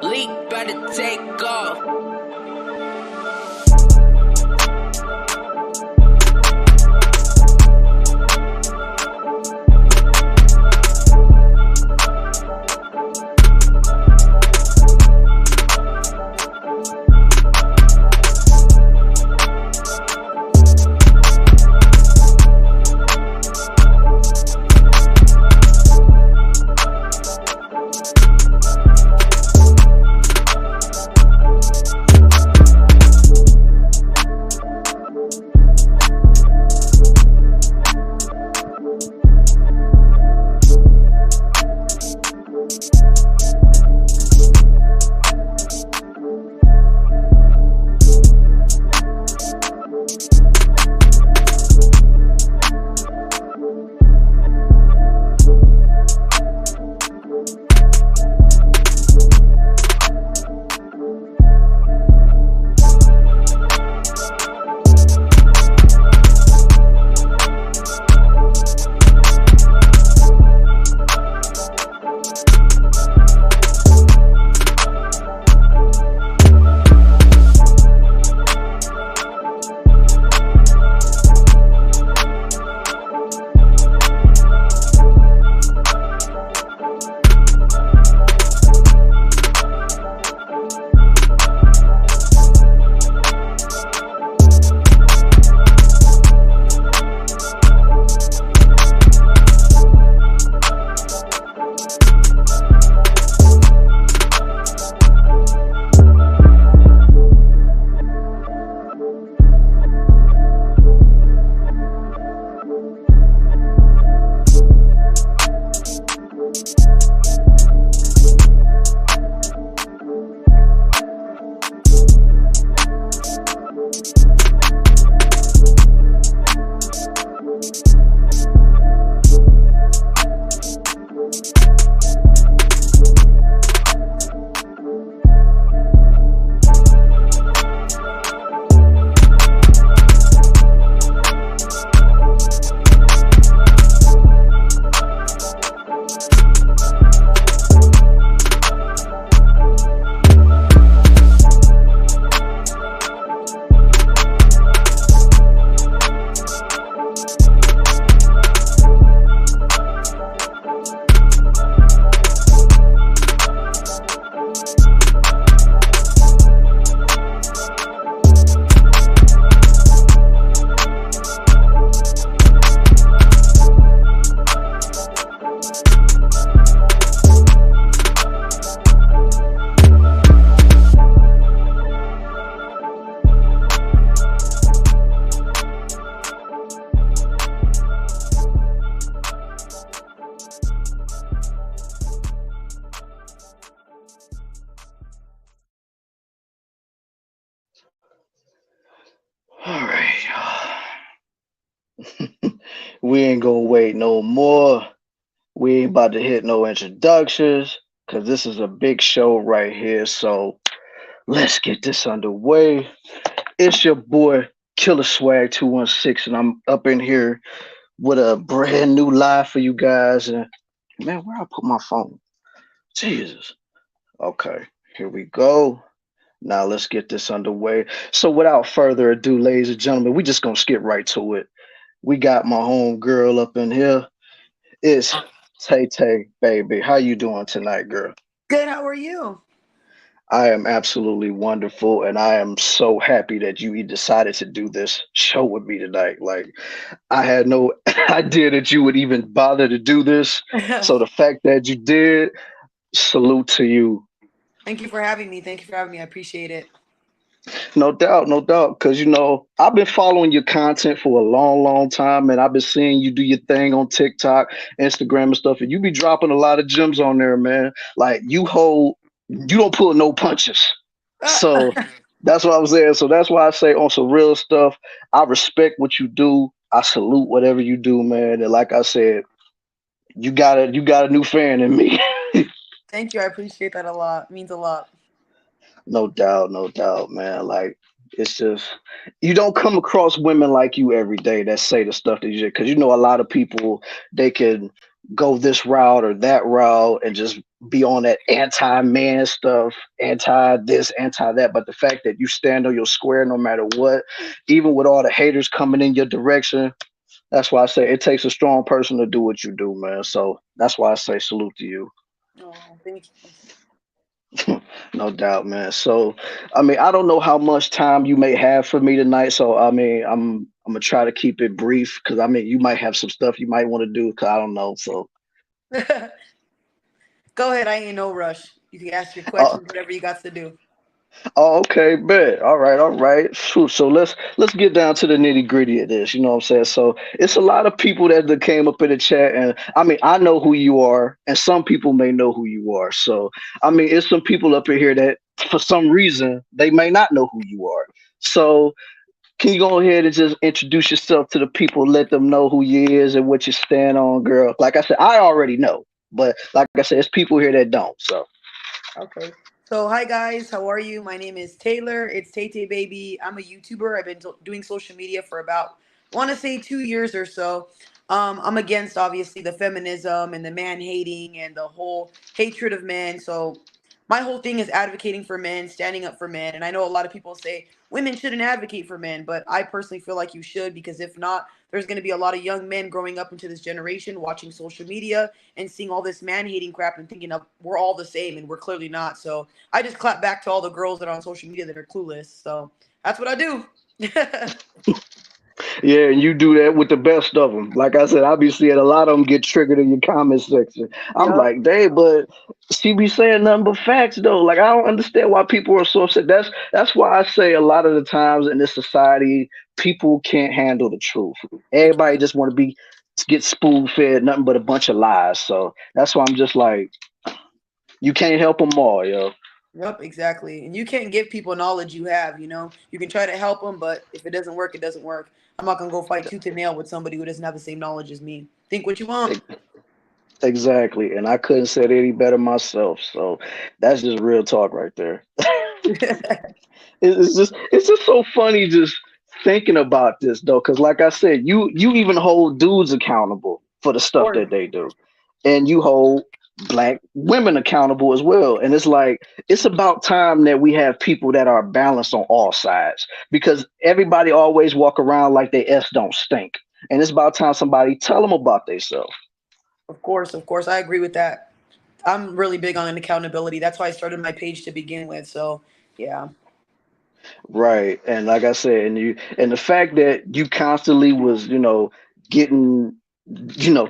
Leak better take off. All right. We ain't gonna wait no more. We ain't about to hit no introductions because this is a big show right here. So let's get this underway. It's your boy Killer Swag 216, and I'm up in here with a brand new live for you guys. And man, where I put my phone? Jesus. Okay, here we go. Now let's get this underway. So without further ado, ladies and gentlemen, we just gonna skip right to it. We got my home girl up in here. It's TayTay, baby. How you doing tonight, girl? Good. How are you? I am absolutely wonderful, and I am so happy that you decided to do this show with me tonight. Like, I had no idea that you would even bother to do this. So the fact that you did, salute to you. Thank you for having me. Thank you for having me. I appreciate it. No doubt, no doubt. Because, I've been following your content for a long, long time, and I've been seeing you do your thing on TikTok, Instagram, and stuff. And you be dropping a lot of gems on there, man. Like, you don't pull no punches. So that's what I'm saying. So that's why I say on some real stuff, I respect what you do. I salute whatever you do, man. And like I said, you got a new fan in me. Thank you. I appreciate that a lot. It means a lot. No doubt, man. Like it's just you don't come across women like you every day that say the stuff that you because a lot of people they can go this route or that route and just be on that anti-man stuff, anti this, anti that. But the fact that you stand on your square no matter what, even with all the haters coming in your direction, that's why I say it takes a strong person to do what you do, man. So that's why I say salute to you. Oh, thank you. No doubt, man. So, I mean, I don't know how much time you may have for me tonight. So, I mean, I'm gonna try to keep it brief because I mean, you might have some stuff you might want to do. Cause I don't know. So, Go ahead. I ain't in no rush. You can ask your uh, questions, whatever you got to do. oh, okay, bet. All right. Phew. So let's get down to the nitty gritty of this. You know what I'm saying? So it's a lot of people that came up in the chat, and I mean, I know who you are, and some people may know who you are. So I mean, it's some people up in here that for some reason they may not know who you are. So can you go ahead and just introduce yourself to the people, let them know who you is and what you stand on, girl? Like I said, I already know, but like I said, it's people here that don't. So Okay. So, hi guys, how are you? My name is Taylor. It's TayTay baby. I'm a YouTuber. I've been doing social media for about, want to say 2 years or so. I'm against obviously the feminism and the man hating and the whole hatred of men. So, my whole thing is advocating for men, standing up for men. And I know a lot of people say women shouldn't advocate for men, but I personally feel like you should because if not, there's going to be a lot of young men growing up into this generation watching social media and seeing all this man hating crap and thinking of we're all the same and we're clearly not. So I just clap back to all the girls that are on social media that are clueless. So that's what I do. yeah, and you do that with the best of them. Like I said, I be seeing a lot of them get triggered in your comment section. I'm Yep. like, dang, but she be saying nothing but facts though. Like I don't understand why people are so upset. That's why I say a lot of the times in this society, people can't handle the truth. They Everybody can't. just want to get spoon fed nothing but a bunch of lies. So that's why I'm just like, you can't help them all, yo. Yep, exactly. And you can't give people knowledge you have, you know? You can try to help them, but if it doesn't work, it doesn't work. I'm not going to go fight tooth and nail with somebody who doesn't have the same knowledge as me. Think what you want. Exactly, and I couldn't say it any better myself. So that's just real talk right there. It's just so funny just thinking about this though, because like I said, you even hold dudes accountable for the stuff Or, that they do, and you hold black women accountable as well. And it's like it's about time that we have people that are balanced on all sides because everybody always walk around like they s don't stink, and it's about time somebody tell them about themselves. of course, I agree with that. I'm really big on accountability. That's why I started my page to begin with. So, yeah. Right. And like I said, and the fact that you constantly was, getting,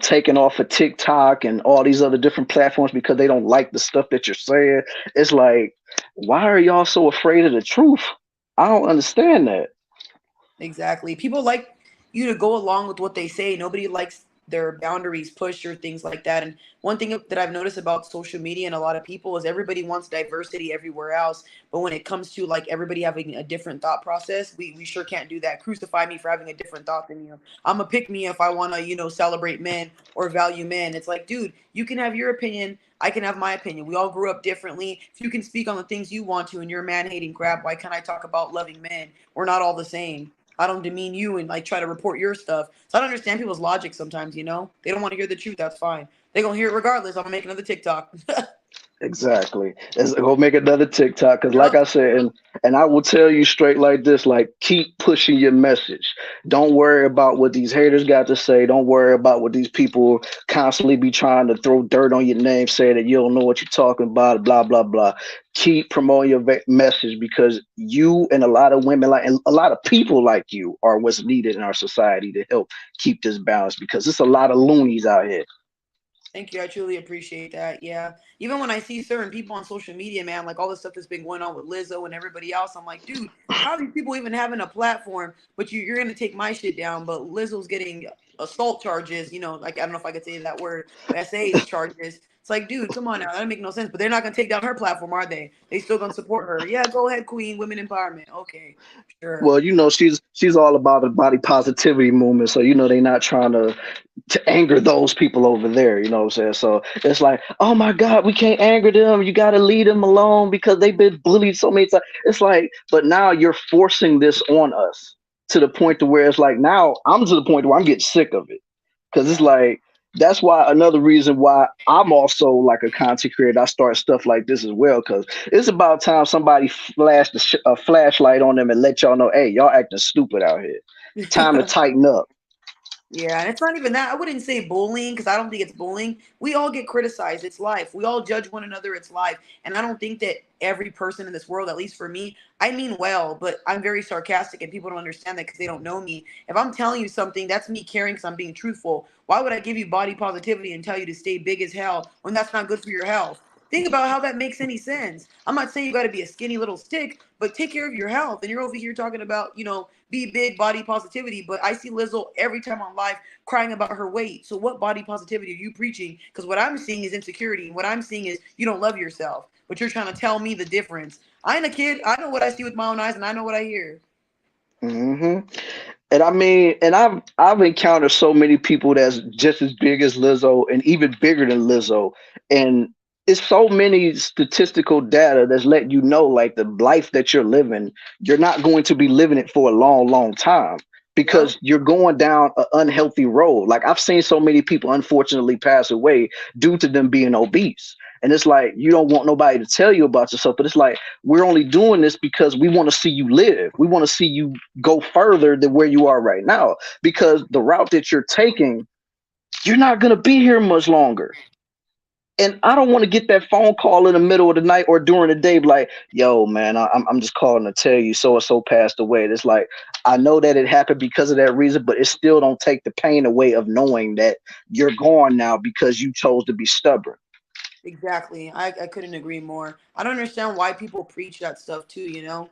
taken off of TikTok and all these other different platforms because they don't like the stuff that you're saying. It's like, why are y'all so afraid of the truth? I don't understand that. Exactly. People like you to go along with what they say. Nobody likes their boundaries pushed or things like that. And one thing that I've noticed about social media and a lot of people is everybody wants diversity everywhere else. But when it comes to like everybody having a different thought process, we sure can't do that. Crucify me for having a different thought than you. I'm a pick me if I want to, celebrate men or value men. It's like, dude, you can have your opinion. I can have my opinion. We all grew up differently. If you can speak on the things you want to and you're man hating crap, why can't I talk about loving men? We're not all the same. I don't demean you and like try to report your stuff. So I don't understand people's logic sometimes, They don't want to hear the truth. That's fine. They gonna hear it regardless. I'm gonna make another TikTok. Exactly. Let's go make another TikTok because, like Yup. I said, and I will tell you straight like this: like, keep pushing your message. Don't worry about what these haters got to say. Don't worry about what these people constantly be trying to throw dirt on your name, say that you don't know what you're talking about, blah blah blah. Keep promoting your message because you and a lot of women, like, and a lot of people like you, are what's needed in our society to help keep this balance. Because there's a lot of loonies out here. Thank you. I truly appreciate that. Yeah. Even when I see certain people on social media, man, like all the stuff that's been going on with Lizzo and everybody else, I'm like, dude, how are these people even having a platform? But you're going to take my shit down. But Lizzo's getting assault charges, like I don't know if I could say that word, but SA's charges. It's like, dude, come on now. That doesn't make no sense. But they're not going to take down her platform, are they? They still going to support her. Yeah, go ahead, queen, women empowerment. Okay, sure. Well, she's all about the body positivity movement, so they're not trying to anger those people over there. You know what I'm saying? So it's like, oh my God, we can't anger them. You got to leave them alone because they've been bullied so many times. It's like, but now you're forcing this on us to the point to where it's like now I'm to the point where I'm getting sick of it because it's Yeah. like that's why another reason why I'm also like a content creator. I start stuff like this as well because it's about time somebody flashed a flashlight on them and let y'all know, hey, y'all acting stupid out here. Time to tighten up. Yeah, and it's not even that. I wouldn't say bullying because I don't think it's bullying. We all get criticized. It's life. We all judge one another. It's life. And I don't think that every person in this world, at least for me, I mean well, but I'm very sarcastic and people don't understand that because they don't know me. If I'm telling you something, that's me caring because I'm being truthful. Why would I give you body positivity and tell you to stay big as hell when that's not good for your health? Think about how that makes any sense. I'm not saying you got to be a skinny little stick, but take care of your health. And you're over here talking about, be big body positivity. But I see Lizzo every time on live crying about her weight. So what body positivity are you preaching? Because what I'm seeing is insecurity. And what I'm seeing is you don't love yourself. But you're trying to tell me the difference. I ain't a kid. I know what I see with my own eyes and I know what I hear. Hmm. And I mean, and I've encountered so many people that's just as big as Lizzo and even bigger than Lizzo. And it's so many statistical data that's letting you know like the life that you're living, you're not going to be living it for a long, long time Yep. because you're going down an unhealthy road. Like I've seen so many people unfortunately pass away due to them being obese. And it's like you don't want nobody to tell you about yourself, but it's like we're only doing this because we want to see you live. We want to see you go further than where you are right now because the route that you're taking, you're not going to be here much longer. And I don't want to get that phone call in the middle of the night or during the day, like, yo, man, I'm just calling to tell you so and so passed away. And it's like, I know that it happened because of that reason, but it still don't take the pain away of knowing that you're gone now because you chose to be stubborn. Exactly. I couldn't agree more. I don't understand why people preach that stuff too,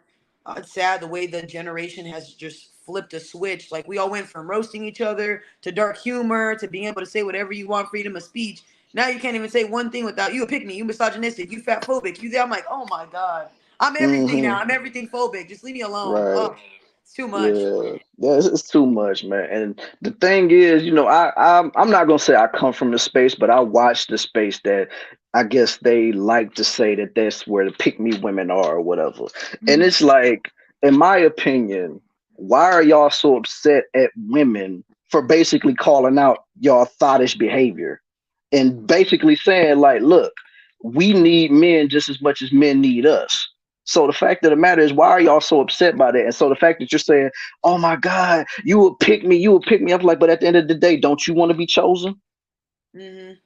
it's sad the way the generation has just flipped a switch. Like we all went from roasting each other to dark humor to being able to say whatever you want, freedom of speech. Now you can't even say one thing without you a pick me, you misogynistic, you fat phobic, you there. I'm like, oh my God. I'm everything now. Hmm. I'm everything phobic. Just leave me alone. Right. Oh, it's too much. Yeah, yeah, it's too much, man. And the thing is, I'm not gonna say I come from the space, but I watch the space that I guess they like to say that that's where the pick me women are or whatever. And Mhm. it's like, in my opinion, why are y'all so upset at women for basically calling out y'all thottish behavior and basically saying like, look, we need men just as much as men need us. So the fact of the matter is, why are y'all so upset by that? And so the fact that you're saying, "Oh my God, you will pick me up," like, but at the end of the day, don't you want to be chosen? Mhm.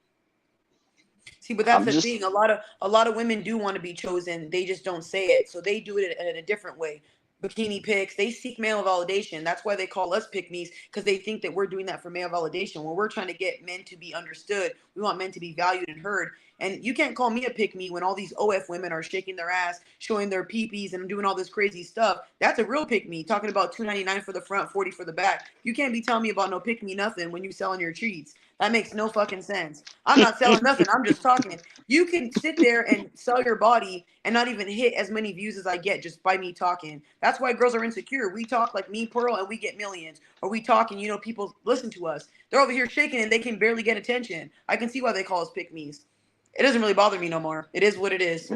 See, but that's I'm the just, thing. A lot of women do want to be chosen. They just don't say it. So they do it in a different way. Bikini pics. They seek male validation. That's why they call us pick me's because they think that we're doing that for male validation. When we're trying to get men to be understood, we want men to be valued and heard. And you can't call me a pick me when all these OF women are shaking their ass, showing their peepees, and doing all this crazy stuff. That's a real pick me. Talking about 299 for the front, 40 for the back. You can't be telling me about no pick me nothing when you selling your treats. That makes no fucking sense. I'm not selling nothing. I'm just talking. You can sit there and sell your body and not even hit as many views as I get just by me talking. That's why girls are insecure. We talk like me, Pearl, and we get millions. Or we talk and, people listen to us. They're over here shaking and they can barely get attention. I can see why they call us pick me's. It doesn't really bother me no more. It is what it is.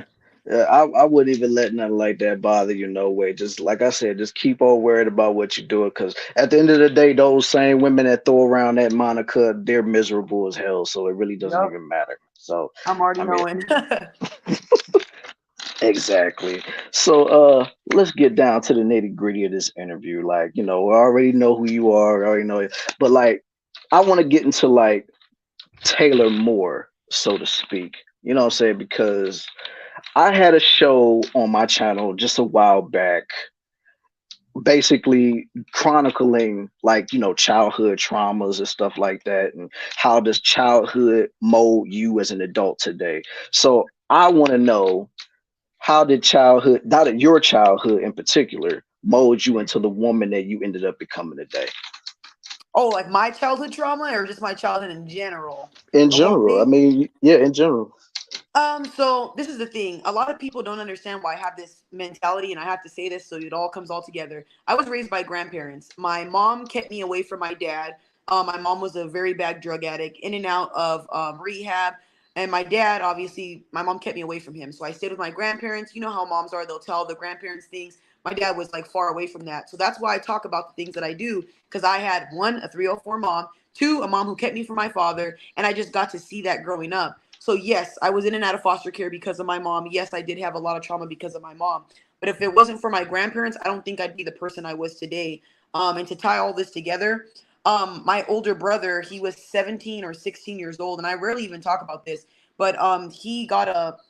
I wouldn't even let nothing like that bother you, no way. Just like I said, just keep on worried about what you're doing, because at the end of the day, those same women that throw around that moniker, they're miserable as hell. So it really doesn't Yep. even matter. So, I'm already I mean, knowing. exactly. So, let's get down to the nitty gritty of this interview. Like, we already know who you are, we already know it, but like, I want to get into like Taylor more, so to speak. You know what I'm saying? Because I had a show on my channel just a while back, basically chronicling like childhood traumas and stuff like that, and how does childhood mold you as an adult today. So I want to know, how did your childhood in particular mold you into the woman that you ended up becoming today? Oh, like my childhood trauma or just my childhood in general? In The whole general, I thing? mean, yeah, in general. So this is the thing. A lot of people don't understand why I have this mentality, and I have to say this so it all comes all together. I was raised by grandparents. My mom kept me away from my dad. My mom was a very bad drug addict, in and out of rehab. And my dad, obviously, my mom kept me away from him. So I stayed with my grandparents. You know how moms are; they'll tell the grandparents things. My dad was like far away from that. So that's why I talk about the things that I do, because I had one, a 304 mom, two, a mom who kept me from my father, and I just got to see that growing up. So yes, I was in and out of foster care because of my mom. Yes, I did have a lot of trauma because of my mom. But if it wasn't for my grandparents, I don't think I'd be the person I was today. And to tie all this together, my older brother, he was 17 or 16 years old, and I rarely even talk about this, but he got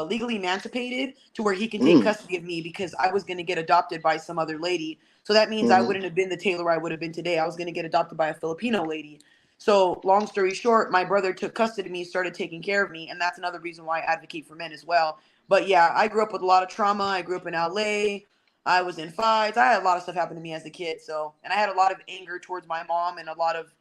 legally emancipated to where he can take Mm, custody of me because I was going to get adopted by some other lady. So that means I hmm wouldn't have been the Taylor I would have been today. I was going to get adopted by a Filipino lady. So, long story short, my brother took custody of me, started taking care of me, and that's another reason why I advocate for men as well. But yeah, I grew up with a lot of trauma. I grew up in LA. I was in fights. I had a lot of stuff happen to me as a kid. So, and I had a lot of anger towards my mom and a lot of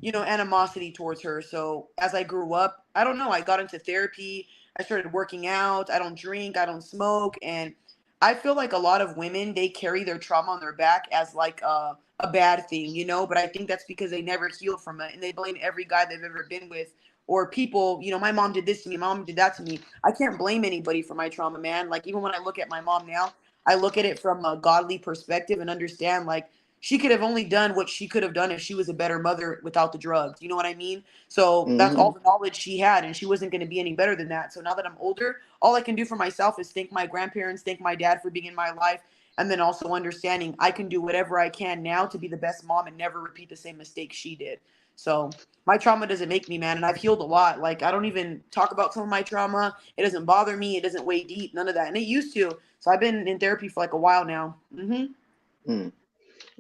animosity towards her. So as I grew up, I don't know, I got into therapy. I started working out. I don't drink, I don't smoke. And I feel like a lot of women, they carry their trauma on their back as like a bad thing, but I think that's because they never healed from it and they blame every guy they've ever been with or people. My mom did this to me, mom did that to me. I can't blame anybody for my trauma, man. Like, even when I look at my mom now, I look at it from a godly perspective and understand, like, she could have only done what she could have done if she was a better mother without the drugs. You know what I mean? So that's all hmm the knowledge she had, and she wasn't going to be any better than that. So now that I'm older, all I can do for myself is thank my grandparents, thank my dad for being in my life, and then also understanding I can do whatever I can now to be the best mom and never repeat the same mistakes she did. So my trauma doesn't make me, man, and I've healed a lot. Like, I don't even talk about some of my trauma. It doesn't bother me. It doesn't weigh deep. None of that, and it used to. So I've been in therapy for like a while now. mm.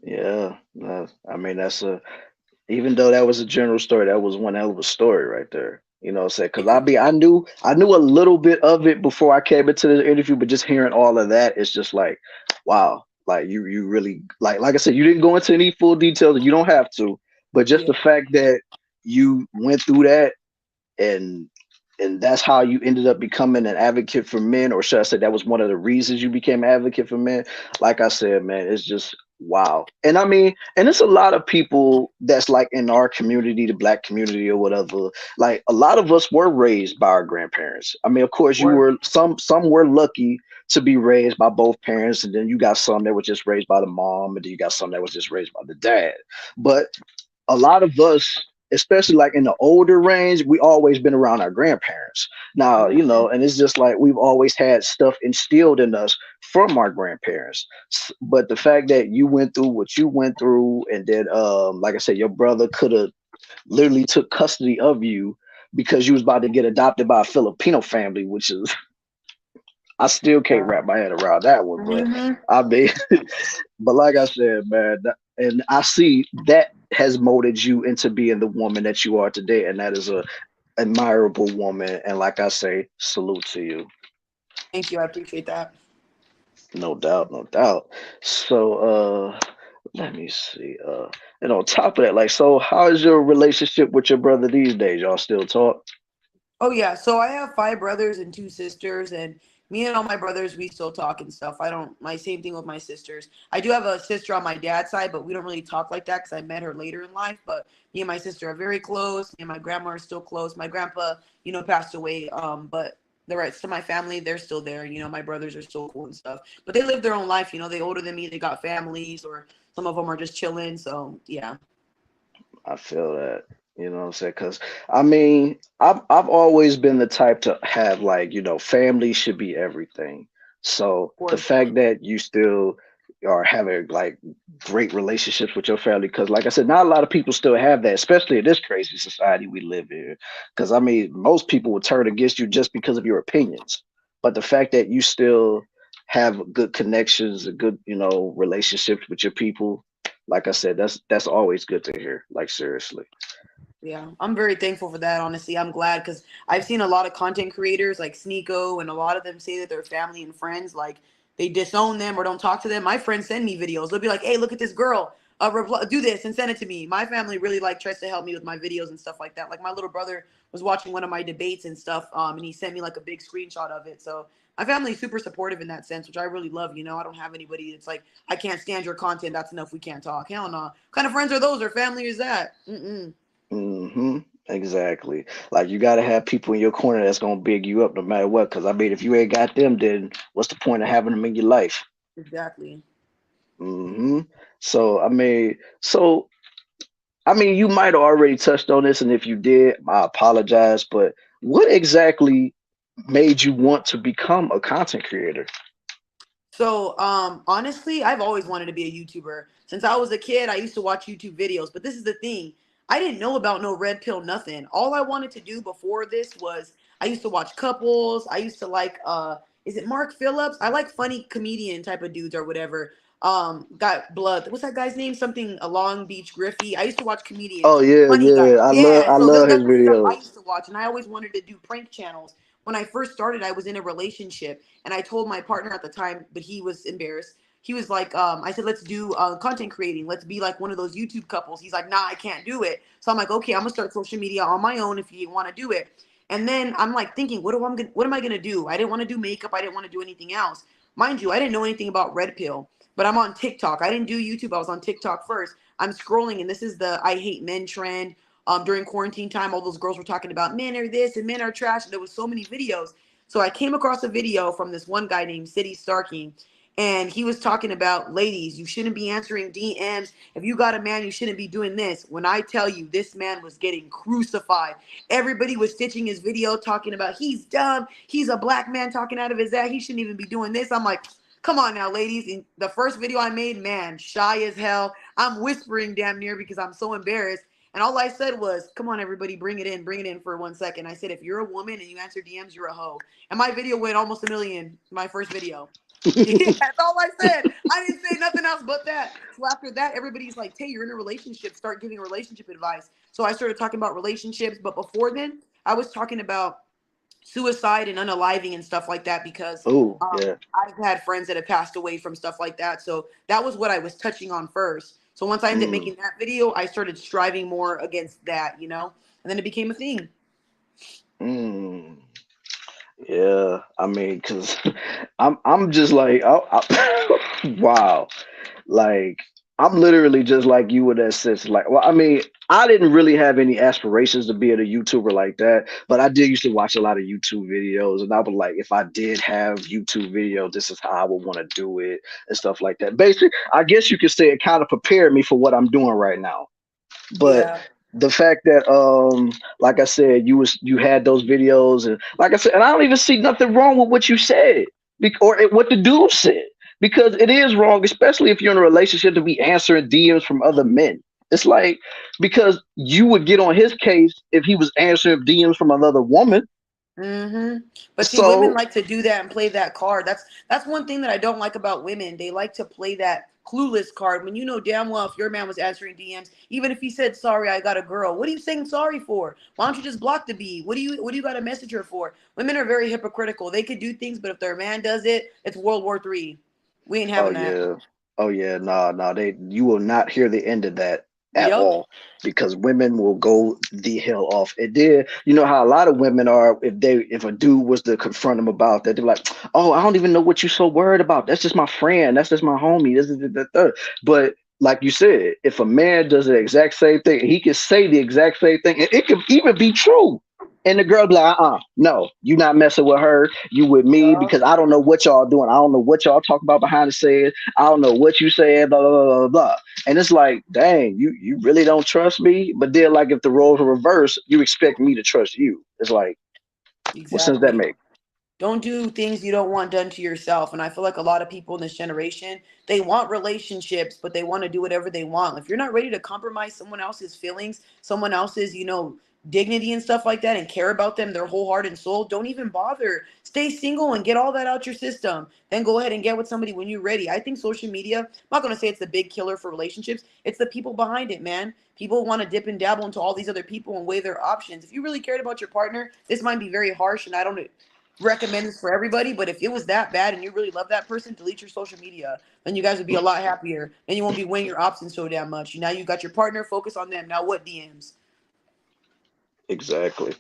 Yeah, I mean, even though that was a general story, that was one hell of a story right there. You know what I'm saying? Because I knew a little bit of it before I came into the interview, but just hearing all of that, it's just like, wow, like you really like I said, you didn't go into any full details, and you don't have to, but just Yeah. the fact that you went through that, and that's how you ended up becoming an advocate for men, or should I say that was one of the reasons you became an advocate for men. Like I said, man, it's just wow. And I mean, and it's a lot of people that's like in our community, the black community or whatever, like a lot of us were raised by our grandparents. I mean, of course you Or were, some were lucky to be raised by both parents, and then you got some that were just raised by the mom, and then you got some that was just raised by the dad. But a lot of us, especially like in the older range, we always been around our grandparents. Now, Mhm. and it's just like we've always had stuff instilled in us from our grandparents. But the fact that you went through what you went through, and then, like I said, your brother could have literally took custody of you because you was about to get adopted by a Filipino family, which is I still can't Yeah. wrap my head around that one. But Mhm. I mean, but like I said, man, and I see that has molded you into being the woman that you are today, and that is a admirable woman. And like I say, salute to you. Thank you. I appreciate that. No doubt, no doubt. So, let me see. And on top of that, like, so how is your relationship with your brother these days? Y'all still talk? Oh yeah. So I have five brothers and two sisters, and me and all my brothers, we still talk and stuff. I don't. My same thing with my sisters. I do have a sister on my dad's side, but we don't really talk like that because I met her later in life. But me and my sister are very close. Me and my grandma are still close. My grandpa, passed away. But the rest of my family, they're still there. My brothers are still cool and stuff. But they live their own life. They older than me. They got families, or some of them are just chilling. So yeah. I feel that. You know what I'm saying? Because I mean, I've always been the type to have like, family should be everything. So Of the course. fact that you still are having like great relationships with your family, because like I said, not a lot of people still have that, especially in this crazy society we live in. Because I mean, most people will turn against you just because of your opinions. But the fact that you still have good connections, a good, relationships with your people, like I said, that's always good to hear. Like seriously. Yeah, I'm very thankful for that. Honestly, I'm glad because I've seen a lot of content creators like Sneeko, and a lot of them say that their family and friends like they disown them or don't talk to them. My friends send me videos. They'll be like, "Hey, look at this girl. Do this and send it to me." My family really like tries to help me with my videos and stuff like that. Like my little brother was watching one of my debates and stuff, and he sent me like a big screenshot of it. So my family is super supportive in that sense, which I really love. I don't have anybody that's like, "I can't stand your content. That's enough. We can't talk." Hell no. What kind of friends are those or family is that? Mm-mm. Hmm. Exactly. Like you got to have people in your corner that's gonna big you up no matter what. Because I mean, if you ain't got them, then what's the point of having them in your life? Exactly. Hmm. So I mean, you might have already touched on this, and if you did, I apologize. But what exactly made you want to become a content creator? So, honestly, I've always wanted to be a YouTuber. Since I was a kid, I used to watch YouTube videos. But this is the thing. I didn't know about no red pill, nothing. All I wanted to do before this was I used to watch couples. I used to like is it Mark Phillips? I like funny comedian type of dudes or whatever. Got blood. What's that guy's name? Something Long Beach Griffey. I used to watch Oh comedians. yeah, Funny guy. yeah. I love Yeah, I so love his that's the stuff I videos. used to watch. And I always wanted to do prank channels. When I first started, I was in a relationship and I told my partner at the time, but he was embarrassed. He was like, I said, let's do content creating. Let's be like one of those YouTube couples. He's like, nah, I can't do it. So I'm like, okay, I'm gonna start social media on my own if you want to do it. And then I'm like thinking, what am I gonna do? I didn't want to do makeup. I didn't want to do anything else. Mind you, I didn't know anything about Red Pill, but I'm on TikTok. I didn't do YouTube. I was on TikTok first. I'm scrolling, and this is the I hate men trend. During quarantine time, all those girls were talking about men are this and men are trash. And there was so many videos. So I came across a video from this one guy named City Starking, and he was talking about ladies, you shouldn't be answering DMs. If you got a man, you shouldn't be doing this. When I tell you, this man was getting crucified. Everybody was stitching his video talking about he's dumb. He's a black man talking out of his ass. He shouldn't even be doing this. I'm like, come on now, ladies. In the first video I made, man, shy as hell. I'm whispering damn near because I'm so embarrassed. And all I said was, come on, everybody, bring it in for 1 second. I said, if you're a woman and you answer DMs, you're a hoe. And my video went almost a million, my first video. Yeah, that's all I said. I didn't say nothing else but that. So after that, everybody's like, Tay, you're in a relationship. Start giving relationship advice. So I started talking about relationships. But before then, I was talking about suicide and unaliving and stuff like that because Oh yeah. I've had friends that have passed away from stuff like that. So that was what I was touching on first. So once I ended up Mm, making that video, I started striving more against that, and then it became a thing. mm. Yeah, I mean, cause I'm just like, wow, like I'm literally just like you in that sense. Like, well, I mean, I didn't really have any aspirations to be a YouTuber like that, but I did used to watch a lot of YouTube videos, and I was like, if I did have YouTube videos, this is how I would want to do it and stuff like that. Basically, I guess you could say it kind of prepared me for what I'm doing right now. But Yeah. the fact that like I said, you had those videos, and like I said, and I don't even see nothing wrong with what you said, or what the dude said, because it is wrong, especially if you're in a relationship, to be answering DMs from other men. It's like, because you would get on his case if he was answering DMs from another woman. But see, women So like to do that and play that card. That's one thing that I don't like about women. They like to play that clueless card when you know damn well if your man was answering DMs, even if he said sorry, I got a girl. What are you saying sorry for? Why don't you just block the bee? What do you got to message her for? Women are very hypocritical. They could do things, but if their man does it, it's World War III. We ain't oh having that. yeah. Oh yeah, no, they you will not hear the end of that at Yup. all, because women will go the hell off. And then you know how a lot of women are, if a dude was to confront them about that, they're like, "Oh, I don't even know what you're so worried about. That's just my friend. That's just my homie. This is the third." But like you said, if a man does the exact same thing, he can say the exact same thing, and it could even be true. And the girl be like, no, you not messing with her. You with me Yup. because I don't know what y'all doing. I don't know what y'all talk about behind the scenes. I don't know what you said, blah, blah, blah, blah, blah. And it's like, dang, you really don't trust me? But then, like, if the roles are reversed, you expect me to trust you. It's like, what sense that Exactly. make? Don't do things you don't want done to yourself. And I feel like a lot of people in this generation, they want relationships, but they want to do whatever they want. If you're not ready to compromise someone else's feelings, someone else's, dignity and stuff like that, and care about them, their whole heart and soul, don't even bother. Stay single and get all that out your system. Then go ahead and get with somebody when you're ready. I think social media, I'm not going to say it's the big killer for relationships. It's the people behind it, man. People want to dip and dabble into all these other people and weigh their options. If you really cared about your partner, this might be very harsh, and I don't recommend this for everybody, but if it was that bad and you really love that person, delete your social media. Then you guys would be a lot happier. Then you won't be weighing your options so damn much. Now you got your partner, focus on them. Now what DMs? Exactly.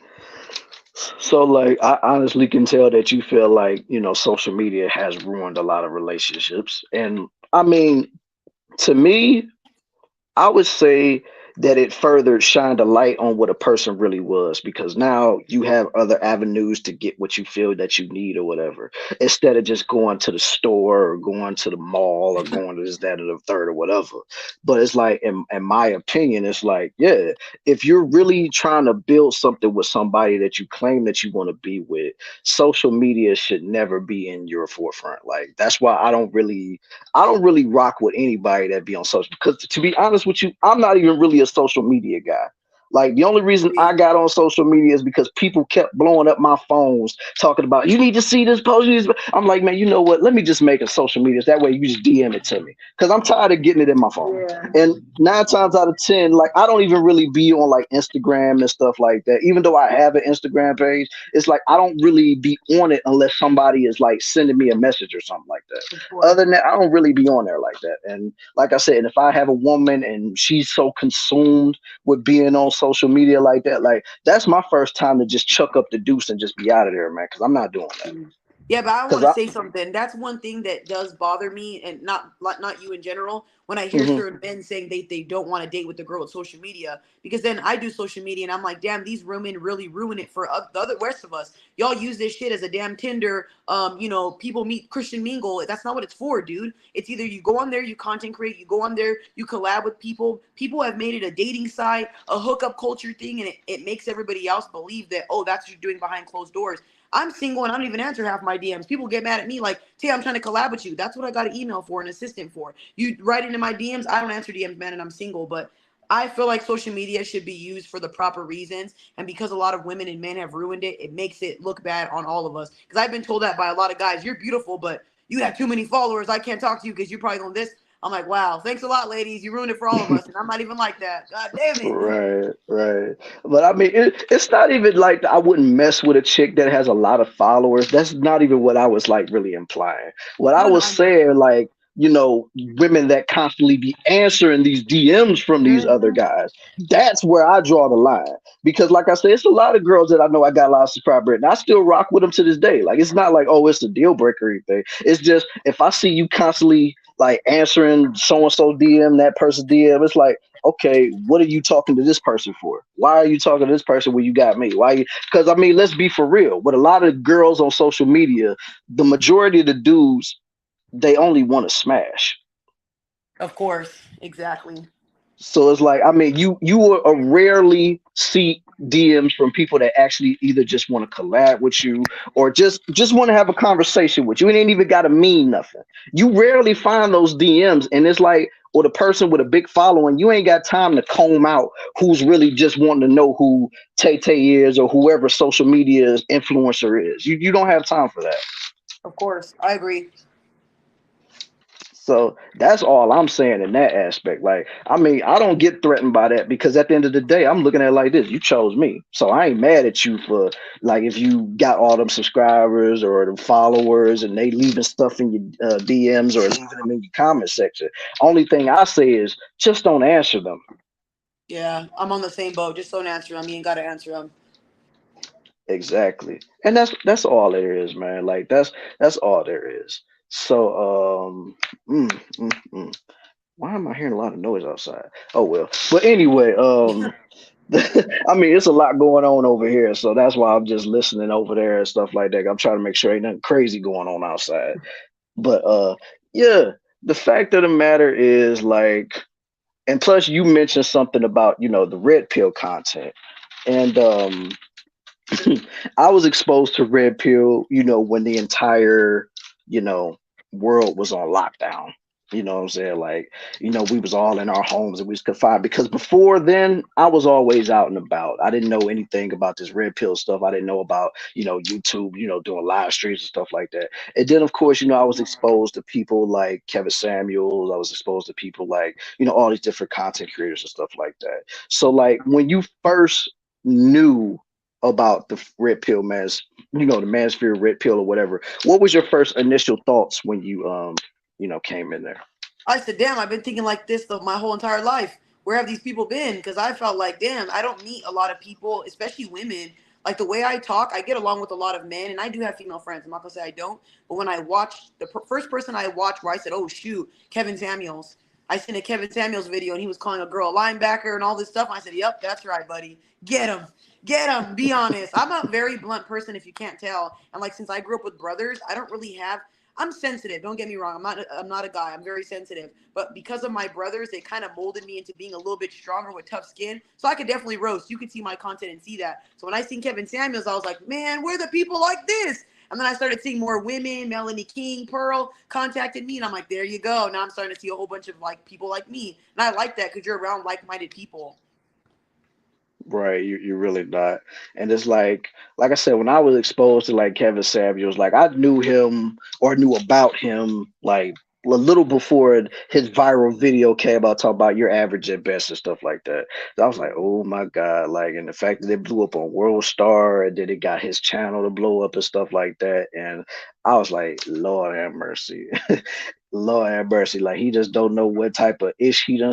So, like, I honestly can tell that you feel like, social media has ruined a lot of relationships. And I mean, to me, I would say that it further shined a light on what a person really was because now you have other avenues to get what you feel that you need or whatever instead of just going to the store or going to the mall or going to this, that, or the third or whatever. But it's like, in my opinion, it's like, yeah, if you're really trying to build something with somebody that you claim that you want to be with, social media should never be in your forefront. Like, that's why I don't really rock with anybody that be on social because to be honest with you, I'm not even really a social media guy. Like the only reason I Agree. got on social media is because people kept blowing up my phones talking about you need to see this post. I'm like, man, you know what? Let me just make a social media. That way you just DM it to me because I'm tired of getting it in my phone. Yeah. And 9 times out of 10, like I don't even really be on like Instagram and stuff like that. Even though I have an Instagram page, it's like I don't really be on it unless somebody is like sending me a message or something like that. Of Other course. than that, I don't really be on there like that. And like I said, if I have a woman and she's so consumed with being on social media like that, like that's my first time to just chuck up the deuce and just be out of there, man. Because I'm not doing that. Mm. Yeah, but I Because want to I, say something. That's one thing that does bother me, and not like not you in general. When I hear mhm, certain men saying they don't want to date with the girl with social media, because then I do social media and I'm like, damn, these women really ruin it for the other rest of us. Y'all use this shit as a damn Tinder. People meet Christian mingle. That's not what it's for, dude. It's either you go on there, you content create, you go on there, you collab with people. People have made it a dating site, a hookup culture thing, and it makes everybody else believe that, oh, that's what you're doing behind closed doors. I'm single and I don't even answer half my DMs. People get mad at me like, Tay, I'm trying to collab with you. That's what I got an email for, an assistant for. You write into my DMs. I don't answer DMs, man, and I'm single. But I feel like social media should be used for the proper reasons. And because a lot of women and men have ruined it, it makes it look bad on all of us. Because I've been told that by a lot of guys. You're beautiful, but you have too many followers. I can't talk to you because you're probably on this. I'm like, wow, thanks a lot, ladies. You ruined it for all of us. And I'm not even like that. God damn it. right, right. But I mean, it's not even like I wouldn't mess with a chick that has a lot of followers. That's not even what I was like really implying. What I No, no, was I know. saying, like, women that constantly be answering these DMs from these other Mm-hmm. guys. That's where I draw the line. Because, like I said, it's a lot of girls that I know I got a lot of subscribers, and I still rock with them to this day. Like, it's not like, oh, it's a deal breaker or anything. It's just if I see you constantly like answering so and so DM, that person DM, it's like, okay, what are you talking to this person for? Why are you talking to this person when you got me? Why? Because I mean, let's be for real. With a lot of girls on social media, the majority of the dudes they only want to smash. Of course. Exactly. So it's like, I mean, you will rarely see DMs from people that actually either just want to collab with you or just want to have a conversation with you. It ain't even got to mean nothing. You rarely find those DMs, and it's like, or the person with a big following, you ain't got time to comb out who's really just wanting to know who TayTay is or whoever social media influencer is. You don't have time for that. Of course. I agree. So that's all I'm saying in that aspect. Like, I mean, I don't get threatened by that because at the end of the day, I'm looking at it like this. You chose me. So I ain't mad at you for like if you got all them subscribers or the followers and they leaving stuff in your DMs or leaving them in your comment section. Only thing I say is just don't answer them. Yeah, I'm on the same boat. Just don't answer them. You ain't got to answer them. Exactly. And that's all there is, man. Like that's all there is. So why am I hearing a lot of noise outside? Oh well. But anyway, I mean, it's a lot going on over here, so that's why I'm just listening over there and stuff like that. I'm trying to make sure ain't nothing crazy going on outside. But yeah, the fact of the matter is like, and plus you mentioned something about the red pill content, and I was exposed to red pill, when the entire, you know, world was on lockdown. You know what I'm saying? Like, we was all in our homes and we was confined because before then I was always out and about. I didn't know anything about this red pill stuff. I didn't know about, YouTube, doing live streams and stuff like that. And then of course, I was exposed to people like Kevin Samuels. I was exposed to people like, all these different content creators and stuff like that. So like when you first knew about the red pill mass, the manosphere red pill or whatever. What was your first initial thoughts when you came in there? I said, damn, I've been thinking like this my whole entire life. Where have these people been? Because I felt like, damn, I don't meet a lot of people, especially women. Like the way I talk, I get along with a lot of men, and I do have female friends. I'm not gonna say I don't, but when I watched the first person I watched, where I said, "Oh shoot, Kevin Samuels," I seen a Kevin Samuels video, and he was calling a girl a linebacker and all this stuff. I said, "Yep, that's right, buddy. Get him. Be honest." I'm a very blunt person, if you can't tell, and like since I grew up with brothers, I don't really have. I'm sensitive. Don't get me wrong. I'm not a guy. I'm very sensitive. But because of my brothers, they kind of molded me into being a little bit stronger with tough skin. So I could definitely roast. You could see my content and see that. So when I seen Kevin Samuels, I was like, man, where are the people like this? And then I started seeing more women. Melanie King, Pearl contacted me, and I'm like, there you go. Now I'm starting to see a whole bunch of like people like me, and I like that because you're around like-minded people. Right, you're really not. And it's like I said, when I was exposed to like Kevin Samuels, like I knew him or knew about him like a little before his viral video came out talking about your average at best and stuff like that. So I was like, oh my God, like, and the fact that it blew up on World Star and then it got his channel to blow up and stuff like that. And I was like, Lord have mercy. Lord have mercy. Like he just don't know what type of ish he done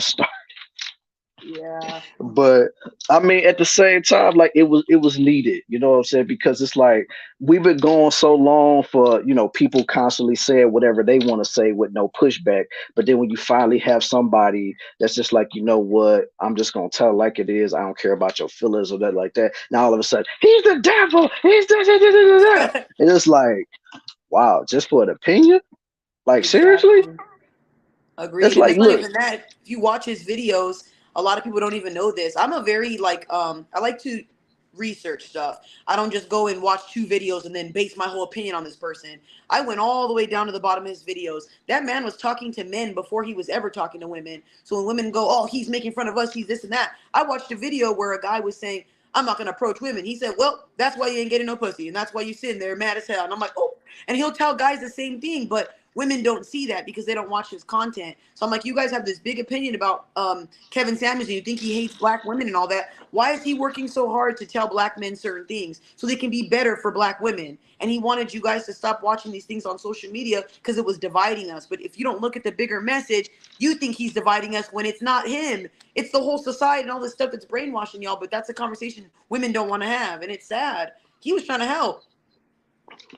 Yeah. but I mean, at the same time, like it was needed. You know what I'm saying? Because it's like we've been going so long for people constantly saying whatever they want to say with no pushback. But then when you finally have somebody that's just like, you know what, I'm just gonna tell it like it is. I don't care about your feelings or that like that. Now all of a sudden, he's the devil. He's the. And it's like, wow, just for an opinion? Like seriously? Exactly. It's Agreed. And like, it's not look, even that. If you watch his videos, a lot of people don't even know this. I'm a very I like to research stuff. I don't just go and watch two videos and then base my whole opinion on this person. I went all the way down to the bottom of his videos. That man was talking to men before he was ever talking to women. So when women go, "Oh, he's making fun of us, he's this and that." I watched a video where a guy was saying, "I'm not gonna approach women." He said, "Well, that's why you ain't getting no pussy, and that's why you sitting there mad as hell." And I'm like, "Oh," and he'll tell guys the same thing, but women don't see that because they don't watch his content. So I'm like, you guys have this big opinion about Kevin Samuels and you think he hates black women and all that. Why is he working so hard to tell black men certain things so they can be better for black women? And he wanted you guys to stop watching these things on social media because it was dividing us. But if you don't look at the bigger message, you think he's dividing us when it's not him. It's the whole society and all this stuff that's brainwashing y'all. But that's a conversation women don't want to have. And it's sad. He was trying to help.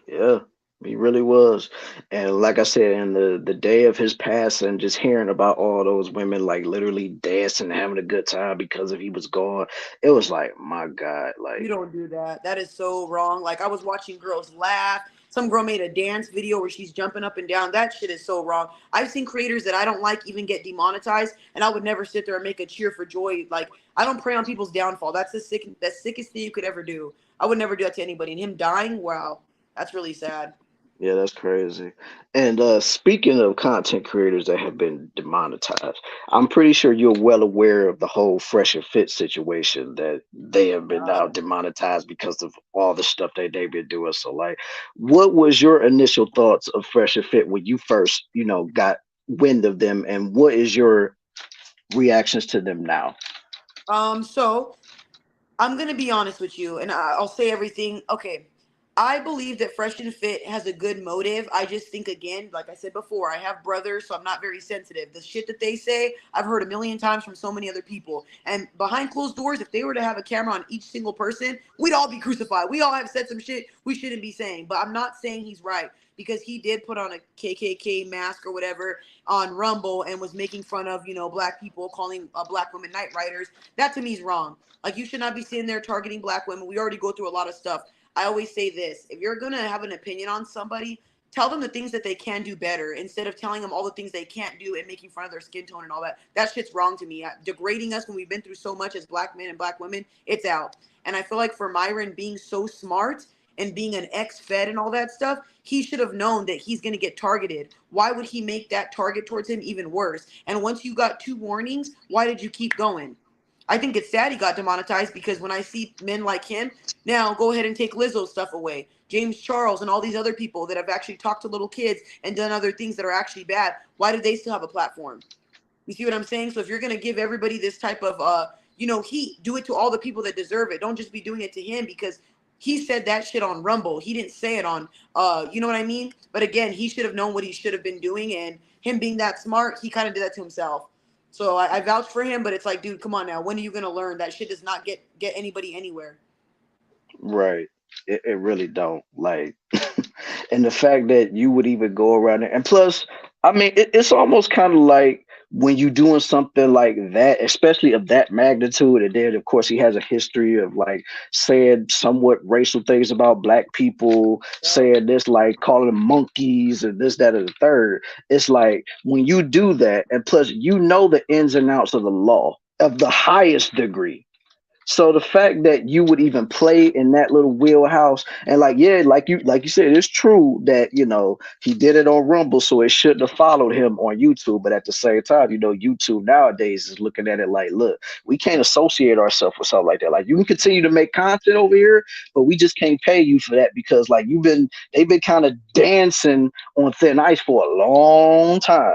yeah, he really was. And like I said, in the day of his passing, just hearing about all those women like literally dancing and having a good time because of he was gone, it was like, my God, You like don't do that. That is so wrong. Like I was watching girls laugh. Some girl made a dance video where she's jumping up and down. That shit is so wrong. I've seen creators that I don't like even get demonetized, and I would never sit there and make a cheer for joy. Like I don't prey on people's downfall. That's the sickest thing you could ever do. I would never do that to anybody. And him dying, wow, that's really sad. yeah, that's crazy. And speaking of content creators that have been demonetized, I'm pretty sure you're well aware of the whole Fresh and Fit situation that they have been now God. demonetized because of all the stuff that they've been doing. So, like, what was your initial thoughts of Fresh and Fit when you first, got wind of them, and what is your reactions to them now? So I'm gonna be honest with you, and I'll say everything. Okay, I believe that Fresh and Fit has a good motive. I just think, again, like I said before, I have brothers, so I'm not very sensitive. The shit that they say, I've heard a million times from so many other people. And behind closed doors, if they were to have a camera on each single person, we'd all be crucified. We all have said some shit we shouldn't be saying. But I'm not saying he's right, because he did put on a KKK mask or whatever on Rumble and was making fun of, black people, calling black women night riders. That to me is wrong. Like, you should not be sitting there targeting black women. We already go through a lot of stuff. I always say this: if you're gonna have an opinion on somebody, tell them the things that they can do better instead of telling them all the things they can't do and making fun of their skin tone and all that. That shit's wrong to me. Degrading us when we've been through so much as black men and black women, it's out. And I feel like for Myron being so smart and being an ex-Fed and all that stuff, he should have known that he's going to get targeted. Why would he make that target towards him even worse? And once you got 2 warnings, why did you keep going? I think it's sad he got demonetized, because when I see men like him, now go ahead and take Lizzo's stuff away. James Charles and all these other people that have actually talked to little kids and done other things that are actually bad, why do they still have a platform? You see what I'm saying? So if you're going to give everybody this type of, heat, do it to all the people that deserve it. Don't just be doing it to him because he said that shit on Rumble. He didn't say it on, you know what I mean? But again, he should have known what he should have been doing. And him being that smart, he kind of did that to himself. So I vouch for him, but it's like, dude, come on now. When are you going to learn? That shit does not get anybody anywhere. Right. It really don't. Like, and the fact that you would even go around it, and plus, I mean, it's almost kind of like when you doing something like that, especially of that magnitude, and then of course he has a history of like saying somewhat racial things about black people, Yep. saying this, like calling them monkeys and this, that, and the third. It's like when you do that, and plus you know the ins and outs of the law of the highest degree, so the fact that you would even play in that little wheelhouse, and like, yeah, like you said, it's true that he did it on Rumble, so it shouldn't have followed him on YouTube. But at the same time, YouTube nowadays is looking at it like, look, we can't associate ourselves with something like that. Like, you can continue to make content over here, but we just can't pay you for that, because like they've been kind of dancing on thin ice for a long time.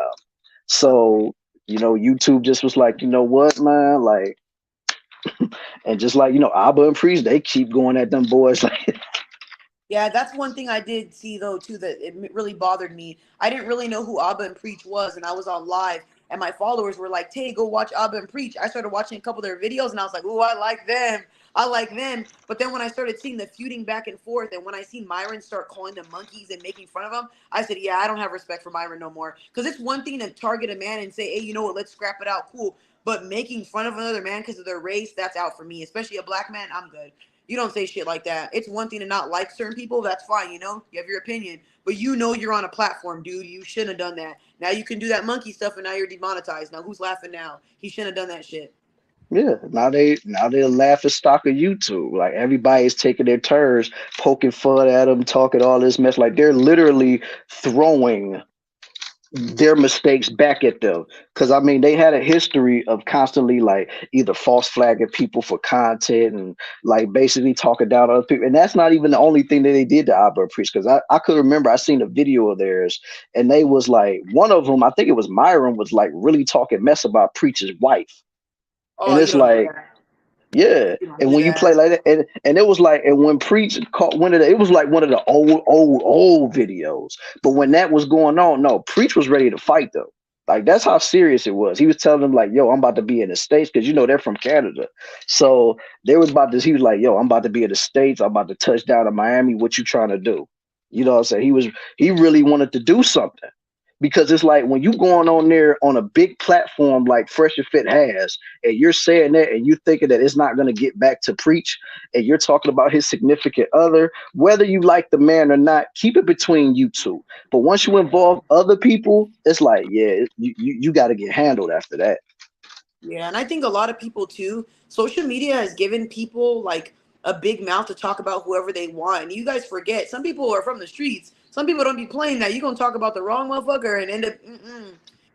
So YouTube just was like, you know what, man, like. And just like, Abba and Priest, they keep going at them boys. Like, Yeah, that's one thing I did see though too, that really bothered me. I didn't really know who Abba and Preach was, and I was on live, and my followers were like, "Tay, go watch Abba and Preach." I started watching a couple of their videos, and I was like, "Ooh, I like them. I like them." But then when I started seeing the feuding back and forth, and when I seen Myron start calling them monkeys and making fun of them, I said, "Yeah, I don't have respect for Myron no more." Because it's one thing to target a man and say, "Hey, you know what? Let's scrap it out, cool." But making fun of another man because of their race, that's out for me. Especially a black man, I'm good. You don't say shit like that. It's one thing to not like certain people. That's fine, You have your opinion. But you're on a platform, dude. You shouldn't have done that. Now you can do that monkey stuff and now you're demonetized. Now who's laughing now? He shouldn't have done that shit. yeah, now they're laughing stock of YouTube. Like, everybody's taking their turns, poking fun at them, talking all this mess. Like, they're literally throwing their mistakes back at them, because I mean they had a history of constantly like either false flagging people for content and like basically talking down other people, and that's not even the only thing that they did to Albert Priest, because I could remember I seen a video of theirs, and they was like, one of them, I think it was Myron, was like really talking mess about Preach's wife, Oh, and you it's don't do like, that. yeah, You don't and do when you play that. like that, and it was like, and when Preach caught one of the, it was like one of the old videos. But when that was going on, no, Preach was ready to fight though. Like, that's how serious it was. He was telling them like, "Yo, I'm about to be in the States," because they're from Canada. So they was about this. He was like, "Yo, I'm about to be in the States. I'm about to touch down in Miami. What you trying to do?" You know what I'm saying? He really wanted to do something, because it's like when you going on there on a big platform like Fresh and Fit has, and you're saying that, and you thinking that it's not going to get back to Preach, and you're talking about his significant other, whether you like the man or not, keep it between you two. But once you involve other people, it's like, yeah, you got to get handled after that. Yeah, and I think a lot of people too, social media has given people like a big mouth to talk about whoever they want. And you guys forget, some people are from the streets. Some people don't be playing that. You're going to talk about the wrong motherfucker and end up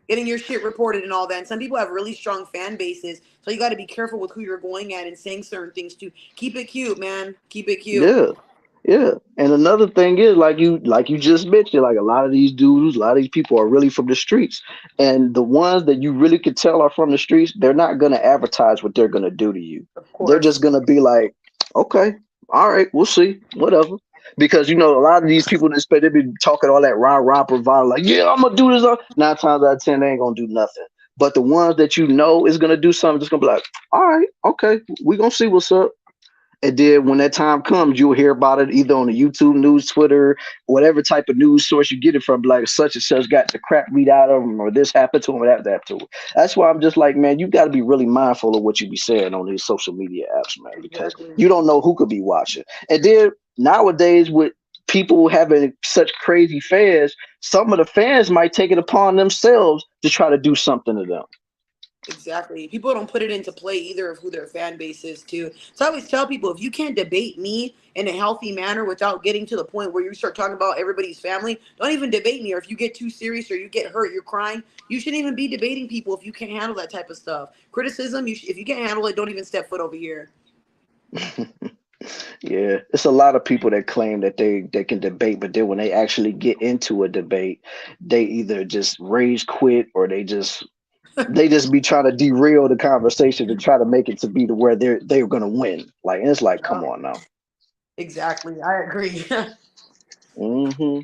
getting your shit reported and all that. And some people have really strong fan bases. So you got to be careful with who you're going at and saying certain things too. Keep it cute, man. Keep it cute. Yeah. Yeah. And another thing is, like you just mentioned, like a lot of these dudes, a lot of these people are really from the streets. And the ones that you really could tell are from the streets, they're not gonna advertise what they're gonna do to you. Of They're just course. gonna be like, okay, all right, we'll see, whatever. Because you know a lot of these people that they be talking all that rah rah bravado, like yeah, I'm gonna do this. 9 times out of 10, they ain't gonna do nothing. But the ones that you know is gonna do something, just gonna be like, all right, okay, we gonna see what's up. And then when that time comes, you'll hear about it either on the YouTube news, Twitter, whatever type of news source you get it from. Like such and such got the crap beat out of them, or this happened to them, or that happened to them. That's why I'm just like, man, you got to be really mindful of what you be saying on these social media apps, man, because Exactly. you don't know who could be watching. And then nowadays, with people having such crazy fans, some of the fans might take it upon themselves to try to do something to them. Exactly. People don't put it into play either of who their fan base is too. So I always tell people if you can't debate me in a healthy manner without getting to the point where you start talking about everybody's family, don't even debate me. Or if you get too serious or you get hurt, you're crying, you shouldn't even be debating people if you can't handle that type of stuff. Criticism, if you can't handle it, don't even step foot over here. Yeah, it's a lot of people that claim that they can debate, but then when they actually get into a debate, they either just rage quit or they just be trying to derail the conversation to try to make it to be to where they're gonna win. Like and it's like, come Yep. on now. Exactly. I agree. Hmm.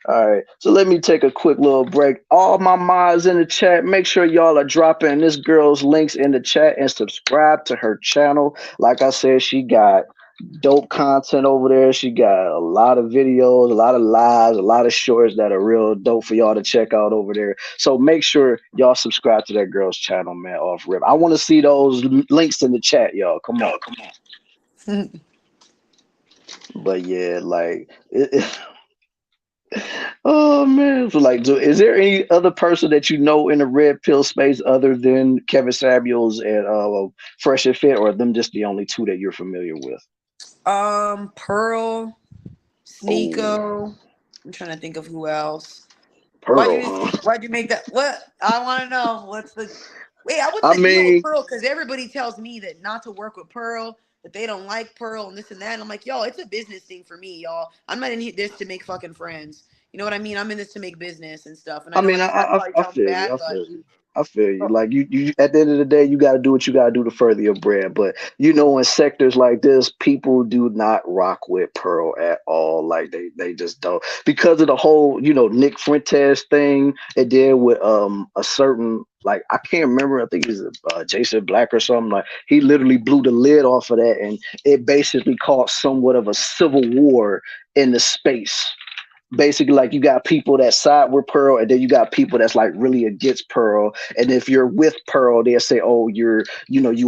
All right, so let me take a quick little break. All my mods in the chat, make sure y'all are dropping this girl's links in the chat and subscribe to her channel. Like I said, she got dope content over there. She got a lot of videos, a lot of lives, a lot of shorts that are real dope for y'all to check out over there. So make sure y'all subscribe to that girl's channel, man. Off rip, I want to see those links in the chat, y'all. Come on. But yeah, like oh man, so like, is there any other person that you know in the red pill space other than Kevin Samuels and Fresh and Fit, or are them just the only two that you're familiar with? Pearl, Oh, Sneeko. I'm trying to think of who else. Why'd Pearl, you huh? why'd you make that? What I want to know? What's the wait? What's I the deal with mean, Pearl? Because everybody tells me that not to work with Pearl, that they don't like Pearl and this and that. And I'm like, yo, it's a business thing for me, y'all. I'm not in this to make fucking friends. You know what I mean? I'm in this to make business and stuff. And I I know mean, that probably I sounds feel you. bad, I but feel you. I feel you. Like you at the end of the day, you got to do what you got to do to further your brand. But you know, in sectors like this, people do not rock with Pearl at all. Like they just don't because of the whole Nick Fuentes thing. And then with a certain like I can't remember. I think he's Jason Black or something. Like he literally blew the lid off of that, and it basically caused somewhat of a civil war in the space. Basically, like you got people that side with Pearl, and then you got people that's like really against Pearl. And if you're with Pearl, they'll say, "Oh, you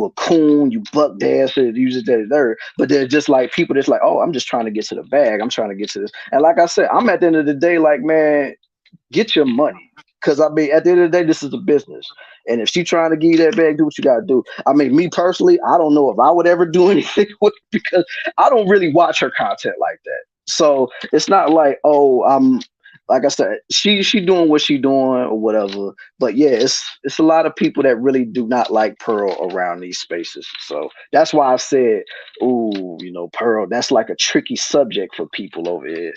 a coon, you buck dancer, you just that and third." But they're just like people that's like, "Oh, I'm just trying to get to the bag. I'm trying to get to this." And like I said, I'm at the end of the day, like, man, get your money. Cause I mean, at the end of the day, this is a business, and if she's trying to give you that bag, do what you gotta do. I mean, me personally, I don't know if I would ever do anything with it because I don't really watch her content like that. So it's not like, oh, I'm like I said, she doing what she doing or whatever. But yeah, it's a lot of people that really do not like Pearl around these spaces. So that's why I said, ooh, Pearl, that's like a tricky subject for people over here.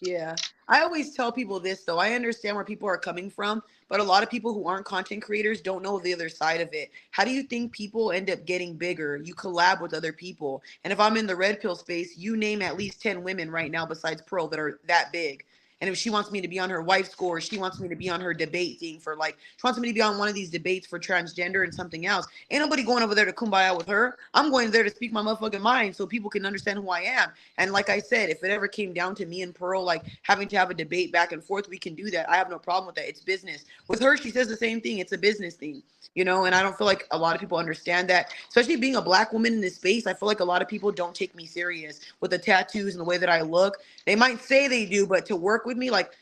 yeah. I always tell people this though. I understand where people are coming from, but a lot of people who aren't content creators don't know the other side of it. How do you think people end up getting bigger? You collab with other people. And if I'm in the red pill space, you name at least 10 women right now besides Pearl that are that big. And if she wants me to be on her wife score, she wants me to be on her debate thing for like, she wants me to be on one of these debates for transgender and something else. Ain't nobody going over there to kumbaya with her. I'm going there to speak my motherfucking mind so people can understand who I am. And like I said, if it ever came down to me and Pearl, like having to have a debate back and forth, we can do that. I have no problem with that. It's business. With her, she says the same thing. It's a business thing, and I don't feel like a lot of people understand that, especially being a black woman in this space. I feel like a lot of people don't take me serious with the tattoos and the way that I look. They might say they do, but to work with me, like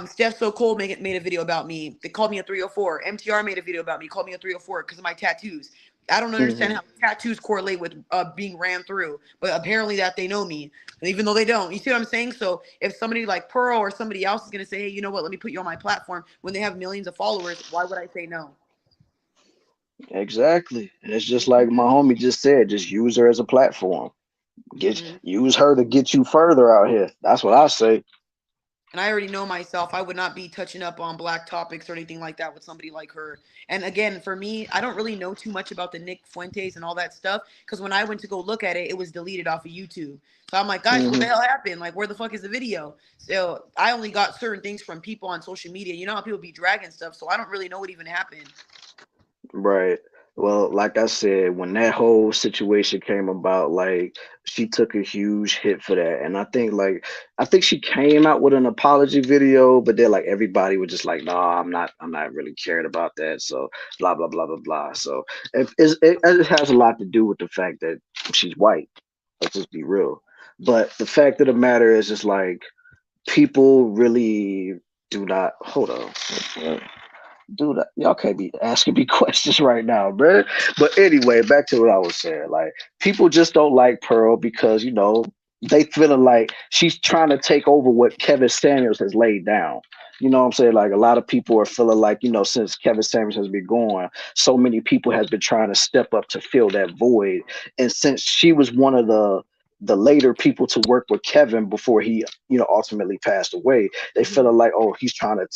Steph So Cold made a video about me. They called me a 304. MTR made a video about me, called me a 304 because of my tattoos. I don't understand Hmm. how tattoos correlate with being ran through, but apparently that they know me, and even though they don't. You see what I'm saying? So if somebody like Pearl or somebody else is gonna say, hey, you know what? Let me put you on my platform when they have millions of followers. Why would I say no? Exactly. And it's just like my Mm-hmm. homie just said, just use her as a platform. Mm-hmm. Use her to get you further out here. That's what I say. And I already know myself, I would not be touching up on black topics or anything like that with somebody like her. And again, for me, I don't really know too much about the Nick Fuentes and all that stuff because when I went to go look at it, it was deleted off of YouTube. So I'm like, guys, what the Hmm. hell happened? Like, where the fuck is the video? So I only got certain things from people on social media. You know how people be dragging stuff, so I don't really know what even happened. Right. Well, like I said, when that whole situation came about, like she took a huge hit for that. And I think she came out with an apology video, but then like everybody was just like, no, I'm not really caring about that. So blah blah blah blah blah. So it has a lot to do with the fact that she's white. Let's just be real. But the fact of the matter is just like people really do not hold on. Dude, y'all can't be asking me questions right now, man. But anyway, back to what I was saying. Like, people just don't like Pearl because they feeling like she's trying to take over what Kevin Samuels has laid down. You know what I'm saying? Like a lot of people are feeling like, since Kevin Samuels has been gone, so many people has been trying to step up to fill that void. And since she was one of the later people to work with Kevin before he, ultimately passed away, they Mhm. feeling like, oh, she's trying to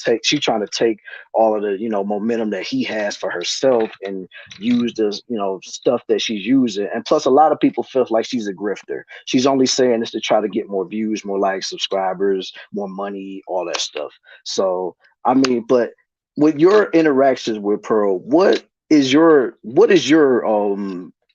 take all of the momentum that he has for herself and use this stuff that she's using. And plus a lot of people feel like she's a grifter. She's only saying this to try to get more views, more likes, subscribers, more money, all that stuff. So I mean, but with your interactions with Pearl, what is your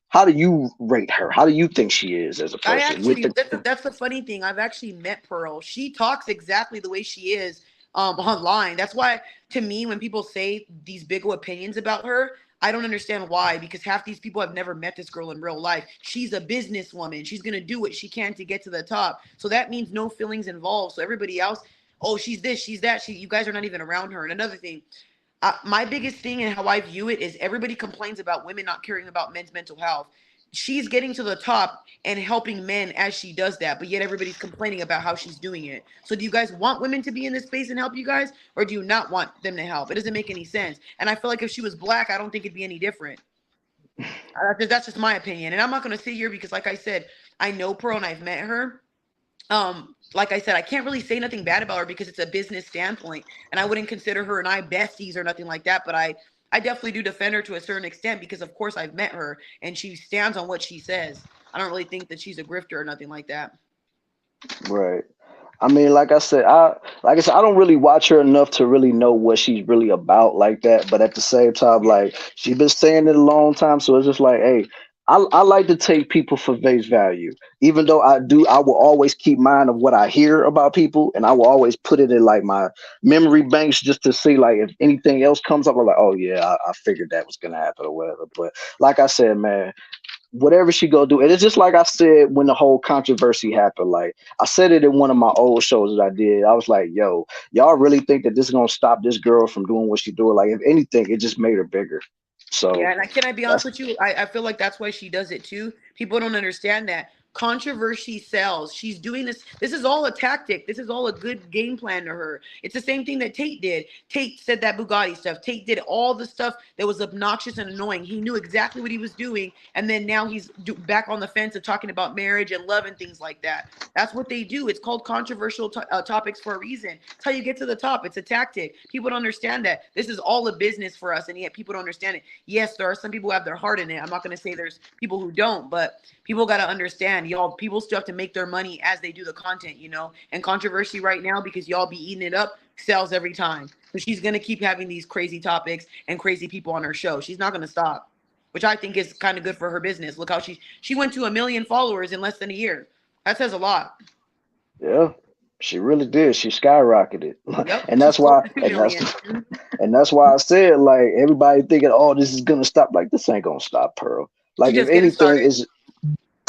how do you rate her? How do you think she is as a I person with actually the that's the funny thing. I've actually met Pearl. She talks exactly the way she is online. That's why to me when people say these big opinions about her, I don't understand why because half these people have never met this girl in real life. She's a businesswoman. She's going to do what she can to get to the top. So that means no feelings involved. So everybody else, oh, she's this, she's that. You guys are not even around her. And another thing, my biggest thing and how I view it is everybody complains about women not caring about men's mental health. She's getting to the top and helping men as she does that, but yet everybody's complaining about how she's doing it. So do you guys want women to be in this space and help you guys, or do you not want them to help? It doesn't make any sense. And I feel like if she was black, I don't think it'd be any different. That's just my opinion. And I'm not going to sit here because, like I said, I know Pearl and I've met her. Like I said, I can't really say nothing bad about her because it's a business standpoint, and I wouldn't consider her and I besties or nothing like that. But I definitely do defend her to a certain extent because, of course, I've met her and she stands on what she says. I don't really think that she's a grifter or nothing like that. right? I mean, like I said, I don't really watch her enough to really know what she's really about like that. But at the same time, Yeah, like she's been saying it a long time, so it's just like, hey, I like to take people for face value. Even though I will always keep mind of what I hear about people, and I will always put it in like my memory banks just to see like if anything else comes up. I'm like, oh yeah, I figured that was gonna happen or whatever. But like I said, man, whatever she go do. And it's just like I said when the whole controversy happened. Like I said it in one of my old shows that I did. I was like, yo, y'all really think that this is gonna stop this girl from doing what she's doing? Like if anything, it just made her bigger. So yeah, and can I be honest that's with you? I feel like that's why she does it too. People don't understand that controversy sells. She's doing this. This is all a tactic. This is all a good game plan to her. It's the same thing that Tate did. Tate said that Bugatti stuff. Tate did all the stuff that was obnoxious and annoying. He knew exactly what he was doing, and then now he's back on the fence of talking about marriage and love and things like that. That's what they do. It's called controversial topics for a reason. It's how you get to the top. It's a tactic. People don't understand that. This is all a business for us, and yet people don't understand it. Yes, there are some people who have their heart in it. I'm not going to say there's people who don't, but people got to understand, y'all. People still have to make their money as they do the content, you know. And controversy right now because y'all be eating it up sells every time. So she's going to keep having these crazy topics and crazy people on her show. She's not going to stop, which I think is kind of good for her business. Look how she went to 1 million followers in less than a year. That says a lot. yeah. She really did. She skyrocketed, Yep, and she's that's close why, to 2 and that's million. and that's why I said like everybody thinking, oh, this is gonna stop. Like this ain't gonna stop Pearl. She's Like if just getting anything, started. is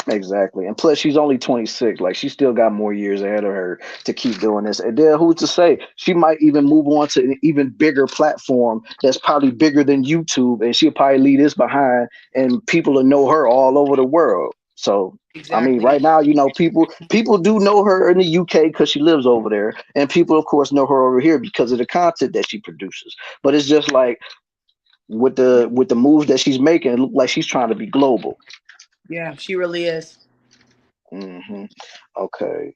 exactly. And plus, she's only 26. Like, she still got more years ahead of her to keep doing this. And then who's to say she might even move on to an even bigger platform that's probably bigger than YouTube, and she'll probably leave this behind, and people will know her all over the world. So, I mean, Exactly. right now, people do know her in the UK because she lives over there, and people, of course, know her over here because of the content that she produces. But it's just like with the moves that she's making, it look like she's trying to be global. Yeah, she really is. Hmm. Okay.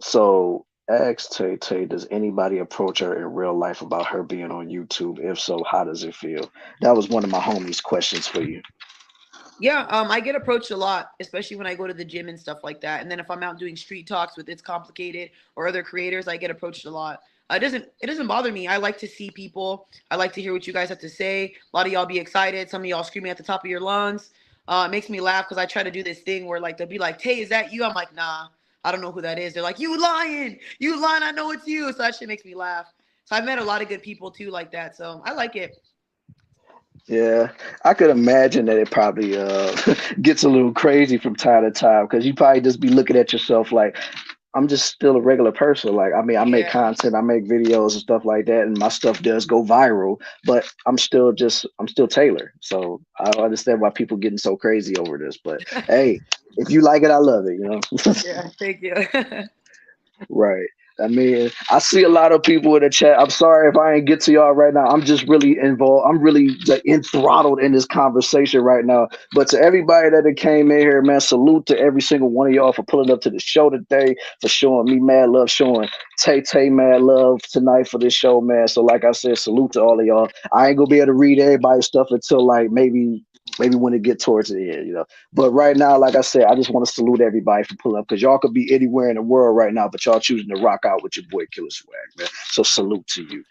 So, asked TayTay, does anybody approach her in real life about her being on YouTube? If so, how does it feel? That was one of my homies' questions for you. Yeah, I get approached a lot, especially when I go to the gym and stuff like that. And then if I'm out doing street talks with It's Complicated or other creators, I get approached a lot. It doesn't bother me. I like to see people. I like to hear what you guys have to say. A lot of y'all be excited. Some of y'all screaming at the top of your lungs. It makes me laugh because I try to do this thing where like they'll be like, "Tay, is that you?" I'm like, "Nah, I don't know who that is." They're like, "You lying? You lying? I know it's you." So that shit makes me laugh. So I've met a lot of good people too like that. So I like it. Yeah, I could imagine that it probably gets a little crazy from time to time because you probably just be looking at yourself like, I'm just still a regular person. Like, I mean, I make Yeah. content, I make videos and stuff like that, and my stuff does go viral, but I'm still Taylor. So I don't understand why people getting so crazy over this. But hey, if you like it, I love it, you know? Yeah. Thank you. Right. I mean, I see a lot of people in the chat. I'm sorry if I ain't get to y'all right now. I'm just really involved. I'm really like, enthralled in this conversation right now. But to everybody that came in here, man, salute to every single one of y'all for pulling up to the show today, for showing me mad love, showing TayTay mad love tonight for this show, man. So like I said, salute to all of y'all. I ain't gonna be able to read everybody's stuff until like maybe when it get towards the end, you know. But right now, like I said, I just want to salute everybody for pulling up because y'all could be anywhere in the world right now, but y'all choosing to rock out with your boy Killer Swag, man. So salute to you.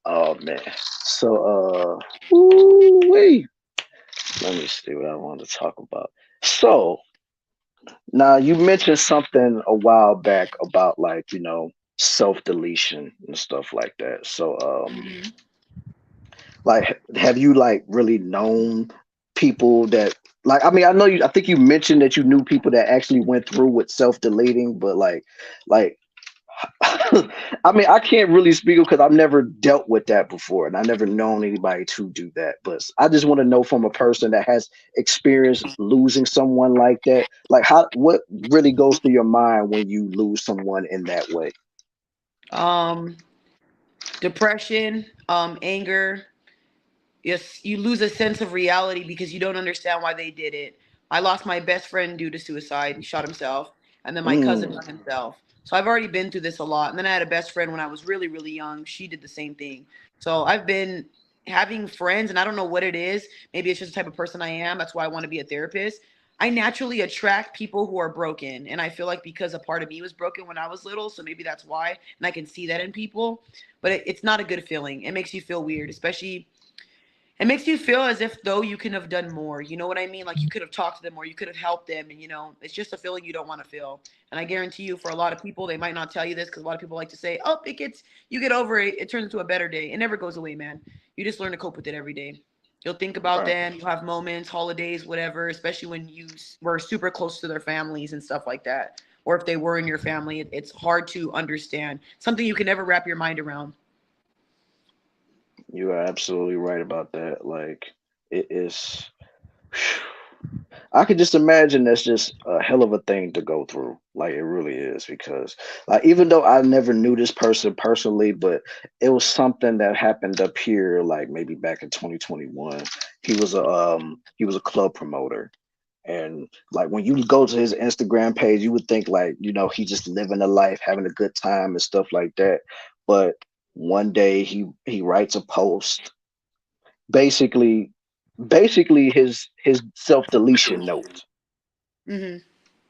Oh man. So wait. Let me see what I want to talk about. So now you mentioned something a while back about like, self deletion and stuff like that. So Mhm. like, have you like really known people that like? I mean, I know you. I think you mentioned that you knew people that actually went through with self deleting, but like, I mean, I can't really speak because I've never dealt with that before, and I never known anybody to do that. But I just want to know from a person that has experienced losing someone like that, like what really goes through your mind when you lose someone in that way? Um, Depression, anger. Yes, you lose a sense of reality because you don't understand why they did it. I lost my best friend due to suicide. He shot himself, and then my cousin Mm, shot himself. So I've already been through this a lot. And then I had a best friend when I was really, really young. She did the same thing. So I've been having friends, and I don't know what it is. Maybe it's just the type of person I am. That's why I want to be a therapist. I naturally attract people who are broken. And I feel like because a part of me was broken when I was little, so maybe that's why. And I can see that in people. But it's not a good feeling. It makes you feel weird, especially it makes you feel as if though you can have done more. You know what I mean? Like you could have talked to them or you could have helped them. And, it's just a feeling you don't want to feel. And I guarantee you, for a lot of people, they might not tell you this because a lot of people like to say, oh, you get over it. It turns into a better day. It never goes away, man. You just learn to cope with it every day. You'll think about right. them. You'll have moments, holidays, whatever, especially when you were super close to their families and stuff like that. Or if they were in your family, it's hard to understand. Something you can never wrap your mind around. You are absolutely right about that. Like, it is. I could just imagine that's just a hell of a thing to go through. Like, it really is because, like, even though I never knew this person personally, but it was something that happened up here, like maybe back in 2021. He was a club promoter, and like when you go to his Instagram page, you would think like he just living a life, having a good time and stuff like that. But one day he writes a post, basically his self deletion note, Hmm.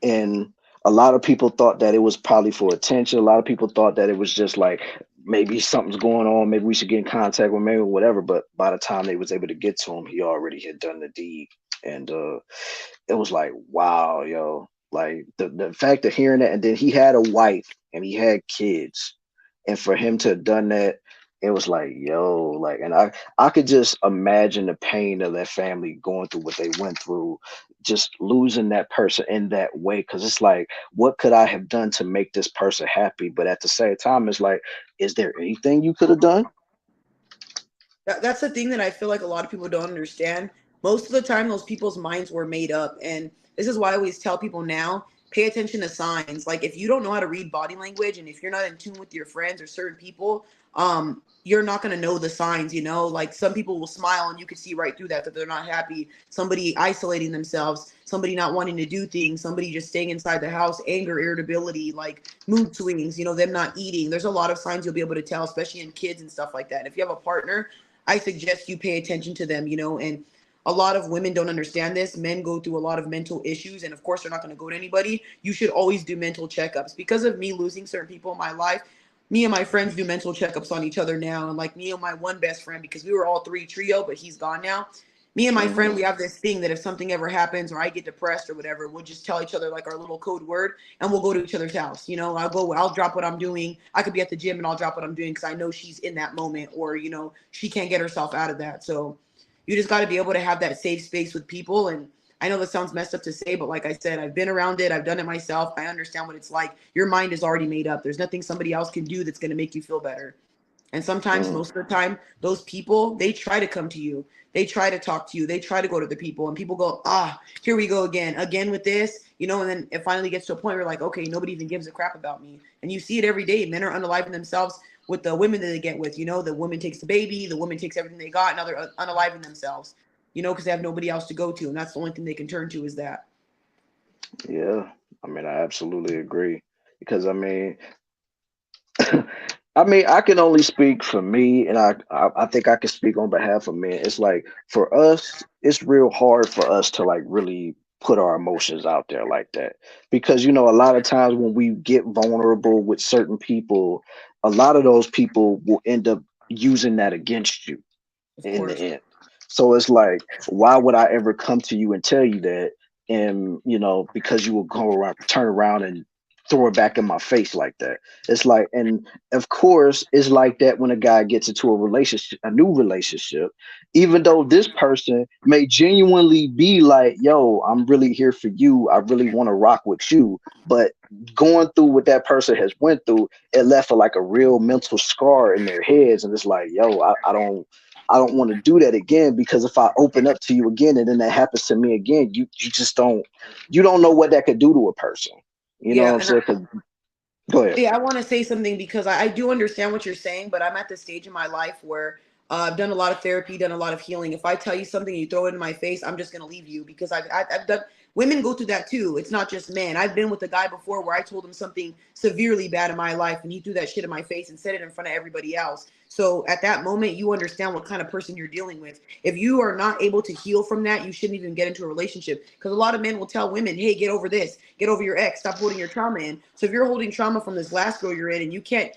and a lot of people thought that it was probably for attention. A lot of people thought that it was just like maybe something's going on, maybe we should get in contact with maybe whatever. But by the time they was able to get to him, he already had done the deed. And it was like, wow, yo, like the fact of hearing that, and then he had a wife and he had kids, and for him to have done that, it was like, yo, like, and I could just imagine the pain of that family going through what they went through, just losing that person in that way, because it's like, what could I have done to make this person happy? But at the same time, it's like, is there anything you could have done? That's the thing that I feel like a lot of people don't understand. Most of the time, those people's minds were made up. And this is why I always tell people now pay attention to signs. Like if you don't know how to read body language and if you're not in tune with your friends or certain people, you're not going to know the signs, you know? Like some people will smile and you can see right through that they're not happy. Somebody isolating themselves, somebody not wanting to do things, somebody just staying inside the house, anger, irritability, like mood swings, you know, them not eating. There's a lot of signs you'll be able to tell, especially in kids and stuff like that. And if you have a partner, I suggest you pay attention to them, you know, and a lot of women don't understand this. Men go through a lot of mental issues, and of course, they're not going to go to anybody. You should always do mental checkups. Because of me losing certain people in my life, me and my friends do mental checkups on each other now. And like me and my one best friend, because we were all three trio, but he's gone now. Me and my friend, Hmm. we have this thing that if something ever happens or I get depressed or whatever, we'll just tell each other like our little code word and we'll go to each other's house. You know, I'll drop what I'm doing. I could be at the gym and I'll drop what I'm doing because I know she's in that moment or, you know, she can't get herself out of that. So you just got to be able to have that safe space with people. And I know this sounds messed up to say, but like I said, I've been around it. I've done it myself. I understand what it's like. Your mind is already made up. There's nothing somebody else can do that's going to make you feel better. And sometimes, Hmm. most of the time, those people, they try to come to you. They try to talk to you. They try to go to the people. And people go, here we go again with this, you know, and then it finally gets to a point where like, okay, nobody even gives a crap about me. And you see it every day. Men are unaliving themselves with the women that they get with, you know, the woman takes the baby, the woman takes everything they got, and now they're unaliving themselves, you know, because they have nobody else to go to. And that's the only thing they can turn to is that. Yeah, I mean, I absolutely agree because I mean, I mean, I can only speak for me, and I think I can speak on behalf of men. It's like for us, it's real hard for us to like really put our emotions out there like that because you know a lot of times when we get vulnerable with certain people, a lot of those people will end up using that against you Of in the course. end. So it's like, why would I ever come to you and tell you that? And you know, because you will go around, turn around and throw it back in my face like that. It's like, and of course, it's like that when a guy gets into a relationship, a new relationship, even though this person may genuinely be like, yo, I'm really here for you. I really want to rock with you. But going through what that person has went through, it left a, like a real mental scar in their heads. And it's like, yo, I don't want to do that again because if I open up to you again and then that happens to me again, you just don't know what that could do to a person. You know what Yeah. I'm And saying? 'Cause- go ahead. yeah, I want to say something because I do understand what you're saying, but I'm at the stage in my life where I've done a lot of therapy, done a lot of healing. If I tell you something and you throw it in my face, I'm just going to leave you because I've done, women go through that too. It's not just men. I've been with a guy before where I told him something severely bad in my life and he threw that shit in my face and said it in front of everybody else. So at that moment, you understand what kind of person you're dealing with. If you are not able to heal from that, you shouldn't even get into a relationship because a lot of men will tell women, hey, get over this, get over your ex, stop holding your trauma in. So if you're holding trauma from this last girl you're in and you can't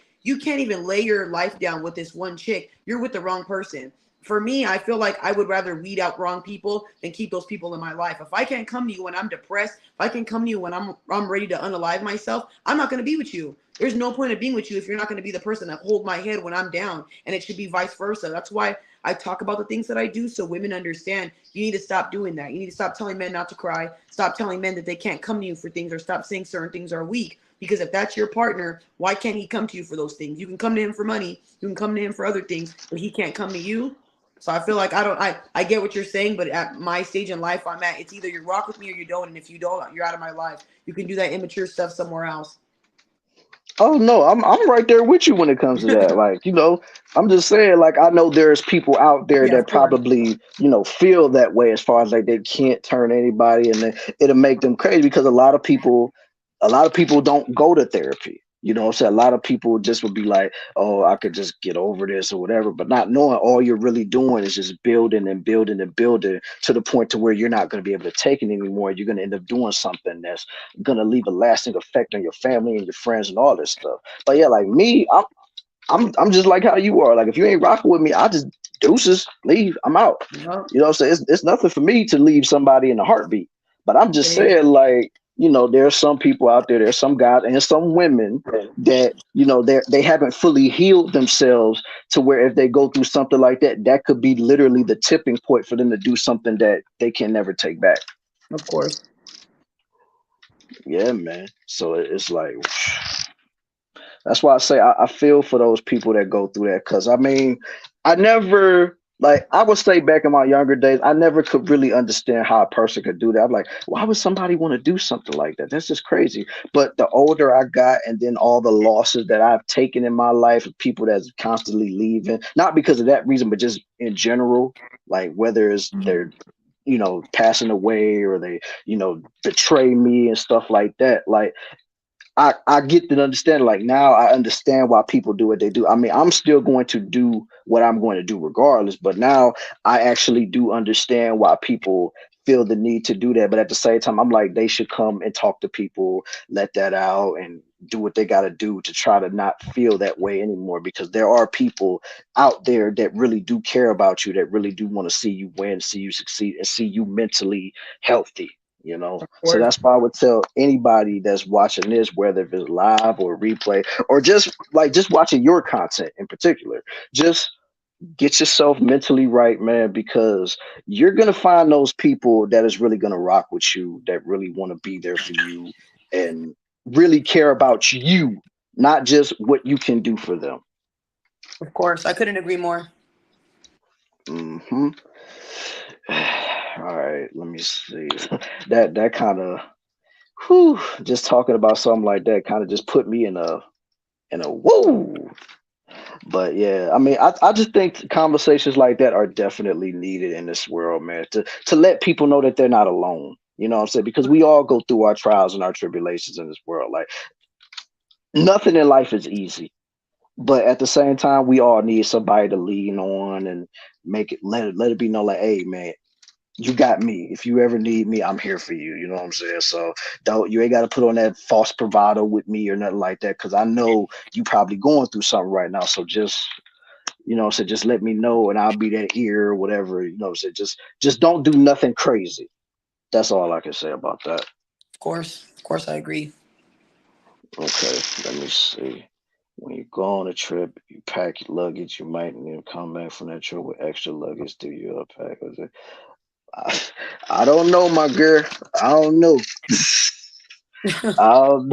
even lay your life down with this one chick, you're with the wrong person. For me, I feel like I would rather weed out wrong people than keep those people in my life. If I can't come to you when I'm depressed, if I can come to you when I'm ready to unalive myself, I'm not going to be with you. There's no point of being with you if you're not going to be the person that hold my head when I'm down, and it should be vice versa. That's why I talk about the things that I do so women understand you need to stop doing that. You need to stop telling men not to cry, stop telling men that they can't come to you for things, or stop saying certain things are weak. Because if that's your partner, why can't he come to you for those things? You can come to him for money, you can come to him for other things, but he can't come to you. So I feel like I get what you're saying, but at my stage in life I'm at, it's either you rock with me or you don't, and if you don't, you're out of my life. You can do that immature stuff somewhere else. Oh no, I'm right there with you when it comes to that. Like, you know, I'm just saying, like, I know there's people out there Yeah, that of course. probably, you know, feel that way as far as like they can't turn anybody and then it'll make them crazy because a lot of people don't go to therapy. You know what I'm saying? A lot of people just would be like, oh, I could just get over this or whatever, but not knowing all you're really doing is just building and building and building to the point to where you're not going to be able to take it anymore. You're going to end up doing something that's gonna leave a lasting effect on your family and your friends and all this stuff. But yeah, like me, I'm just like how you are. Like if you ain't rocking with me, I just deuces, leave, I'm out. Yep, You know what I'm saying? It's nothing for me to leave somebody in a heartbeat. But I'm it just is. saying, like, you know, there's some people out there, there's some guys and some women that, you know, they haven't fully healed themselves to where if they go through something like that, that could be literally the tipping point for them to do something that they can never take back. Of course. Yeah, man. So it's like that's why I say I feel for those people that go through that because I mean, I never. like I would say back in my younger days, I never could really understand how a person could do that. I'm like, why would somebody want to do something like that? That's just crazy. But the older I got, and then all the losses that I've taken in my life, of people that's constantly leaving, not because of that reason, but just in general, like whether it's they're passing away or they betray me and stuff like that. Like I get to understand, like now I understand why people do what they do. I mean, I'm still going to do what I'm going to do regardless, but now I actually do understand why people feel the need to do that. But at the same time, I'm like, they should come and talk to people, let that out, and do what they got to do to try to not feel that way anymore, because there are people out there that really do care about you, that really do want to see you win, see you succeed, and see you mentally healthy. Of So course. that's why I would tell anybody that's watching this, whether if it's live or replay, or just watching your content in particular, just get yourself mentally right, man, because you're gonna find those people that is really gonna rock with you, that really want to be there for you, and really care about you, not just what you can do for them. Of course. I couldn't agree more. Hmm. All right, let me see. That kind of, just talking about something like that kind of just put me in a woo. But yeah, I mean, I just think conversations like that are definitely needed in this world, man, to let people know that they're not alone. You know what I'm saying? Because we all go through our trials and our tribulations in this world. Like nothing in life is easy. But at the same time, we all need somebody to lean on and let it be known, like, hey man, you got me. If you ever need me, I'm here for you. You know what I'm saying? So don't you ain't got to put on that false bravado with me or nothing like that, because I know you probably going through something right now. So just so just let me know and I'll be that ear or whatever. So just don't do nothing crazy. That's all I can say about that. Of course. Of course, I agree. Okay, let me see. When you go on a trip, you pack your luggage. You might need to come back from that trip with extra luggage. Do you unpack? I, I don't know, my girl. I don't know. Um,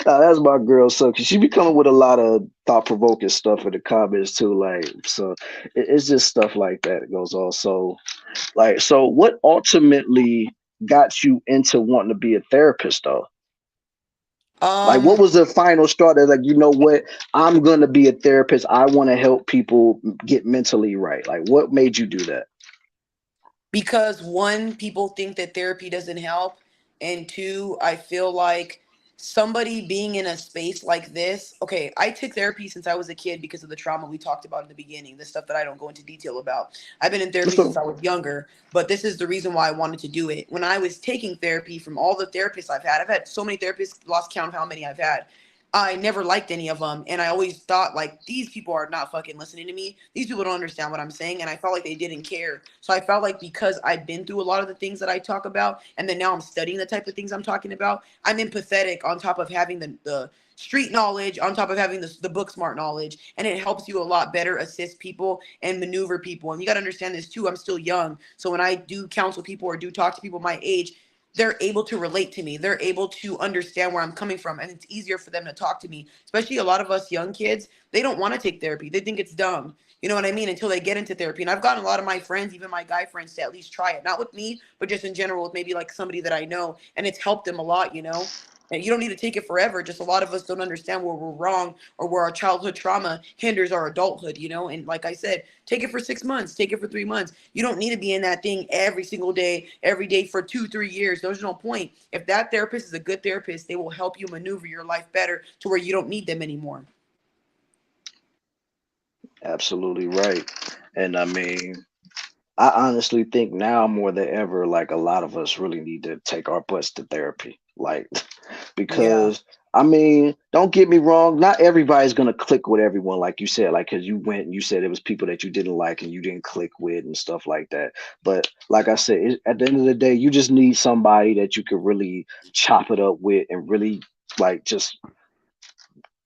that's my girl. So, 'cause she be coming with a lot of thought provoking stuff in the comments too. Like, so it's just stuff like that goes on. So, like, so what ultimately got you into wanting to be a therapist, though? Like, what um was the final straw that, like, what? I'm gonna be a therapist. I want to help people get mentally right. Like, what made you do that? because one, people think that therapy doesn't help, and two, I feel like somebody being in a space like this. Okay, I took therapy since I was a kid because of the trauma we talked about in the beginning, the stuff that I don't go into detail about. I've been in therapy since So, I was younger, but this is the reason why I wanted to do it. When I was taking therapy, from all the therapists I've had so many therapists, lost count of how many I've had. I never liked any of them, and I always thought, like, these people are not fucking listening to me. These people don't understand what I'm saying, and I felt like they didn't care. So I felt like, because I've been through a lot of the things that I talk about, and then now I'm studying the type of things I'm talking about, I'm empathetic on top of having the street knowledge, on top of having the book smart knowledge, and it helps you a lot better assist people and maneuver people. And you got to understand this too. I'm still young, so when I do counsel people or do talk to people my age, they're able to relate to me. They're able to understand where I'm coming from. And it's easier for them to talk to me. Especially a lot of us young kids, they don't want to take therapy. They think it's dumb. You know what I mean? Until they get into therapy. And I've gotten a lot of my friends, even my guy friends, to at least try it. Not with me, but just in general with maybe like somebody that I know. And it's helped them a lot. And you don't need to take it forever. Just a lot of us don't understand where we're wrong or where our childhood trauma hinders our adulthood. And like I said, take it for 6 months, take it for 3 months. You don't need to be in that thing every single day, every day for 2, 3 years. There's no point. If that therapist is a good therapist, they will help you maneuver your life better to where you don't need them anymore. absolutely right. And I mean, I honestly think now more than ever, like a lot of us really need to take our butts to therapy. Like, Yeah. because I mean, don't get me wrong, not everybody's gonna click with everyone, like you said, like because you went and you said it was people that you didn't like and you didn't click with and stuff like that. But like I said, at the end of the day, you just need somebody that you could really chop it up with and really like just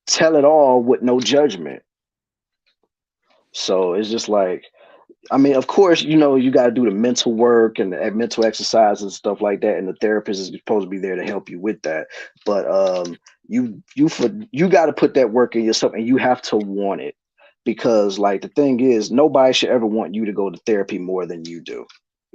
tell it all with no judgment. So it's just like, I mean, of course, you got to do the mental work and the mental exercise and stuff like that, and the therapist is supposed to be there to help you with that. But you got to put that work in yourself, and you have to want it. because like the thing is, nobody should ever want you to go to therapy more than you do,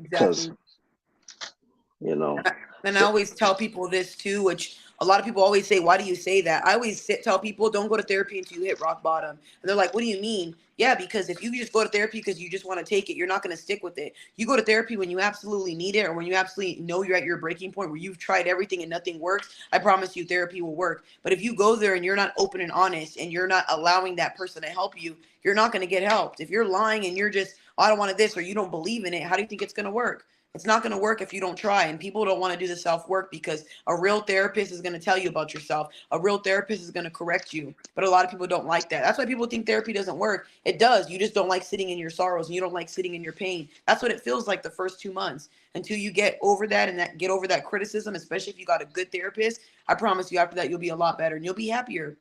because Exactly. you know. And I So always tell people this too, which a lot of people always say, "Why do you say that?" I always tell people, "Don't go to therapy until you hit rock bottom." And they're like, "What do you mean?" Yeah, because if you just go to therapy because you just want to take it, you're not going to stick with it. You go to therapy when you absolutely need it, or when you absolutely know you're at your breaking point, where you've tried everything and nothing works. I promise you, therapy will work. But if you go there and you're not open and honest, and you're not allowing that person to help you, you're not going to get helped. If you're lying and you're just, "Oh, I don't want this," or you don't believe in it, how do you think it's going to work? It's not going to work if you don't try. And people don't want to do the self work because a real therapist is going to tell you about yourself. A real therapist is going to correct you. But a lot of people don't like that. That's why people think therapy doesn't work. It does. You just don't like sitting in your sorrows and you don't like sitting in your pain. That's what it feels like the first 2 months until you get over that and get over that criticism, especially if you got a good therapist. I promise you, after that, you'll be a lot better and you'll be happier.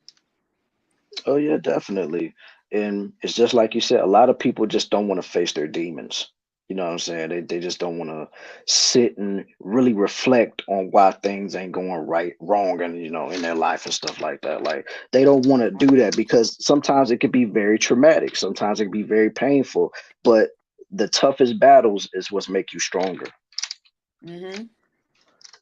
oh yeah, definitely. And it's just like you said, a lot of people just don't want to face their demons. You know what I'm saying? They just don't want to sit and really reflect on why things ain't going right, wrong, and in their life and stuff like that. Like they don't want to do that because sometimes it could be very traumatic. Sometimes it can be very painful. But the toughest battles is what's make you stronger. Mm-hmm.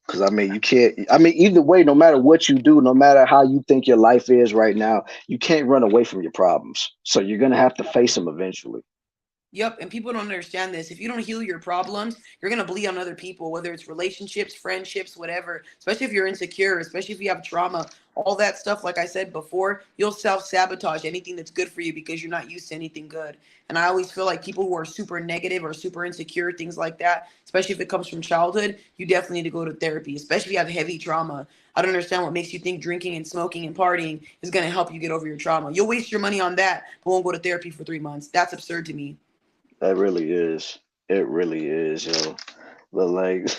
Because I mean, you can't. I mean, either way, no matter what you do, no matter how you think your life is right now, you can't run away from your problems. So you're gonna have to face them eventually. Yep, and people don't understand this. If you don't heal your problems, you're gonna bleed on other people, whether it's relationships, friendships, whatever. Especially if you're insecure, especially if you have trauma, all that stuff. Like I said before, you'll self-sabotage anything that's good for you because you're not used to anything good. And I always feel like people who are super negative or super insecure, things like that, especially if it comes from childhood, you definitely need to go to therapy, especially if you have heavy trauma. I don't understand what makes you think drinking and smoking and partying is gonna help you get over your trauma. You'll waste your money on that, but won't go to therapy for 3 months. That's absurd to me. That really is. It really is, yo. But like,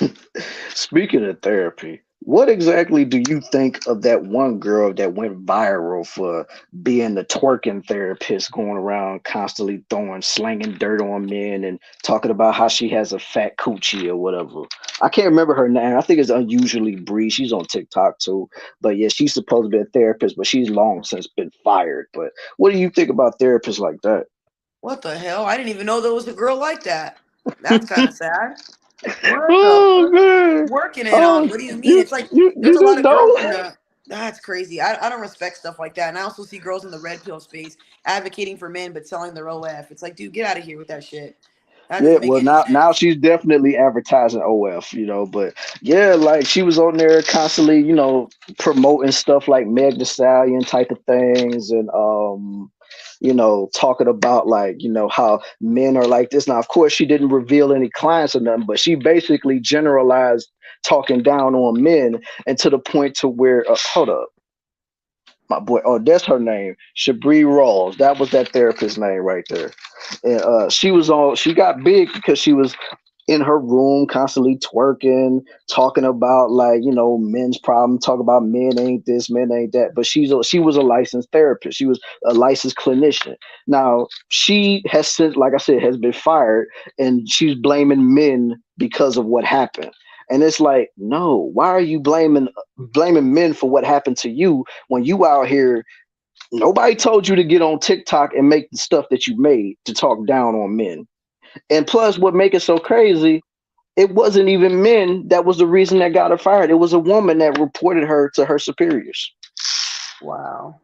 speaking of therapy, what exactly do you think of that one girl that went viral for being the twerking therapist, going around constantly throwing, slanging dirt on men and talking about how she has a fat coochie or whatever? I can't remember her name. I think it's Unusually Bree. She's on TikTok too. But yeah, she's supposed to be a therapist, but she's long since been fired. But what do you think about therapists like that? What the hell? I didn't even know there was a girl like that. That's kind of sad. What the Oh fuck? man. Working it on. Oh, What do you mean? you It's like you there's you a lot didn't of girls in know? the. That's crazy. I don't respect stuff like that. And I also see girls in the red pill space advocating for men but selling their OF. It's like, dude, get out of here with that shit. That Yeah, doesn't make well any now sense. she's definitely advertising OF, but yeah, like she was on there constantly, promoting stuff like Meg the Stallion type of things and talking about like, how men are like this. Now, of course, she didn't reveal any clients or nothing, but she basically generalized talking down on men and to the point to where hold up. My boy, oh, that's her name, Shabri Rawls. That was that therapist's name right there. And she got big because she was in her room constantly twerking, talking about like, men's problem, talk about men ain't this, men ain't that. But she was a licensed therapist. She was a licensed clinician. Now she has since, like I said, has been fired and she's blaming men because of what happened. And it's like, no, why are you blaming men for what happened to you when you out here? Nobody told you to get on TikTok and make the stuff that you made to talk down on men. And plus, what make it so crazy, it wasn't even men that was the reason that got her fired. It was a woman that reported her to her superiors. Wow.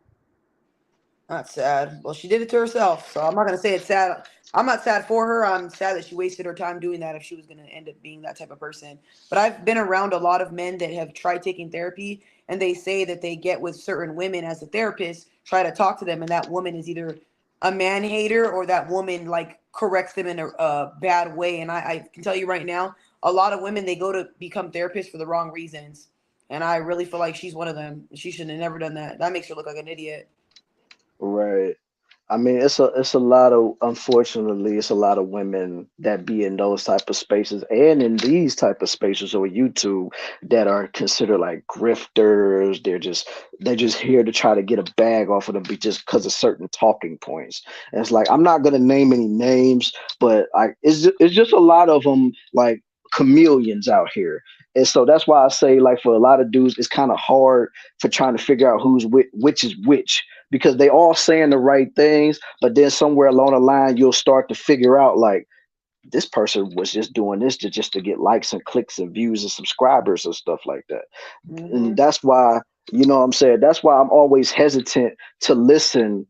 That's sad. Well, she did it to herself, so I'm not gonna say it's sad. I'm not sad for her. I'm sad that she wasted her time doing that if she was gonna end up being that type of person. But I've been around a lot of men that have tried taking therapy, and they say that they get with certain women as a therapist, try to talk to them, and that woman is either a man hater or that woman like corrects them in a bad way. And I can tell you right now, a lot of women they go to become therapists for the wrong reasons, and I really feel like she's one of them. She should have never done that. That makes her look like an idiot. Right. I mean, it's a lot of, unfortunately, it's a lot of women that be in those type of spaces and in these type of spaces or YouTube that are considered like grifters. They're just here to try to get a bag off of them just because of certain talking points. And it's like I'm not gonna name any names, but it's just a lot of them like chameleons out here. And so that's why I say like for a lot of dudes, it's kind of hard for trying to figure out which is which because they all saying the right things, but then somewhere along the line you'll start to figure out like this person was just doing this to just to get likes and clicks and views and subscribers and stuff like that. And Hmm. that's why, you know what I'm saying, that's why I'm always hesitant to listen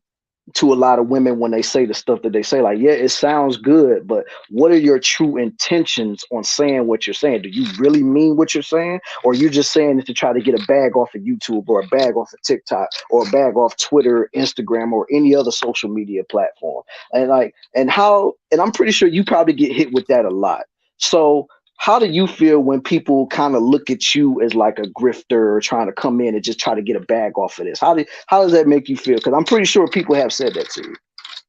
to a lot of women when they say the stuff that they say. Like, yeah, it sounds good, but what are your true intentions on saying what you're saying? Do you really mean what you're saying, or you just saying it to try to get a bag off of YouTube or a bag off of TikTok or a bag off Twitter, Instagram, or any other social media platform? And like, and I'm pretty sure you probably get hit with that a lot. So how do you feel when people kind of look at you as like a grifter or trying to come in and just try to get a bag off of this? How does that make you feel? Because I'm pretty sure people have said that to you.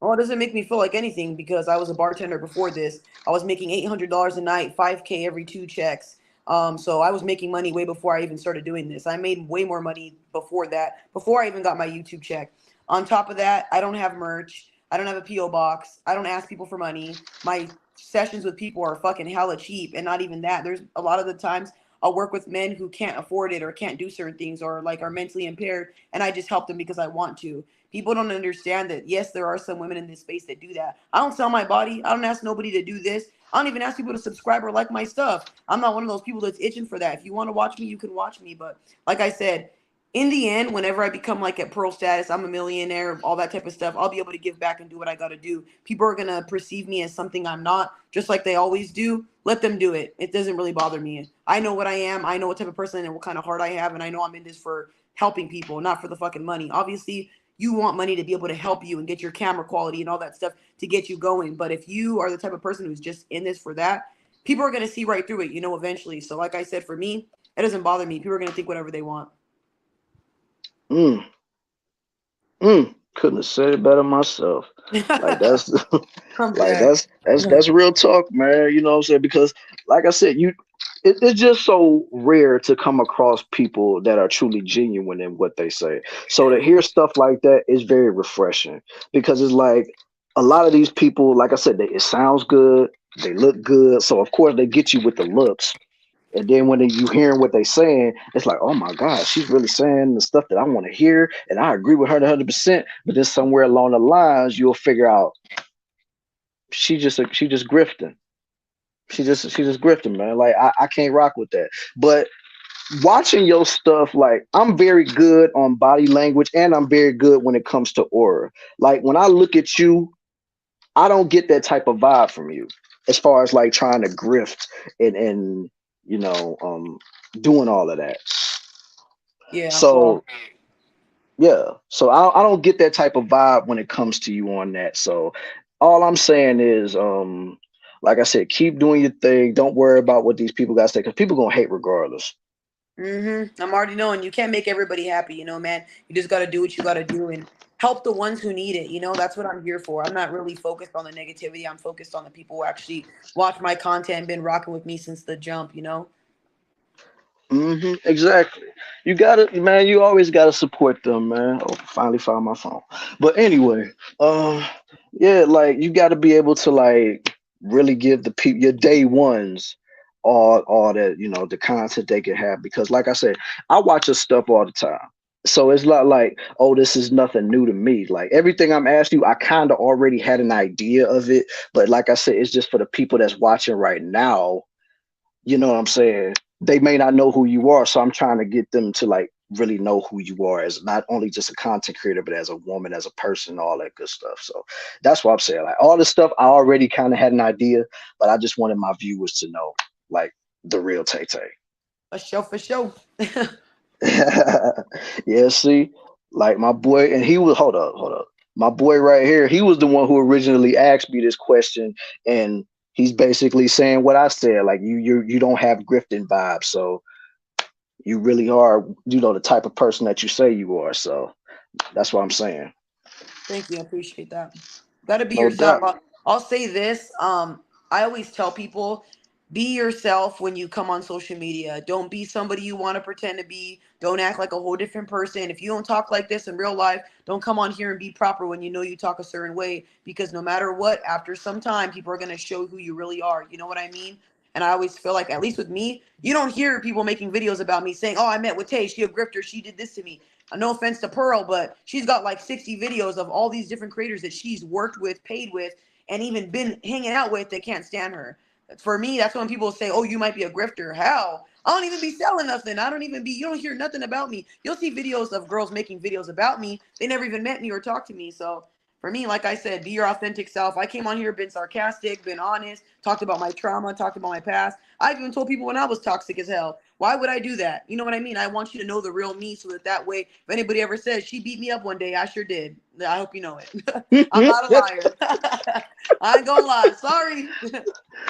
Well, it doesn't make me feel like anything because I was a bartender before this. I was making $800 a night, 5K every two checks. So I was making money way before I even started doing this. I made way more money before that, before I even got my YouTube check. On top of that, I don't have merch. I don't have a PO box. I don't ask people for money. My sessions with people are fucking hella cheap, and not even that. There's a lot of the times I'll work with men who can't afford it or can't do certain things or like are mentally impaired, and I just help them because I want to. People don't understand that, yes, there are some women in this space that do that. I don't sell my body. I don't ask nobody to do this. I don't even ask people to subscribe or like my stuff. I'm not one of those people that's itching for that. If you want to watch me, you can watch me. But like I said, in the end, whenever I become like at pearl status, I'm a millionaire, all that type of stuff, I'll be able to give back and do what I got to do. People are going to perceive me as something I'm not, just like they always do. Let them do it. It doesn't really bother me. I know what I am. I know what type of person and what kind of heart I have. And I know I'm in this for helping people, not for the fucking money. Obviously, you want money to be able to help you and get your camera quality and all that stuff to get you going. But if you are the type of person who's just in this for that, people are going to see right through it, eventually. So, like I said, for me, it doesn't bother me. People are going to think whatever they want. Mm, couldn't have said it better myself. Like that's I'm like dead. that's real talk, man. You know what I'm saying? Because like I said, it's just so rare to come across people that are truly genuine in what they say. So to hear stuff like that is very refreshing because it's like a lot of these people, like I said, it sounds good, they look good, so of course they get you with the looks. And then when you hearing what they saying, it's like, oh my God, she's really saying the stuff that I want to hear, and I agree with her 100%. But then somewhere along the lines, you'll figure out she just grifting. She just grifting, man. Like I can't rock with that. But watching your stuff, like I'm very good on body language, and I'm very good when it comes to aura. Like when I look at you, I don't get that type of vibe from you, as far as like trying to grift and you know doing all of that. Yeah, So well, yeah, so I don't get that type of vibe when it comes to you on that. So all I'm saying is, like I said, keep doing your thing. Don't worry about what these people got to say because people gonna hate regardless. I'm already knowing you can't make everybody happy, man. You just got to do what you got to do and help the ones who need it. That's what I'm here for. I'm not really focused on the negativity. I'm focused on the people who actually watch my content and been rocking with me since the jump. Exactly. You gotta, man. You always gotta support them, man. Oh, finally found my phone. But anyway, yeah, like you gotta be able to like really give the people your day ones all that the content they can have because, like I said, I watch your stuff all the time. So it's not like, oh, this is nothing new to me. Like everything I'm asking you, I kind of already had an idea of it. But like I said, it's just for the people that's watching right now, you know what I'm saying? They may not know who you are, so I'm trying to get them to like really know who you are as not only just a content creator, but as a woman, as a person, all that good stuff. So that's what I'm saying. Like all this stuff, I already kind of had an idea, but I just wanted my viewers to know, like the real Tay Tay. A show for show. Yeah, see, like my boy, and he was hold up. My boy right here, he was the one who originally asked me this question, and he's basically saying what I said. Like you don't have grifting vibes, so you really are, the type of person that you say you are. So that's what I'm saying. Thank you. I appreciate that. Got to be No yourself. doubt. I'll say this. I always tell people, be yourself when you come on social media. Don't be somebody you want to pretend to be. Don't act like a whole different person. If you don't talk like this in real life, don't come on here and be proper when you know you talk a certain way. Because no matter what, after some time, people are going to show who you really are. You know what I mean? And I always feel like, at least with me, you don't hear people making videos about me saying, "Oh, I met with Tay. She a grifter. She did this to me." No offense to Pearl, but she's got like 60 videos of all these different creators that she's worked with, paid with, and even been hanging out with that can't stand her. For me, that's when people say, "Oh, you might be a grifter." Hell, I don't even be selling nothing. I don't even be. You don't hear nothing about me. You'll see videos of girls making videos about me. They never even met me or talked to me. So for me, like I said, be your authentic self. I came on here, been sarcastic, been honest, talked about my trauma, talked about my past. I've even told people when I was toxic as hell. Why would I do that? You know what I mean? I want you to know the real me so that way, if anybody ever says she beat me up one day, I sure did. I hope you know it. I'm not a liar. I ain't gonna lie. Sorry.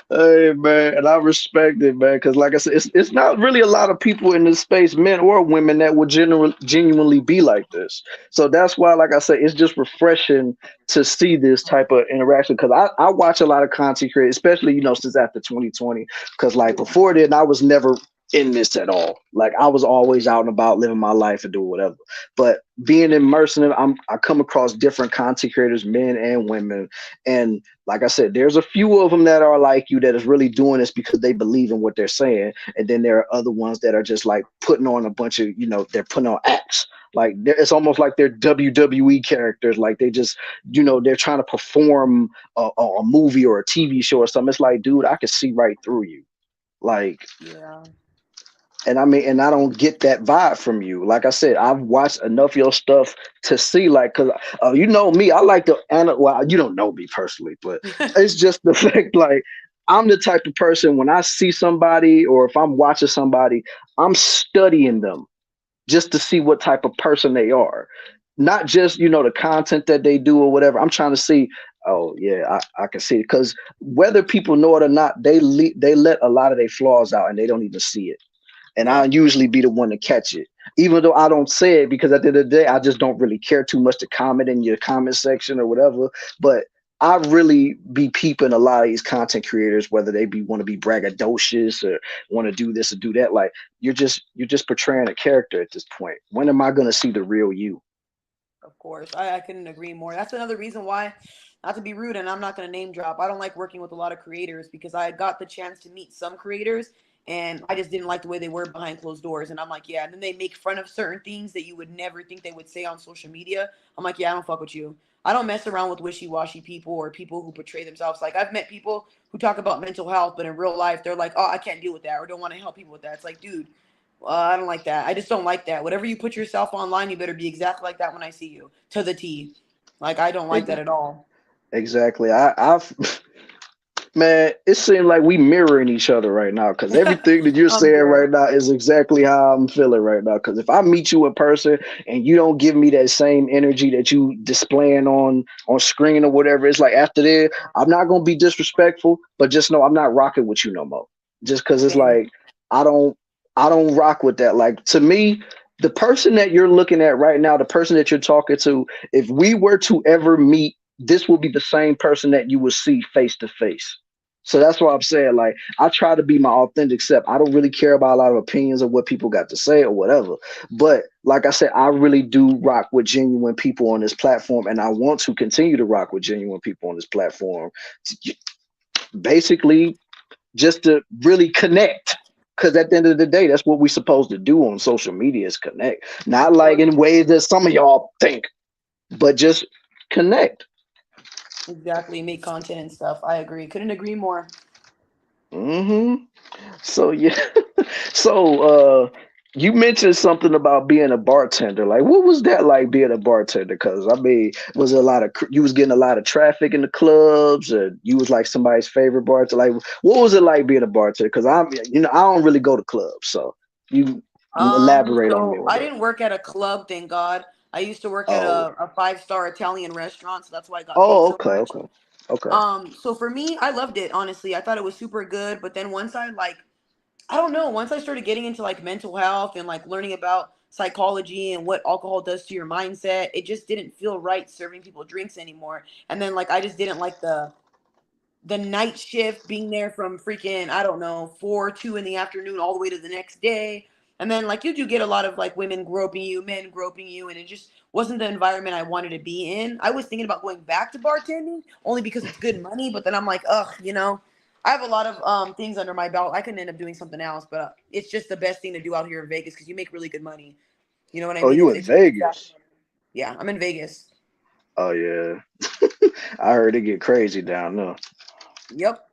Hey man, and I respect it, man, because like I said, it's not really a lot of people in this space, men or women, that would genuinely be like this. So that's why, like I said, it's just refreshing to see this type of interaction. Because I watch a lot of content creators, especially since after 2020. Because like Yeah. before then, I was never in this at all. Like I was always out and about, living my life and doing whatever. But being immersed in it, I come across different content creators, men and women, and like I said, there's a few of them that are like you that is really doing this because they believe in what they're saying, and then there are other ones that are just like putting on a bunch of, they're putting on acts. Like it's almost like they're WWE characters. Like they just, they're trying to perform a movie or a TV show or something. It's like, dude, I can see right through you. Like, Yeah. and I mean, and I don't get that vibe from you. Like I said, I've watched enough of your stuff to see, like, cause you know me, I like to, well, you don't know me personally, but it's just the fact, like, I'm the type of person when I see somebody or if I'm watching somebody, I'm studying them just to see what type of person they are. Not just, the content that they do or whatever. I'm trying to see, oh yeah, I can see it. Because whether people know it or not, they let a lot of their flaws out and they don't even see it, and Yeah. I'll usually be the one to catch it. Even though I don't say it because at the end of the day, I just don't really care too much to comment in your comment section or whatever. But I really be peeping a lot of these content creators, whether they want to be braggadocious or want to do this or do that. Like you're just portraying a character at this point. When am I gonna see the real you? Of course, I couldn't agree more. That's another reason why, not to be rude, and I'm not going to name drop. I don't like working with a lot of creators because I got the chance to meet some creators, and I just didn't like the way they were behind closed doors. And I'm like, yeah. And then they make fun of certain things that you would never think they would say on social media. I'm like, yeah, I don't fuck with you. I don't mess around with wishy-washy people or people who portray themselves. Like I've met people who talk about mental health, but in real life they're like, oh, I can't deal with that, or don't want to help people with that. It's like, dude, I don't like that. I just don't like that. Whatever you put yourself online, you better be exactly like that when I see you, to the T. Like I don't like Ex- that at all. Exactly. I've Man, it seems like we mirroring each other right now because everything that you're I'm saying dead. right now is exactly how I'm feeling right now. Because if I meet you in person and you don't give me that same energy that you displaying on screen or whatever, it's like after that, I'm not gonna be disrespectful, but just know I'm not rocking with you no more. Just because it's Same. like I don't I don't rock with that. Like to me, the person that you're looking at right now, the person that you're talking to, if we were to ever meet, this will be the same person that you will see face to face. So that's why I'm saying, like, I try to be my authentic self. I don't really care about a lot of opinions of what people got to say or whatever. But like I said, I really do rock with genuine people on this platform, and I want to continue to rock with genuine people on this platform. Basically, just to really connect. Because at the end of the day, that's what we're supposed to do on social media is connect. Not Of like course. in ways that some of y'all think, but just connect. Exactly. Make content and stuff. I agree. Couldn't agree more. hmm So yeah, so you mentioned something about being a bartender. Like, what was that like being a bartender? Because I mean, was it a lot of you was getting a lot of traffic in the clubs, or you was like somebody's favorite bartender? Like, what was it like being a bartender? Because I don't really go to clubs, so you elaborate on me So on I that. didn't work at a club, thank God. I used to work at Oh, a five-star Italian restaurant, so that's why I got paid oh, so okay, much. okay, okay. So for me, I loved it, honestly. I thought it was super good, but then once I don't know, once I started getting into like mental health and like learning about psychology and what alcohol does to your mindset, it just didn't feel right serving people drinks anymore. And then like I just didn't like the night shift, being there from freaking, I don't know, 4, 2 in the afternoon all the way to the next day. And then like you do get a lot of like women groping you, men groping you, and it just wasn't the environment I wanted to be in. I was thinking about going back to bartending only because it's good money, but then I'm like, ugh, I have a lot of things under my belt. I can end up doing something else, but it's just the best thing to do out here in Vegas because you make really good money. You know what I Oh, mean? you in It's really fast. Vegas? Yeah, I'm in Vegas. Oh yeah, I heard it get crazy down there. Yep.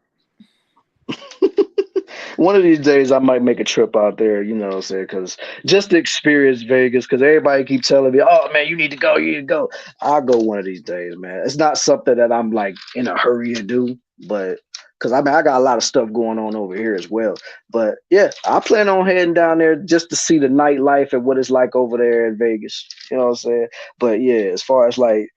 One of these days, I might make a trip out there. You know what I'm saying? Because just to experience Vegas. Because everybody keep telling me, "Oh man, you need to go. You need to go." I'll go one of these days, man. It's not something that I'm like in a hurry to do, but because I mean, I got a lot of stuff going on over here as well. But yeah, I plan on heading down there just to see the nightlife and what it's like over there in Vegas. You know what I'm saying? But yeah, as far as like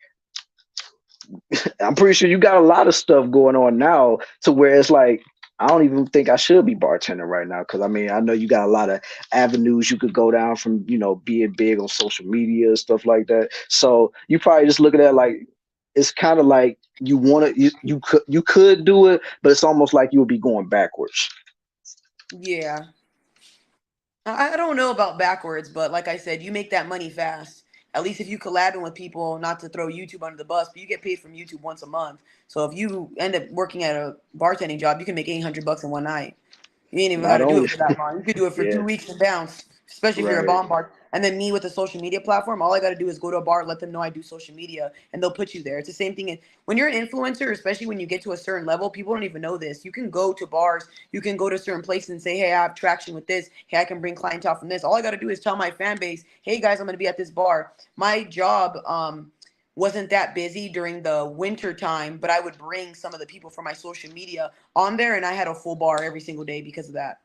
I'm pretty sure you got a lot of stuff going on now to where it's like I don't even think I should be bartending right now because I mean I know you got a lot of avenues you could go down from being big on social media and stuff like that. So you probably just look at that like it's kind of like you want to you could do it, but it's almost like you would be going backwards. Yeah. I don't know about backwards, but like I said, you make that money fast. At least if you collabing with people, not to throw YouTube under the bus, but you get paid from YouTube once a month. So if you end up working at a bartending job, you can make 800 bucks in one night. You ain't even got Not to do only it for that long. You could do it for yeah, 2 weeks and bounce, especially if you're a right. bomb bar. And then me with a social media platform, all I got to do is go to a bar, let them know I do social media, and they'll put you there. It's the same thing. When you're an influencer, especially when you get to a certain level, people don't even know this. You can go to bars, you can go to certain places and say, hey, I have traction with this. Hey, I can bring clientele from this. All I got to do is tell my fan base, hey, guys, I'm going to be at this bar. My job, wasn't that busy during the winter time, but I would bring some of the people from my social media on there, and I had a full bar every single day because of that.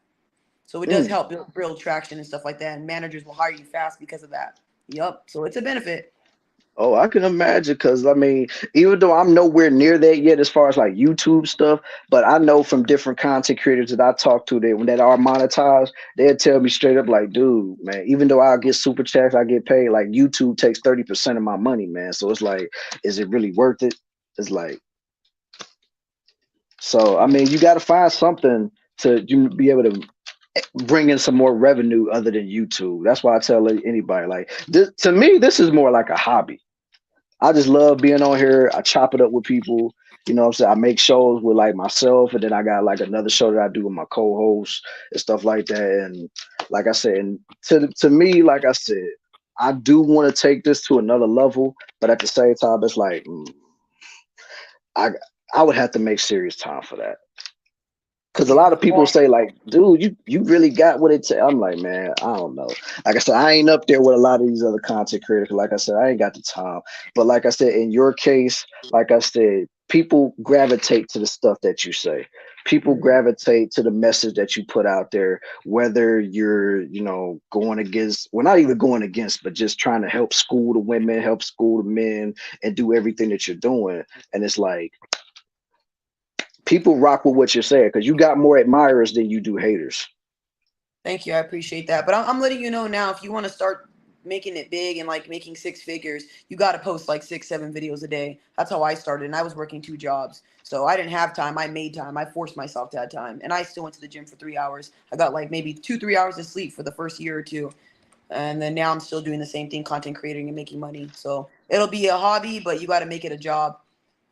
So it does Mm. help build traction and stuff like that. And managers will hire you fast because of that. Yep. So it's a benefit. Oh, I can imagine because I mean, even though I'm nowhere near that yet as far as like YouTube stuff, but I know from different content creators that I talk to that are monetized, they'll tell me straight up like, dude, man, even though I get super chats, I get paid, like YouTube takes 30% of my money, man. So it's like, is it really worth it? It's like, so I Mm. mean, you got to find something to you be able to bring in some more revenue other than YouTube. That's why I tell anybody like this, to me, this is more like a hobby. I just love being on here. I chop it up with people. You know what I'm saying? I make shows with like myself, and then I got like another show that I do with my co-hosts and stuff like that. And like I said, and to me, like I said, I do want to take this to another level, but at the same time, it's like I I would have to make serious time for that. Because a lot Yeah. of people Well, say like, dude, you really got what it takes. I'm like, man, I don't know. Like I said, I ain't up there with a lot of these other content creators. Like I said, I ain't got the time. But like I said, in your case, like I said, people gravitate to the stuff that you say. People mhm. gravitate to the message that you put out there, whether you're, going against, well, not even going against, but just trying to help school the women, help school the men, and do everything that you're doing. And it's like, people rock with what you're saying because you got more admirers than you do haters. Thank you. I appreciate that. But I'm letting you know now, if you want to start making it big and like making six figures, you got to post like 6, 7 videos a day. That's how I started. And I was working 2 jobs. So I didn't have time. I made time. I forced myself to have time. And I still went to the gym for 3 hours. I got like maybe 2, 3 hours of sleep for the first year or two. And then now I'm still doing the same thing, content creating and making money. So it'll be a hobby, but you got to make it a job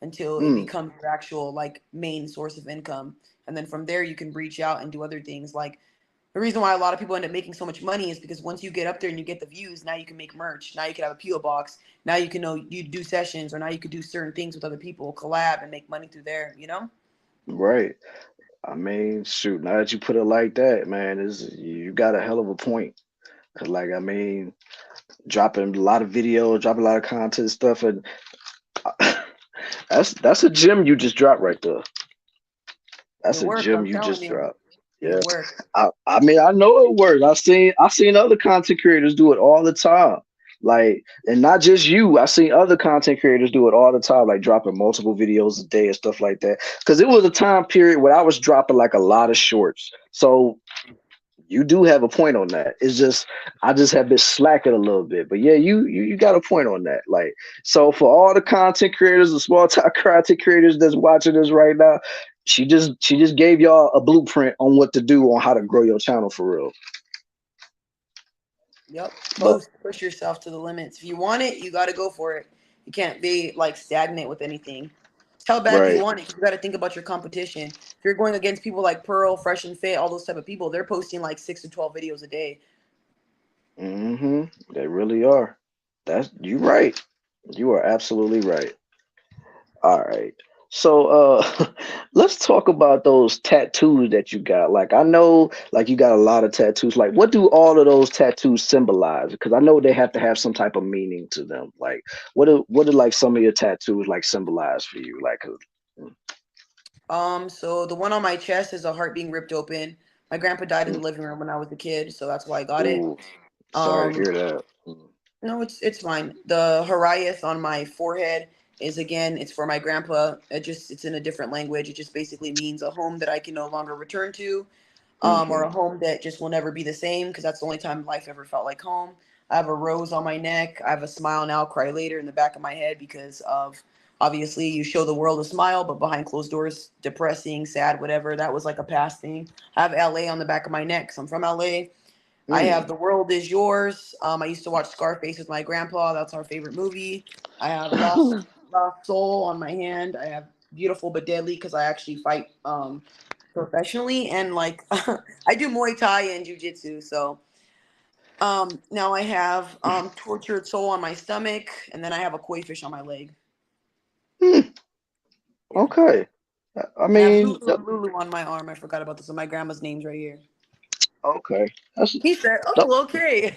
until it Mm, becomes your actual like main source of income. And then from there, you can reach out and do other things. Like the reason why a lot of people end up making so much money is because once you get up there and you get the views, now you can make merch. Now you can have a PO box. Now you can know you do sessions, or now you could do certain things with other people, collab and make money through there. You know? right. I mean, shoot, now that you put it like that, man, is you got a hell of a point. 'Cause like, I mean, dropping a lot of videos, dropping a lot of content stuff, and that's a gem you just dropped right there. It That's a works. gem I'm you telling just you, dropped. it Yeah. works. I mean, I know it works. I seen other content creators do it all the time. Like, and not just you. I seen other content creators do it all the time, like dropping multiple videos a day and stuff like that. Because it was a time period where I was dropping like a lot of shorts. So you do have a point on that. It's just I just have been slacking a little bit. But yeah, you got a point on that. Like, so for all the content creators, the small time content creators that's watching this right now, she just gave y'all a blueprint on what to do on how to grow your channel for real. Yep. But Post, push yourself to the limits. If you want it, you got to go for it. You can't be like stagnant with anything. How bad do you right, want it? You got to think about your competition. If you're going against people like Pearl, Fresh and Fit, all those type of people, they're posting like 6 to 12 videos a day. Mm-hmm. They really are. That's you right. You are absolutely right. All right. So let's talk about those tattoos that you got. Like I know like you got a lot of tattoos. Like what do all of those tattoos symbolize? Because I know they have to have some type of meaning to them. Like what do like some of your tattoos like symbolize for you? Like So the one on my chest is a heart being ripped open. My grandpa died in mm, the living room when I was a kid, so that's why I got it. ooh, sorry to Um, hear that. no, it's fine. The Hariath on my forehead is again, it's for my grandpa. It's in a different language. It just basically means a home that I can no longer return to, or Mm-hmm. a home that just will never be the same because that's the only time life ever felt like home. I have a rose on my neck. I have a smile now, cry later in the back of my head because of obviously you show the world a smile, but behind closed doors, depressing, sad, whatever. That was like a past thing. I have LA on the back of my neck. So I'm from LA. I have Mm. The World Is Yours. I used to watch Scarface with my grandpa. That's our favorite movie. I have Lost Soul on my hand. I have Beautiful but Deadly because I actually fight professionally and like I do Muay Thai and Jiu Jitsu. So now I have Tortured Soul on my stomach, and then I have a koi fish on my leg. Mm. Yeah, Okay. I and I have mean, Lulu and Lulu on my arm. I forgot about this. So my grandma's name's right here. okay. That's He said, no, "Oh, okay."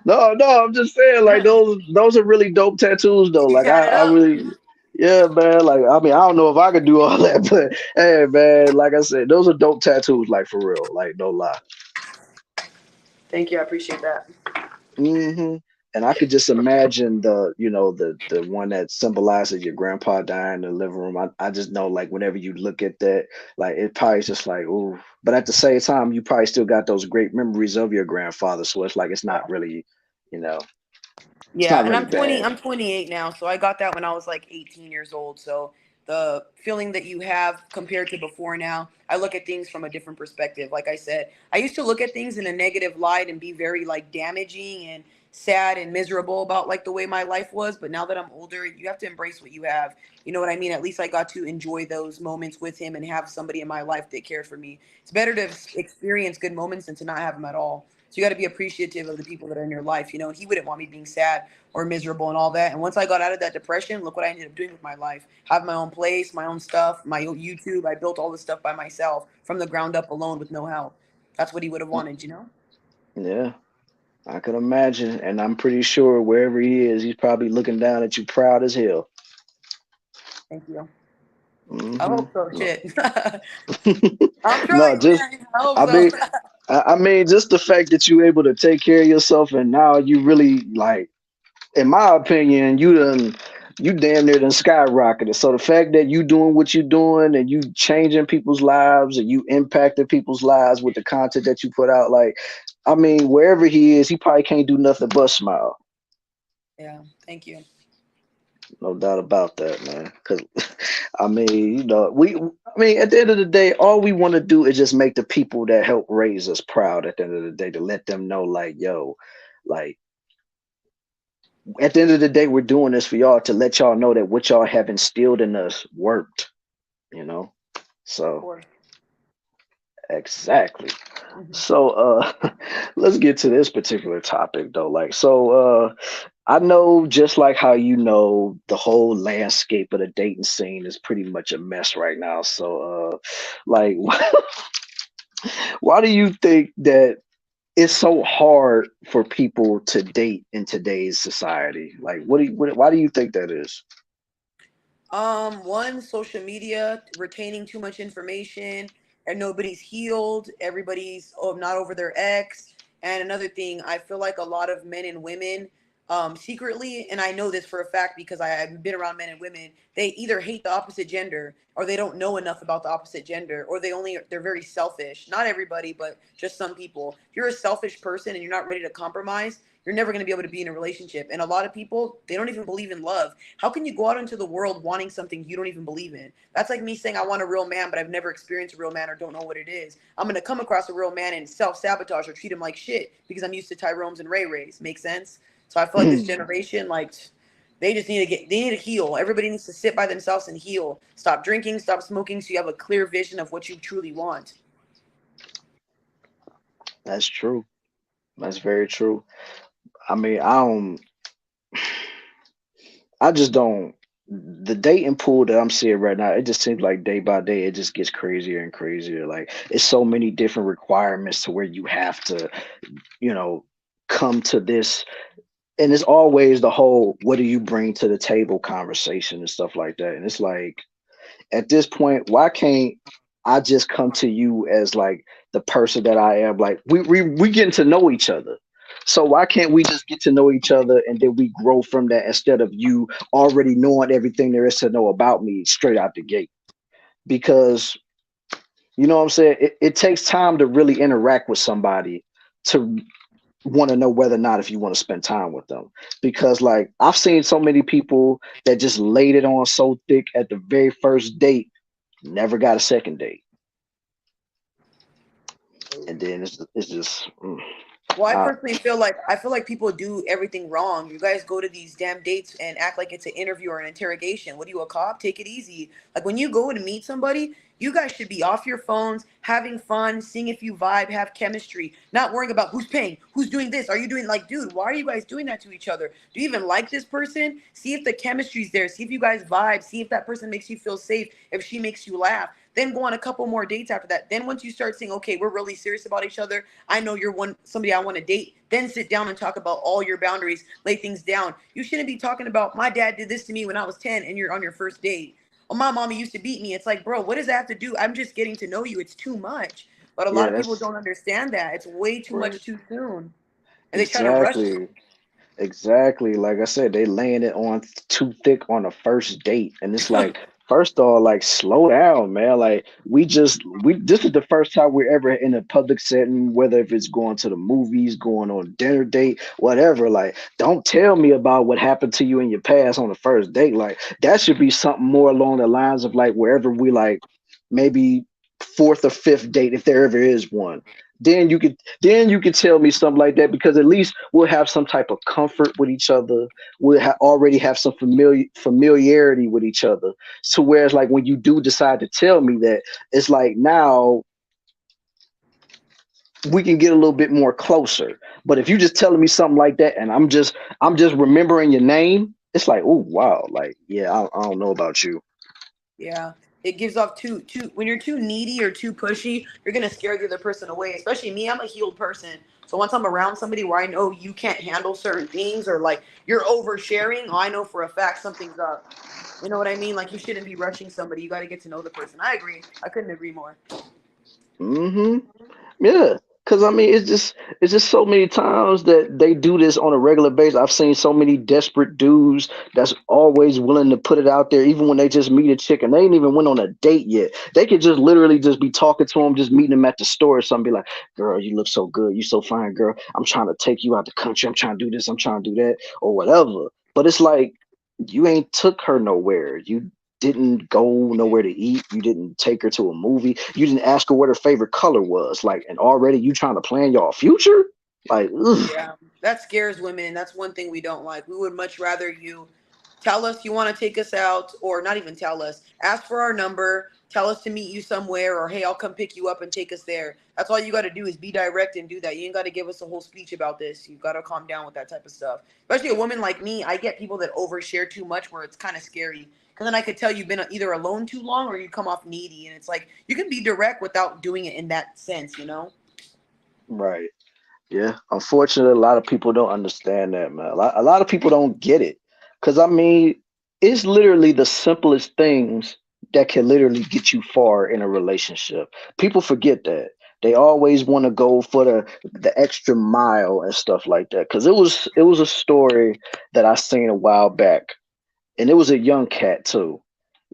no. I'm just saying, like those are really dope tattoos, though. You Like got it I up. really, yeah, man. Like I mean, I don't know if I could do all that, but hey, man, like I said, those are dope tattoos, like for real, like no lie. Thank you. I appreciate that. Hmm. And I could just imagine the one that symbolizes your grandpa dying in the living room. I just know like whenever you look at that, like it probably is just like ooh. But at the same time, you probably still got those great memories of your grandfather, so it's like it's not really, you know, it's Yeah, not and really I'm 20. bad. I'm 28 now, so I got that when I was like 18 years old. So the feeling that you have compared to before now, I look at things from a different perspective. Like I said, I used to look at things in a negative light and be very like damaging and sad and miserable about like the way my life was. But now that I'm older, you have to embrace what you have. You know what I mean? At least I got to enjoy those moments with him and have somebody in my life that cared for me. It's better to experience good moments than to not have them at all. So you got to be appreciative of the people that are in your life. You know, he wouldn't want me being sad or miserable and all that. And once I got out of that depression, look what I ended up doing with my life. Have my own place, my own stuff, my own YouTube. I built all this stuff by myself from the ground up alone with no help. That's what he would have Mm, wanted, you know? yeah, I can imagine, and I'm pretty sure wherever he is, he's probably looking down at you, proud as hell. Thank you. I Hmm. hope so. No, Shit. I'm no, trying, just man. I hope I so. mean, I mean, just the fact that you're able to take care of yourself, and now you really like, in my opinion, you damn near done skyrocketed. So the fact that you doing what you doing and you changing people's lives and you impacting people's lives with the content that you put out, like, I mean, wherever he is, he probably can't do nothing but smile. Yeah, thank you. No doubt about that, man. Because I mean, I mean, at the end of the day, all we want to do is just make the people that help raise us proud. At the end of the day, to let them know, like, yo, like at the end of the day, we're doing this for y'all to let y'all know that what y'all have instilled in us worked, you know? Of So, course. exactly. Mhm. So, let's get to this particular topic though. Like, so, I know just like how you know the whole landscape of the dating scene is pretty much a mess right now. So, like, why do you think that it's so hard for people to date in today's society? Like, why do you think that is? One, social media, retaining too much information, and nobody's healed. Everybody's not over their ex. And another thing, I feel like a lot of men and women, secretly, and I know this for a fact because I've been around men and women, they either hate the opposite gender or they don't know enough about the opposite gender or they're very selfish. Not everybody, but just some people. If you're a selfish person and you're not ready to compromise, you're never going to be able to be in a relationship. And a lot of people, they don't even believe in love. How can you go out into the world wanting something you don't even believe in? That's like me saying I want a real man, but I've never experienced a real man or don't know what it is. I'm going to come across a real man and self sabotage or treat him like shit because I'm used to Tyrone's and Ray Rays. Make sense? So I feel like this generation, like, they need to heal. Everybody needs to sit by themselves and heal. Stop drinking, stop smoking, so you have a clear vision of what you truly want. That's true. That's very true. I mean, I just don't. The dating pool that I'm seeing right now, it just seems like day by day, it just gets crazier and crazier. Like it's so many different requirements to where you have to, you know, come to this, and it's always the whole "what do you bring to the table" conversation and stuff like that. And it's like at this point, why can't I just come to you as like the person that I am? Like we getting to know each other. So why can't we just get to know each other and then we grow from that instead of you already knowing everything there is to know about me straight out the gate? Because you know what I'm saying? It takes time to really interact with somebody to want to know whether or not if you want to spend time with them. Because like I've seen so many people that just laid it on so thick at the very first date, never got a second date, and then it's just Well, I, I feel like people do everything wrong. You guys go to these damn dates and act like it's an interview or an interrogation. What are you, a cop? Take it easy. Like when you go to meet somebody, you guys should be off your phones, having fun, seeing if you vibe, have chemistry, not worrying about who's paying, who's doing this. Are you doing like, dude, why are you guys doing that to each other? Do you even like this person? See if the chemistry's there. See if you guys vibe. See if that person makes you feel safe, if she makes you laugh. Then go on a couple more dates after that. Then once you start saying, okay, we're really serious about each other, I know you're somebody I want to date. Then sit down and talk about all your boundaries, lay things down. You shouldn't be talking about my dad did this to me when I was 10 and you're on your first date. Oh, my mommy used to beat me. It's like, bro, what does that have to do? I'm just getting to know you. It's too much. But a lot yeah, of people that's don't understand that. It's way too right. much too soon. And they try to rush it. Exactly. Exactly. Like I said, they laying it on too thick on the first date. And it's like, first of all, like slow down, man. Like we this is the first time we're ever in a public setting, whether if it's going to the movies, going on a dinner date, whatever. Like, don't tell me about what happened to you in your past on the first date. Like that should be something more along the lines of like wherever we like maybe fourth or fifth date, if there ever is one. Then you could tell me something like that because at least we'll have some type of comfort with each other. We'll already have some familiarity with each other. So whereas like when you do decide to tell me that, it's like now we can get a little bit more closer. But if you just telling me something like that and I'm just remembering your name, it's like, oh wow, like yeah, I don't know about you. Yeah. It gives off too when you're too needy or too pushy, you're gonna scare the other person away. Especially me, I'm a healed person. So once I'm around somebody where I know you can't handle certain things or like you're oversharing, I know for a fact something's up. You know what I mean? Like you shouldn't be rushing somebody. You got to get to know the person. I agree. I couldn't agree more. Mm-hmm. Yeah, because I mean, it's just so many times that they do this on a regular basis. I've seen so many desperate dudes that's always willing to put it out there, even when they just meet a chick and they ain't even went on a date yet. They could just literally just be talking to them, just meeting them at the store or something. Be like, "Girl, you look so good. You so fine, girl. I'm trying to take you out the country. I'm trying to do this. I'm trying to do that, or whatever." But it's like you ain't took her nowhere. You didn't go nowhere to eat. You didn't take her to a movie. You didn't ask her what her favorite color was. Like, and already you trying to plan your future? Like, ugh. Yeah, that scares women, and that's one thing we don't like. We would much rather you tell us you want to take us out, or not even tell us, ask for our number, tell us to meet you somewhere, or hey, I'll come pick you up and take us there. That's all you got to do is be direct and do that. You ain't got to give us a whole speech about this. You got to calm down with that type of stuff. Especially a woman like me, I get people that overshare too much where it's kind of scary. Because then I could tell you've been either alone too long or you come off needy. And it's like, you can be direct without doing it in that sense, you know? Right. Yeah. Unfortunately, a lot of people don't understand that, man. A lot of people don't get it. Because, I mean, it's literally the simplest things that can literally get you far in a relationship. People forget that. They always want to go for the extra mile and stuff like that. Because it was a story that I seen a while back, and it was a young cat too.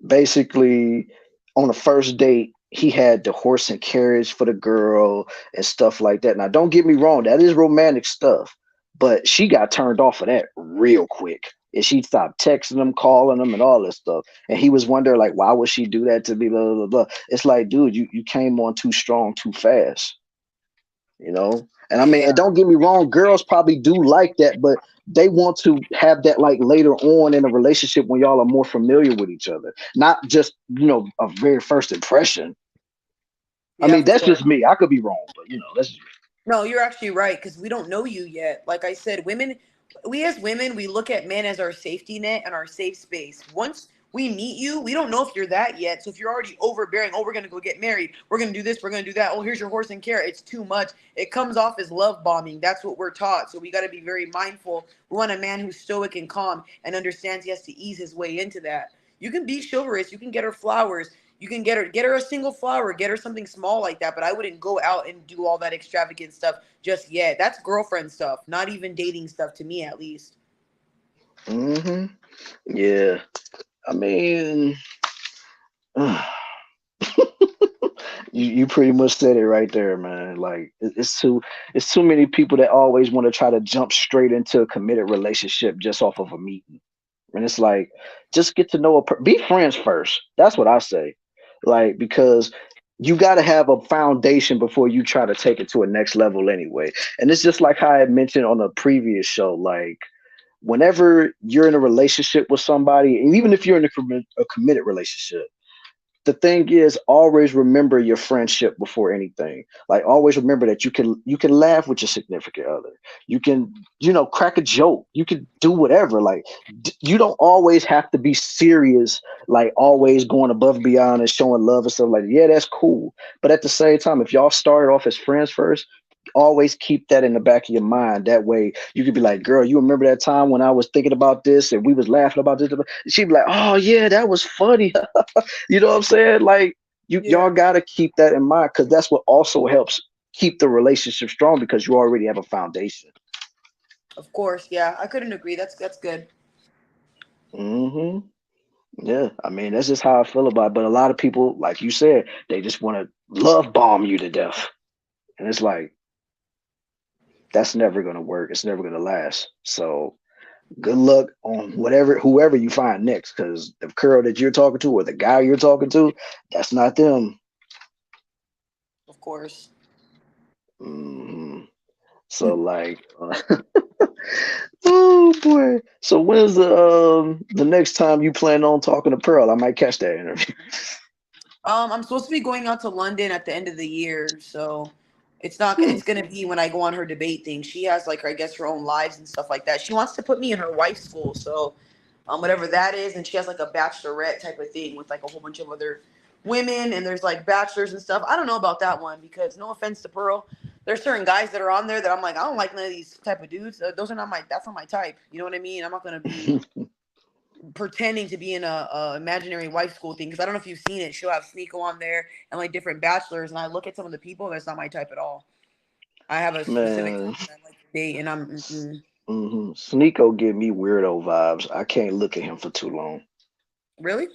Basically, on the first date, he had the horse and carriage for the girl and stuff like that. Now, don't get me wrong, that is romantic stuff, but she got turned off of that real quick. And she stopped texting him, calling him, and all this stuff. And he was wondering, like, why would she do that to me? Blah, blah, blah. It's like, dude, you came on too strong, too fast, you know? And I mean, and Yeah. don't get me wrong, girls probably do like that, but they want to have that like later on in a relationship when y'all are more familiar with each other, not just, a very first impression. I Yeah, mean, for that's sure. just me. I could be wrong, but that's just me. No, you're actually right because we don't know you yet. Like I said, women, we as women, we look at men as our safety net and our safe space. Once we meet you, we don't know if you're that yet. So if you're already overbearing, oh, we're gonna go get married, we're gonna do this, we're gonna do that. Oh, here's your horse and carrot. It's too much. It comes off as love bombing. That's what we're taught. So we got to be very mindful. We want a man who's stoic and calm and understands he has to ease his way into that. You can be chivalrous. You can get her flowers. You can get her a single flower, get her something small like that, but I wouldn't go out and do all that extravagant stuff just yet. That's girlfriend stuff, not even dating stuff to me at least. Hmm. Yeah. I mean, you pretty much said it right there, man. Like it's too many people that always want to try to jump straight into a committed relationship just off of a meeting. And it's like, just get to know be friends first. That's what I say. Like, because you got to have a foundation before you try to take it to a next level anyway. And it's just like how I had mentioned on a previous show. Like, whenever you're in a relationship with somebody, and even if you're in a committed relationship, the thing is, always remember your friendship before anything. Like, always remember that you can laugh with your significant other. You can, crack a joke. You can do whatever. Like, you don't always have to be serious, like always going above and beyond and showing love and stuff. Like, yeah, that's cool, but at the same time, if y'all started off as friends first, always keep that in the back of your mind. That way you could be like, girl, you remember that time when I was thinking about this and we was laughing about this? She'd be like, oh yeah, that was funny. You know what I'm saying? Like, y'all Yeah, gotta keep that in mind, because that's what also helps keep the relationship strong, because you already have a foundation. of course. Yeah, I couldn't agree. That's good. Hmm. Yeah, I mean, that's just how I feel about it. But a lot of people, like you said, they just want to love bomb you to death, and it's like, that's never gonna work. It's never gonna last. So good luck on whoever you find next, because the girl that you're talking to or the guy you're talking to, that's not them. Of course. Hmm. So like, oh boy. So when's the next time you plan on talking to Pearl? I might catch that interview. I'm supposed to be going out to London at the end of the year, so it's not. Hmm. It's gonna be when I go on her debate thing. She has like, I guess, her own lives and stuff like that. She wants to put me in her wife's school, so whatever that is, and she has like a bachelorette type of thing with like a whole bunch of other women, and there's like bachelors and stuff. I don't know about that one because no offense to Pearl, there's certain guys that are on there that I'm like, I don't like none of these type of dudes. Those are not my. That's not my type. You know what I mean? I'm not gonna be pretending to be in a imaginary wife school thing because I don't know if you've seen it. She'll have Sneeko on there and like different bachelors, and I look at some of the people. That's not my type at all. I have a specific Man, type that I like to date, and I'm Sneeko give me weirdo vibes. I can't look at him for too long. really.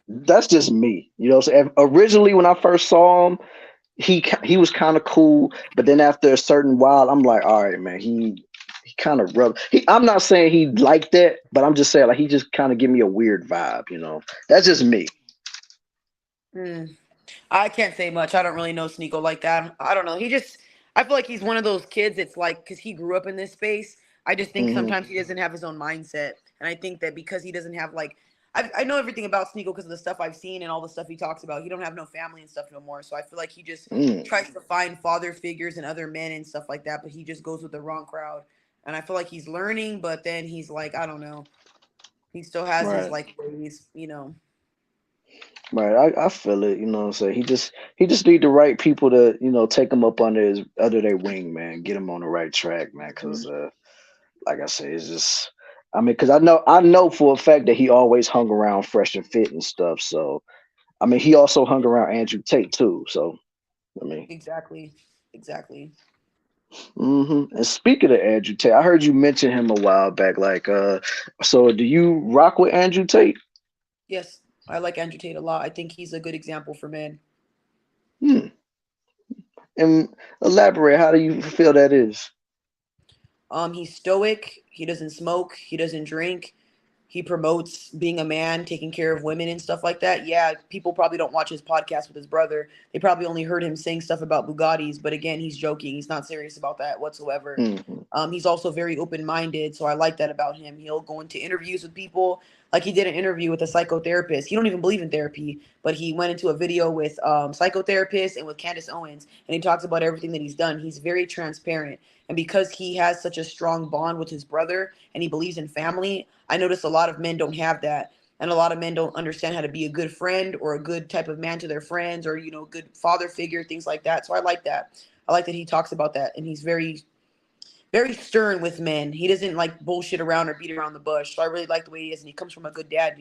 That's just me. You know what I'm saying? Originally, when I first saw him, he was kind of cool, but then after a certain while, I'm like, all right, man, he kind of rub. I'm not saying he like that, but I'm just saying like he just kind of give me a weird vibe. That's just me. Mm. I can't say much. I don't really know Sneeko like that. I don't know. I feel like he's one of those kids. It's like because he grew up in this space. I just think Hmm. sometimes he doesn't have his own mindset, and I think that because he doesn't have like, I know everything about Sneeko because of the stuff I've seen and all the stuff he talks about. He don't have no family and stuff no more. So I feel like he just Mm, tries to find father figures and other men and stuff like that. But he just goes with the wrong crowd. And I feel like he's learning, but then he's like, I don't know. He still has his right, like ways. right. I feel it. You know what I'm saying? He just need the right people to take him up under their wing, man. Get him on the right track, man. Because like I say, it's just. I mean, because I know for a fact that he always hung around Fresh and Fit and stuff. So I mean, he also hung around Andrew Tate too. So I mean, Exactly. Exactly. and speaking of Andrew Tate, I heard you mention him a while back. Like, so do you rock with Andrew Tate? Yes, I like Andrew Tate a lot. I think he's a good example for men. Hmm. And elaborate. How do you feel that is? He's stoic. He doesn't smoke. He doesn't drink. He promotes being a man, taking care of women and stuff like that. Yeah, people probably don't watch his podcast with his brother. They probably only heard him saying stuff about Bugattis, but again, he's joking. He's not serious about that whatsoever. Hmm. He's also very open minded, so I like that about him. He'll go into interviews with people. Like he did an interview with a psychotherapist. He don't even believe in therapy, but he went into a video with psychotherapists and with Candace Owens, and he talks about everything that he's done. He's very transparent, and because he has such a strong bond with his brother and he believes in family, I notice a lot of men don't have that, and a lot of men don't understand how to be a good friend or a good type of man to their friends, or good father figure, things like that. So I like that. I like that he talks about that, and he's very stern with men. He doesn't like bullshit around or beat around the bush. So I really like the way he is, and he comes from a good dad.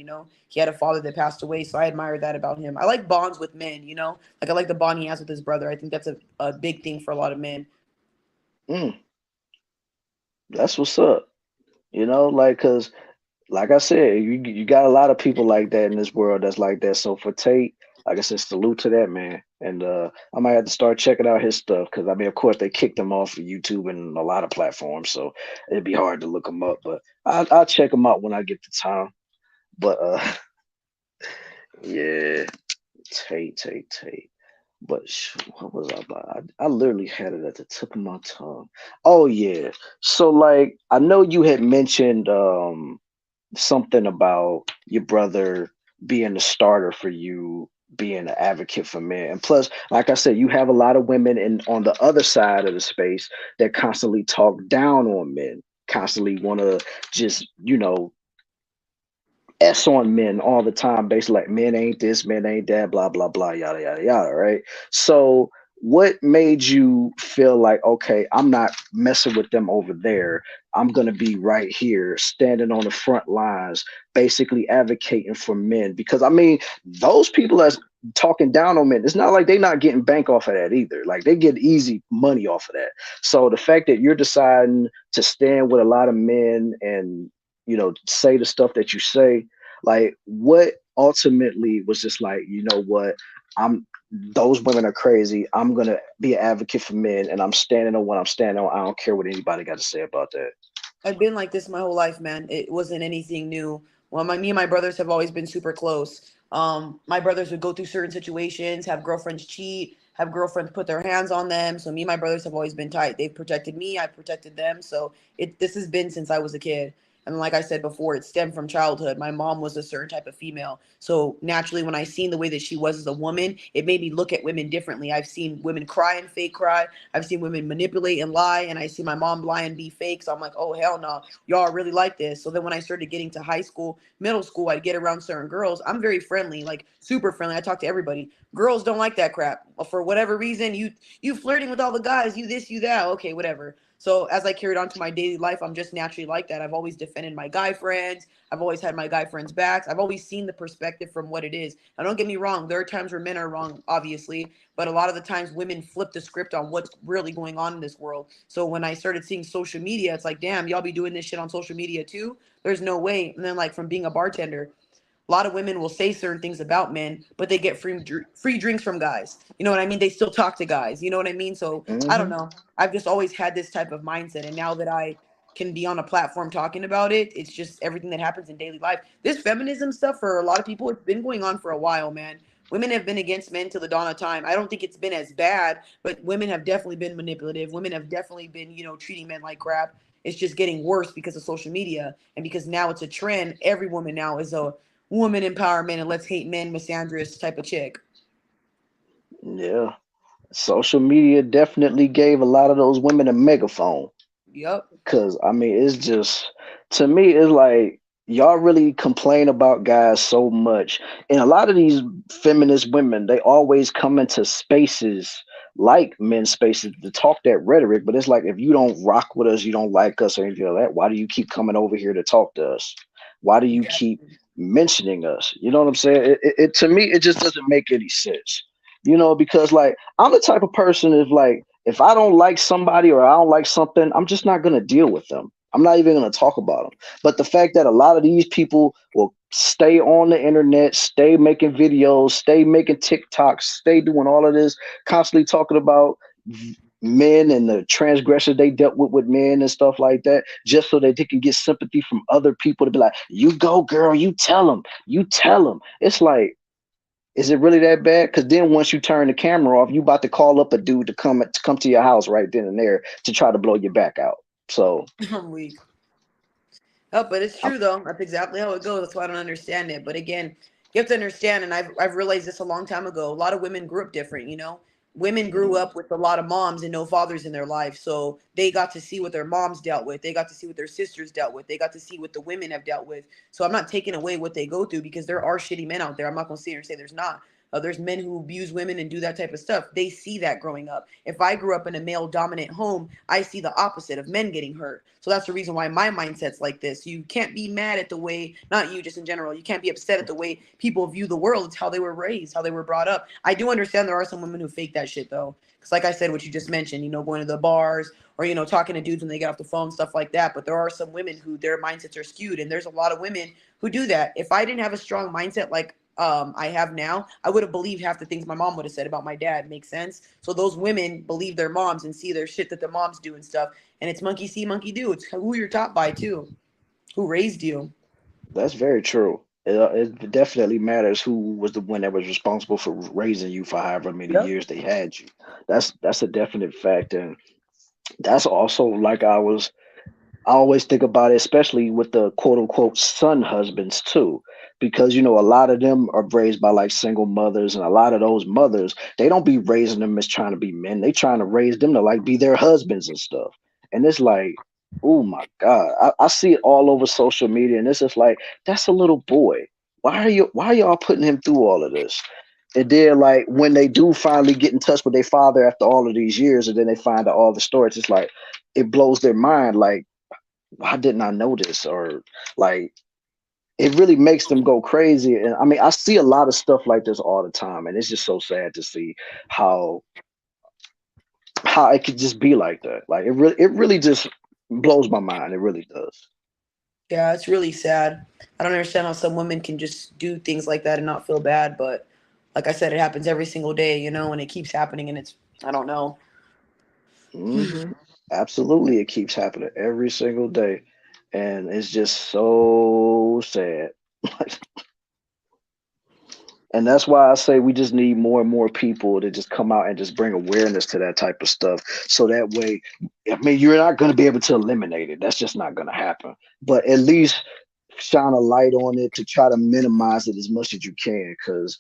He had a father that passed away, so I admire that about him. I like bonds with men. Like I like the bond he has with his brother. I think that's a big thing for a lot of men. Mm, that's what's up. Like, cause like I said, you got a lot of people like that in this world that's like that. So for Tate, like I said, salute to that man. And I might have to start checking out his stuff because I mean, of course, they kicked him off of YouTube and a lot of platforms, so it'd be hard to look him up. But I'll check him out when I get the time. But yeah, Tate. But what was I about? I literally had it at the tip of my tongue. Oh yeah. So like I know you had mentioned something about your brother being the starter for you, being an advocate for men. And plus, like I said, you have a lot of women in on the other side of the space that constantly talk down on men, constantly want to just, S on men all the time, basically like men ain't this, men ain't that, blah blah blah, yada yada yada, right? So what made you feel like, okay, I'm not messing with them over there. I'm gonna be right here, standing on the front lines, basically advocating for men. Because I mean, those people that's talking down on men, it's not like they're not getting bank off of that either. Like they get easy money off of that. So the fact that you're deciding to stand with a lot of men and say the stuff that you say, like what ultimately was just like, you know what, I'm those women are crazy. I'm gonna be an advocate for men and I'm standing on what I'm standing on. I don't care what anybody got to say about that. I've been like this my whole life, man. It wasn't anything new. Well, me and my brothers have always been super close. My brothers would go through certain situations, have girlfriends cheat, have girlfriends put their hands on them. So me and my brothers have always been tight. They've protected me, I protected them. So this has been since I was a kid. And like I said before, it stemmed from childhood. My mom was a certain type of female. So naturally, when I seen the way that she was as a woman, it made me look at women differently. I've seen women cry and fake cry. I've seen women manipulate and lie. And I see my mom lie and be fake. So I'm like, oh, hell no. Y'all are really like this. So then when I started getting to high school, middle school, I'd get around certain girls. I'm very friendly, like super friendly. I talk to everybody. Girls don't like that crap. For whatever reason, you flirting with all the guys, you this, you that. Okay, whatever. So as I carried on to my daily life, I'm just naturally like that. I've always defended my guy friends. I've always had my guy friends' backs. I've always seen the perspective from what it is. Now, don't get me wrong. There are times where men are wrong, obviously, but a lot of the times women flip the script on what's really going on in this world. So when I started seeing social media, it's like, damn, y'all be doing this shit on social media too? There's no way. And then like from being a bartender, a lot of women will say certain things about men, but they get free drinks from guys. You know what I mean? They still talk to guys. You know what I mean? So I don't Hmm. know. I've just always had this type of mindset, and now that I can be on a platform talking about it, it's just everything that happens in daily life. This feminism stuff for a lot of people, it's been going on for a while, man. Women have been against men till the dawn of time. I don't think it's been as bad, but women have definitely been manipulative. Women have definitely been, treating men like crap. It's just getting worse because of social media and because now it's a trend. Every woman now is a woman empowerment and let's hate men misandrous type of chick. Yeah, social media definitely gave a lot of those women a megaphone. Yep. Cause I mean, it's just to me, it's like y'all really complain about guys so much, and a lot of these feminist women, they always come into spaces like men's spaces to talk that rhetoric. But it's like if you don't rock with us, you don't like us, or anything like that. Why do you keep coming over here to talk to us? Why do you keep Exactly. mentioning us? You know what I'm saying? It to me, it just doesn't make any sense. Because like I'm the type of person is like if I don't like somebody or I don't like something, I'm just not going to deal with them. I'm not even going to talk about them. But the fact that a lot of these people will stay on the internet, stay making videos, stay making TikToks, stay doing all of this, constantly talking about men and the transgressions they dealt with men and stuff like that, just so that they can get sympathy from other people to be like, you go, girl, you tell them, you tell them. It's like, is it really that bad? Because then once you turn the camera off, you about to call up a dude to come to your house right then and there to try to blow your back out. So I'm weak. Oh, but it's I'm, true though. That's exactly how it goes. That's why I don't understand it. But again, you have to understand, and I've realized this a long time ago. A lot of women grew up different. Women grew mm, up with a lot of moms and no fathers in their life, so they got to see what their moms dealt with. They got to see what their sisters dealt with. They got to see what the women have dealt with. So I'm not taking away what they go through because there are shitty men out there. I'm not gonna sit here and say there's not. There's men who abuse women and do that type of stuff. They see that growing up. If I grew up in a male dominant home, I see the opposite of men getting hurt. So that's the reason why my mindset's like this. You can't be mad at the way, not you, just in general, you can't be upset at the way people view the world. It's how they were raised, how they were brought up. I do understand there are some women who fake that shit though. Because like I said, what you just mentioned, going to the bars or, talking to dudes when they get off the phone, stuff like that. But there are some women who their mindsets are skewed. And there's a lot of women who do that. If I didn't have a strong mindset like I have now, I would have believed half the things my mom would have said about my dad. Makes sense. So those women believe their moms and see their shit that their moms do and stuff. And it's monkey see, monkey do. It's who you're taught by too, who raised you. that's very true. It definitely matters who was the one that was responsible for raising you for however many Yep. years they had you. That's a definite fact, and that's also like I always think about it, especially with the quote unquote son husbands too, because a lot of them are raised by like single mothers, and a lot of those mothers they don't be raising them as trying to be men. They trying to raise them to like be their husbands and stuff. And it's like, oh my God, I see it all over social media, and it's just like that's a little boy. Why are y'all putting him through all of this? And then like when they do finally get in touch with their father after all of these years, and then they find out all the stories, it's like it blows their mind. Like why didn't I know this? Or like it really makes them go crazy. And I mean, I see a lot of stuff like this all the time, and it's just so sad to see how how it could just be like that. Like it really just blows my mind. It really does. Yeah, it's really sad. I don't understand how some women can just do things like that and not feel bad. But like I said, it happens every single day, and it keeps happening. And I don't know. Hmm. Absolutely, it keeps happening every single day, and it's just so sad. And that's why I say we just need more and more people to just come out and just bring awareness to that type of stuff. So that way, I mean, you're not going to be able to eliminate it. That's just not going to happen. But at least shine a light on it to try to minimize it as much as you can. Because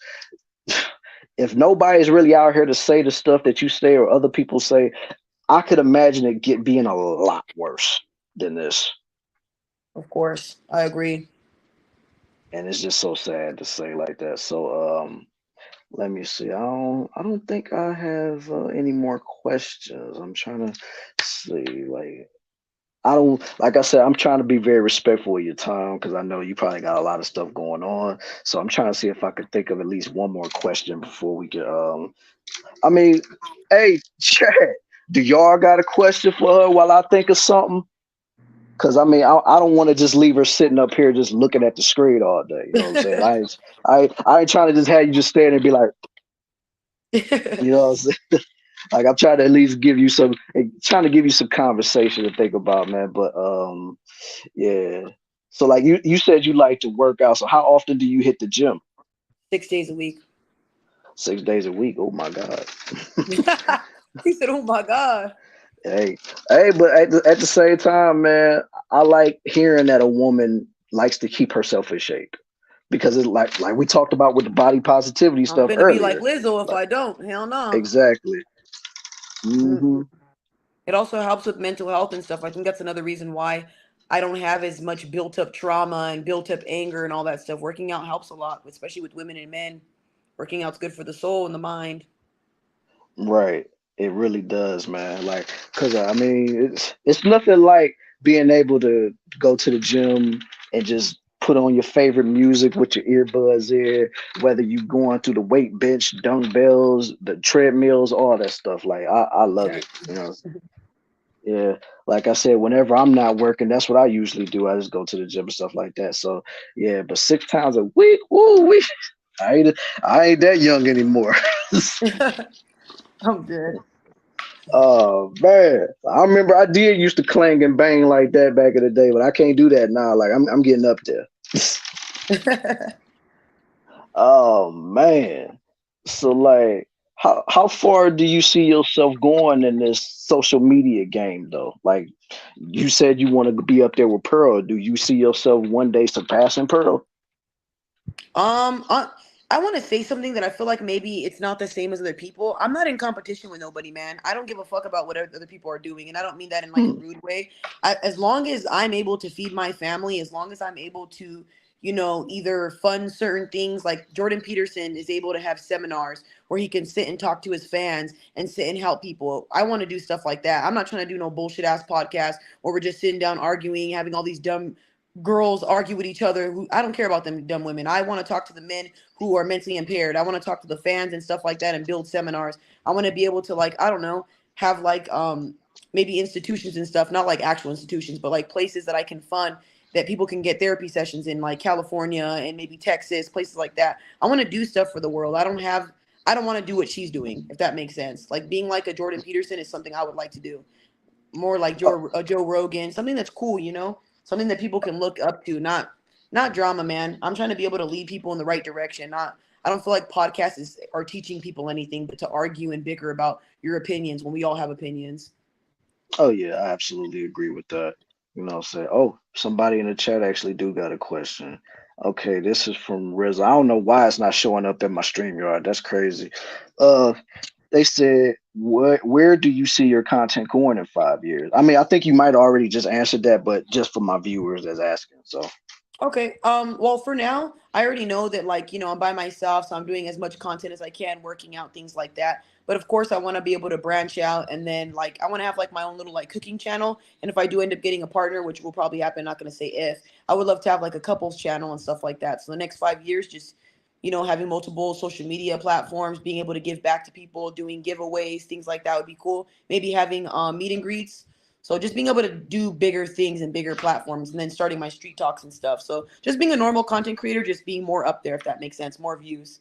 if nobody's really out here to say the stuff that you say or other people say, I could imagine it being a lot worse than this. Of course, I agree. And it's just so sad to say like that. So, let me see. I don't think I have any more questions. I'm trying to see. Like I don't like I said, I'm trying to be very respectful of your time because I know you probably got a lot of stuff going on. So I'm trying to see if I could think of at least one more question before we get I mean, hey, chat, do y'all got a question for her while I think of something? Cause I mean, I don't want to just leave her sitting up here just looking at the screen all day. You know what I'm saying? I ain't trying to just have you just stand and be like, you know what I'm saying? Like I'm trying to at least give you some, trying to give you some conversation to think about, man. But yeah. So like you said you like to work out. So how often do you hit the gym? 6 days a week. 6 days a week. Oh my God. He said, "Oh my god." Hey, hey, but at the same time, man, I like hearing that a woman likes to keep herself in shape because it's like we talked about with the body positivity I'm stuff finna be like earlier. Lizzo if Like I don't. Hell no. exactly. Hmm. It also helps with mental health and stuff. I think that's another reason why I don't have as much built up trauma and built up anger and all that stuff. Working out helps a lot, especially with women and men. Working out's good for the soul and the mind. Right. It really does, man. Like, cause I mean, it's nothing like being able to go to the gym and just put on your favorite music with your earbuds in, whether you going through the weight bench, dumbbells, the treadmills, all that stuff. Like, I love it. Exactly. You know, yeah. Like I said, whenever I'm not working, that's what I usually do. I just go to the gym and stuff like that. So yeah, but 6 times a week, woo, we, I ain't that young anymore. I'm dead. Oh man, I remember I did used to clang and bang like that back in the day, but I can't do that now. Like I'm getting up there. Oh man, so like, how far do you see yourself going in this social media game though? Like you said you want to be up there with Pearl. Do you see yourself one day surpassing Pearl? Um, uh, I want to say something that I feel like maybe it's not the same as other people. I'm not in competition with nobody, man. I don't give a fuck about what other people are doing, and I don't mean that in like a Hmm. rude way. As long as I'm able to feed my family, as long as I'm able to, either fund certain things, like Jordan Peterson is able to have seminars where he can sit and talk to his fans and sit and help people. I want to do stuff like that. I'm not trying to do no bullshit ass podcast where we're just sitting down arguing, having all these dumb girls argue with each other. Who I don't care about them dumb women. I want to talk to the men who are mentally impaired. I want to talk to the fans and stuff like that and build seminars. I want to be able to, like, I don't know, have like maybe institutions and stuff, not like actual institutions, but like places that I can fund that people can get therapy sessions in, like California and maybe Texas, places like that. I want to do stuff for the world. I don't want to do what she's doing, if that makes sense. Like being like a Jordan Peterson is something I would like to do. More like Joe Rogan, something that's cool, something that people can look up to, not drama, man. I'm trying to be able to lead people in the right direction. Not, I don't feel like are teaching people anything, but to argue and bicker about your opinions when we all have opinions. Oh yeah, I absolutely agree with that. Say, oh, somebody in the chat actually do got a question. Okay, this is from Riz. I don't know why it's not showing up in my StreamYard. That's crazy. Uh, they said, where do you see your content going in 5 years? I mean, I think you might already just answered that, but just for my viewers that's asking. So, Okay. Well, for now, I already know that, like, I'm by myself, so I'm doing as much content as I can, working out, things like that. But of course, I want to be able to branch out, and then like I want to have like my own little like cooking channel. And if I do end up getting a partner, which will probably happen, not going to say if, I would love to have like a couples channel and stuff like that. So the next 5 years, just having multiple social media platforms, being able to give back to people, doing giveaways, things like that would be cool. Maybe having meet and greets, so just being able to do bigger things and bigger platforms, and then starting my street talks and stuff. So just being a normal content creator, just being more up there, if that makes sense, more views.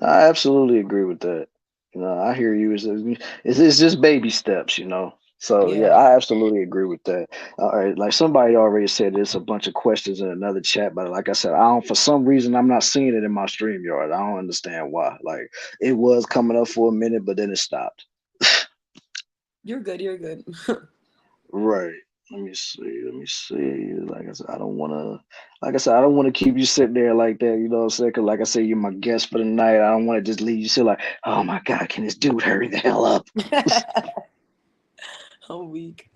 I absolutely agree with that. I hear you. It's just baby steps. So yeah, Yeah. I absolutely agree with that. All right, like somebody already said, there's a bunch of questions in another chat, but like I said, I don't. For some reason, I'm not seeing it in my StreamYard. I don't understand why. Like it was coming up for a minute, but then it stopped. You're good. You're good. Right. Let me see. Let me see. Like I said, I don't want to. Like I said, I don't want to keep you sitting there like that. You know what I'm saying? 'Cause like I said, you're my guest for the night. I don't want to just leave you sit like, oh my God, can this dude hurry the hell up? I'm weak.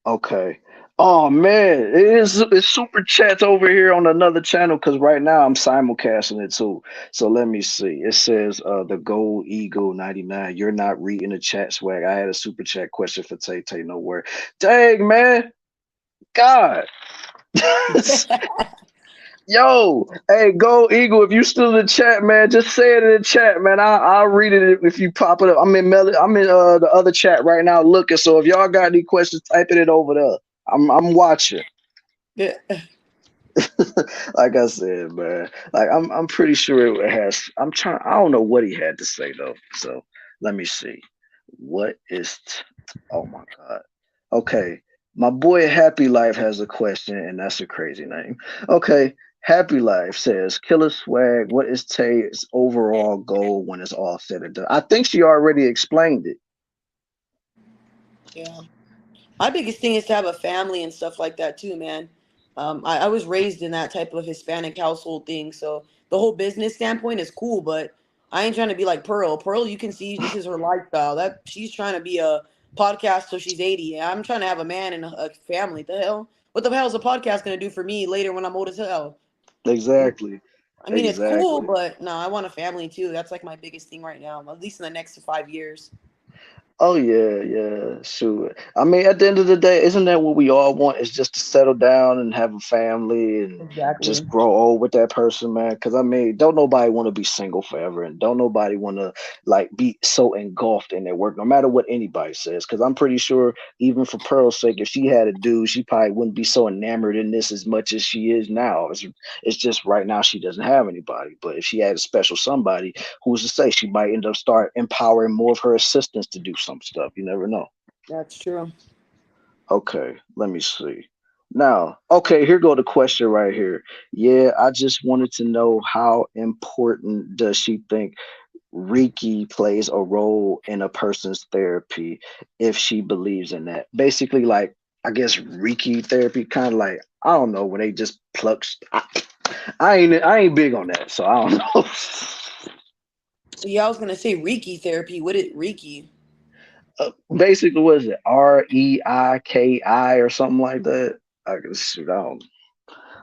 Okay. Oh man, it's super chats over here on another channel because right now I'm simulcasting it too. So let me see. It says the Gold Eagle 99. You're not reading the chat swag. I had a super chat question for TayTay. No word. Dang man, God. Yo, hey, Go Eagle, if you still in the chat, man, just say it in the chat, man. I'll read it if you pop it up. I'm in the other chat right now looking. So if y'all got any questions, typing it over there. I'm watching. Yeah. Like I said, man. Like I'm pretty sure it has. I don't know what he had to say though. So let me see. What is? Oh my God. Okay, my boy Happy Life has a question, and that's a crazy name. Okay, Happy Life says, "Killer Swag, what is Tay's overall goal when it's all said and done?" I think she already explained it. Yeah. My biggest thing is to have a family and stuff like that too, man. I was raised in that type of Hispanic household thing, so the whole business standpoint is cool, but I ain't trying to be like Pearl. Pearl, you can see this is her lifestyle. That she's trying to be a podcast till she's 80. I'm trying to have a man and a family. The hell? What the hell is a podcast gonna do for me later when I'm old as hell? Exactly. I mean, it's cool, Exactly. but no, I want a family too. That's like my biggest thing right now, at least in the next 5 years. Oh yeah, yeah, sure. I mean, at the end of the day, isn't that what we all want? Is just to settle down and have a family and just Exactly. grow old with that person, man. Because I mean, don't nobody want to be single forever, and don't nobody want to like be so engulfed in their work, no matter what anybody says. Because I'm pretty sure, even for Pearl's sake, if she had a dude, she probably wouldn't be so enamored in this as much as she is now. It's just right now she doesn't have anybody. But if she had a special somebody, who's to say she might end up start empowering more of her assistants to do some stuff. You never know. That's true. Okay, let me see. Now, okay, here go the question right here. Yeah, I just wanted to know how important does she think Reiki plays a role in a person's therapy if she believes in that. Basically, like I guess Reiki therapy, kind of like I don't know when they just pluck. I ain't big on that, so I don't know. Yeah, I was gonna say Reiki therapy. What is Reiki? Basically, what is it? REIKI or something like that. I can shoot. I don't.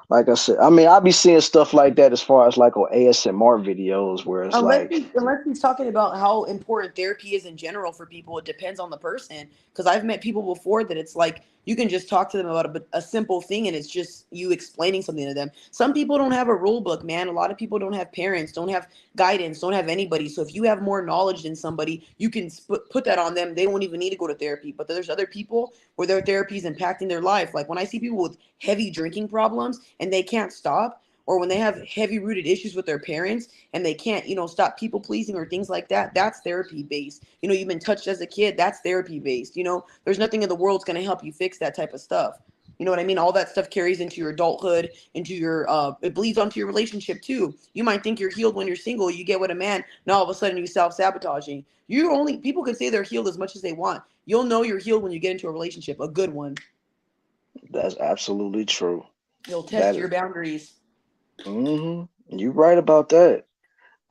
Like I said, I mean, I be seeing stuff like that as far as like on ASMR videos where it's like, Unless he's talking about how important therapy is in general for people, it depends on the person. Because I've met people before that it's like you can just talk to them about a simple thing, and it's just you explaining something to them. Some people don't have a rule book, man. A lot of people don't have parents, don't have guidance, don't have anybody. So if you have more knowledge than somebody, you can put that on them. They won't even need to go to therapy. But there's other people where their therapy is impacting their life. Like when I see people with heavy drinking problems and they can't stop, or when they have heavy rooted issues with their parents and they can't, stop people pleasing or things like that, that's therapy based. You've been touched as a kid, that's therapy based. There's nothing in the world's going to help you fix that type of stuff. You know what I mean? All that stuff carries into your adulthood, into your it bleeds onto your relationship too. You might think you're healed when you're single, you get with a man, now all of a sudden you self-sabotaging. People can say they're healed as much as they want. You'll know you're healed when you get into a relationship, a good one. that's absolutely true. You'll test That your is, boundaries. you're right about that.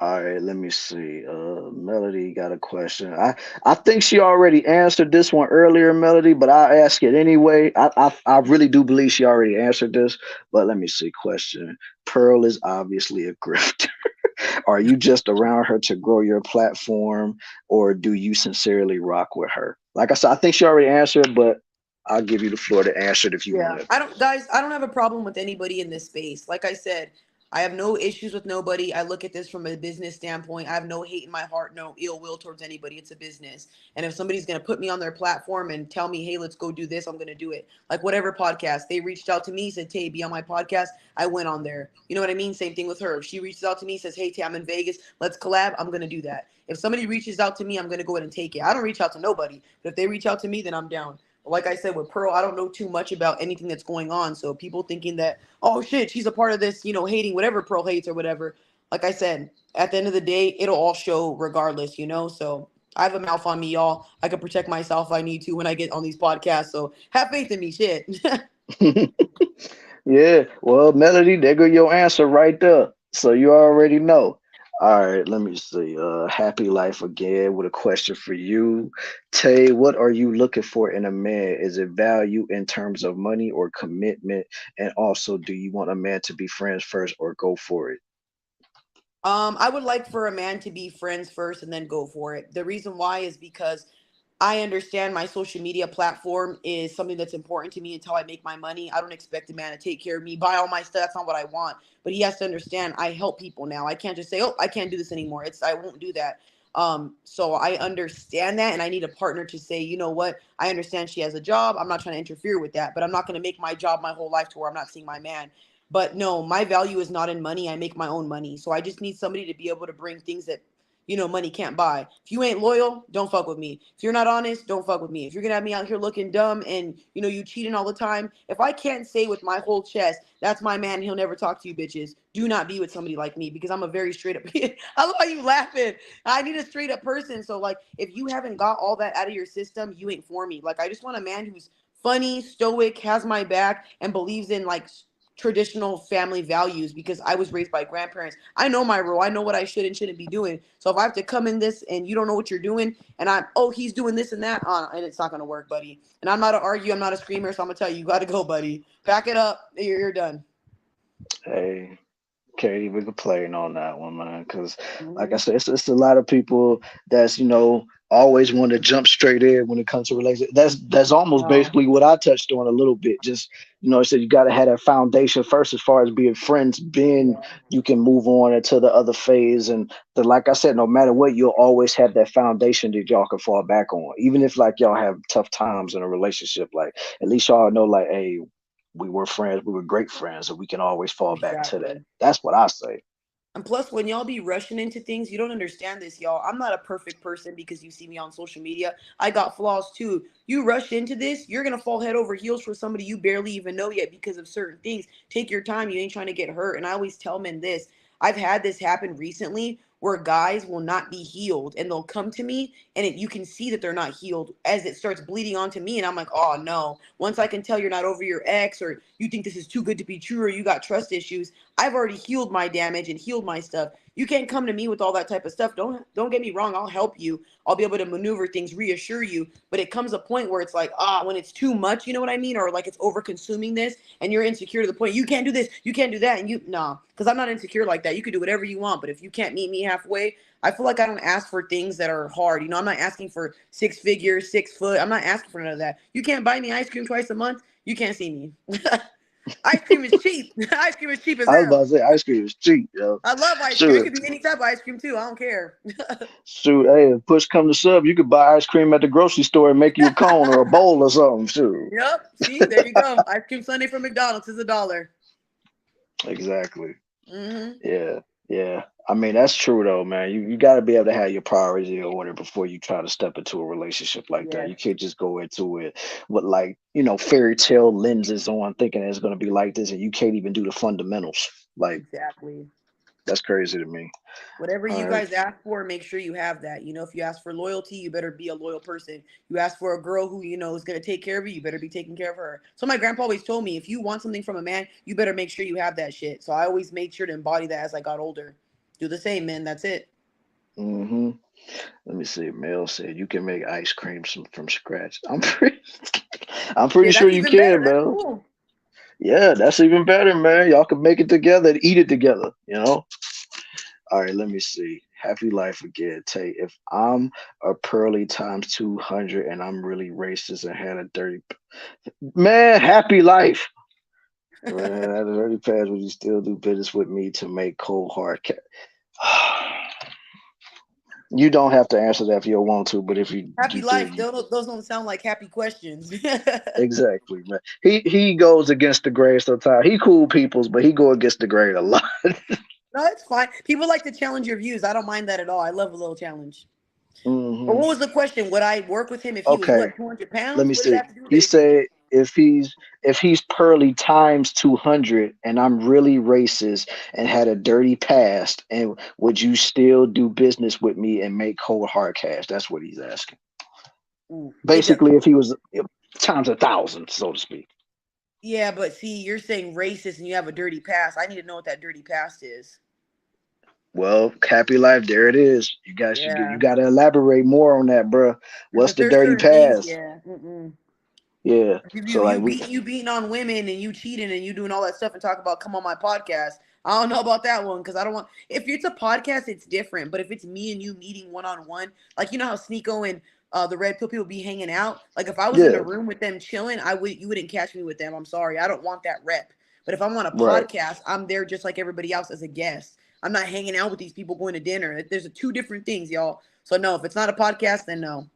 All right, let me see. Melody got a question. I think she already answered this one earlier, Melody, but I'll ask it anyway. I really do believe she already answered this, but let me see. Question: Pearl is obviously a grifter. Are you just around her to grow your platform, or do you sincerely rock with her? Like I said, I think she already answered, but I'll give you the floor to answer it if you Yeah. want it. I don't have a problem with anybody in this space. Like I said, I have no issues with nobody. I look at this from a business standpoint. I have no hate in my heart, no ill will towards anybody. It's a business. And if somebody's going to put me on their platform and tell me, hey, let's go do this, I'm going to do it. Like whatever podcast, they reached out to me, said, Tay, be on my podcast. I went on there. You know what I mean? Same thing with her. If she reaches out to me, says, hey, Tay, I'm in Vegas, let's collab, I'm going to do that. If somebody reaches out to me, I'm going to go ahead and take it. I don't reach out to nobody. But if they reach out to me, then I'm down. Like I said with Pearl, I don't know too much about anything that's going on. So people thinking that, oh shit, she's a part of this, hating whatever Pearl hates or whatever. Like I said, at the end of the day, it'll all show regardless. So I have a mouth on me, y'all. I can protect myself if I need to when I get on these podcasts. So have faith in me, shit. Yeah, well, Melody, there go your answer right there. So you already know. All right, let me see. Happy Life again with a question for you. Tay, what are you looking for in a man? Is it value in terms of money or commitment? And also, do you want a man to be friends first or go for it? I would like for a man to be friends first and then go for it. The reason why is because I understand my social media platform is something that's important to me until I make my money. I don't expect a man to take care of me, buy all my stuff. That's not what I want. But he has to understand I help people now. I can't just say, oh, I can't do this anymore. I won't do that. So I understand that, and I need a partner to say, you know what? I understand she has a job. I'm not trying to interfere with that, but I'm not going to make my job my whole life to where I'm not seeing my man. But no, my value is not in money. I make my own money. So I just need somebody to be able to bring things that money can't buy. If you ain't loyal, don't fuck with me. If you're not honest, don't fuck with me. If you're gonna have me out here looking dumb and you cheating all the time, if I can't say with my whole chest, that's my man, he'll never talk to you bitches. Do not be with somebody like me because I'm a very straight up I love how you laughing. I need a straight up person. So like if you haven't got all that out of your system, you ain't for me. Like I just want a man who's funny, stoic, has my back, and believes in like traditional family values because I was raised by grandparents. I know my role. I know what I should and shouldn't be doing. So if I have to come in this and you don't know what you're doing and he's doing this and that, and it's not going to work, buddy. And I'm not an argue. I'm not a screamer. So I'm going to tell you, you got to go, buddy. Pack it up. You're done. Hey, can't even complain on that one, man. Because, like I Mhm. said, it's a lot of people that's always want to jump straight in when it comes to relationships. That's almost No. basically what I touched on a little bit. Just I said you got to have that foundation first, as far as being friends. Then you can move on into the other phase. And like I said, no matter what, you'll always have that foundation that y'all can fall back on, even if like y'all have tough times in a relationship. Like at least y'all know, like, hey, we were friends, we were great friends, and we can always fall back to that. Exactly. That's what I say. And plus, when y'all be rushing into things, you don't understand this, y'all. I'm not a perfect person because you see me on social media. I got flaws too. You rush into this, you're gonna fall head over heels for somebody you barely even know yet because of certain things. Take your time. You ain't trying to get hurt. And I always tell men this. I've had this happen recently where guys will not be healed and they'll come to me and you can see that they're not healed as it starts bleeding onto me. And I'm like, oh no, once I can tell you're not over your ex or you think this is too good to be true or you got trust issues, I've already healed my damage and healed my stuff. You can't come to me with all that type of stuff. Don't get me wrong. I'll help you. I'll be able to maneuver things, reassure you. But it comes a point where it's like, when it's too much, you know what I mean? Or like it's over consuming this and you're insecure to the point you can't do this, you can't do that. And because I'm not insecure like that. You can do whatever you want. But if you can't meet me halfway, I feel like I don't ask for things that are hard. I'm not asking for 6 figures, 6 foot. I'm not asking for none of that. You can't buy me ice cream twice a month. You can't see me. Ice cream is cheap. Ice cream is cheap as I was about hell. to say ice cream is cheap, yo. I love ice cream. It Shoot, could be any type of ice cream too. I don't care. shoot. Hey, if push come to shove, you could buy ice cream at the grocery store and make you a cone or a bowl or something. Shoot. Yep. See, there you go. Ice cream sundae from McDonald's is $1. Exactly. Mm-hmm. Yeah. Yeah. I mean, that's true though, man. You got to be able to have your priorities in order before you try to step into a relationship like that. Yes. You can't just go into it with like, fairy tale lenses on thinking it's going to be like this and you can't even do the fundamentals. Like, Exactly. that's crazy to me. Whatever All you right. guys ask for, make sure you have that. If you ask for loyalty, you better be a loyal person. You ask for a girl who is gonna take care of you, you better be taking care of her. So my grandpa always told me, if you want something from a man, you better make sure you have that shit. So I always made sure to embody that as I got older. Do the same, man. That's it. Mm-hmm. Let me see. Mel said you can make ice cream from scratch. I'm pretty Yeah, sure that's you even better. can, That's Mel. cool. Yeah, that's even better, man. Y'all can make it together and eat it together. All right, let me see. Happy life again. Tay, if I'm a pearly times 200 and I'm really racist and had a dirty man, happy life. Man, I had a dirty past, would you still do business with me to make cold hard You don't have to answer that if you don't want to, but if you Happy do, life. Those don't sound like happy questions. exactly, man. He goes against the grain sometimes. He cool peoples, but he go against the grain a lot. No, it's fine. People like to challenge your views. I don't mind that at all. I love a little challenge. But Hmm. what was the question? Would I work with him if he was Okay, what, 200 let pounds? me What does that see. have to do with He anything? said if he's pearly times 200 and I'm really racist and had a dirty past, and would you still do business with me and make cold hard cash? That's what he's asking. Ooh, it does. Basically, if he was times 1,000, so to speak. Yeah, but see, you're saying racist and you have a dirty past. I need to know what that dirty past is. Well, happy life. There it is. You guys should get. You Yeah. got to elaborate more on that, bruh. What's the There's dirty certain things, past? yeah. Mm-mm. Yeah. If So like we. you beating on women and you cheating and you doing all that stuff and talk about come on my podcast. I don't know about that one because I don't want. If it's a podcast, it's different. But if it's me and you meeting one on one, like how Sneeko and the Red Pill people be hanging out. Like if I was in a Yeah. room with them chilling, you wouldn't catch me with them. I'm sorry, I don't want that rep. But if I'm on a Right. podcast, I'm there just like everybody else as a guest. I'm not hanging out with these people going to dinner. There's two different things, y'all. So no, if it's not a podcast, then no.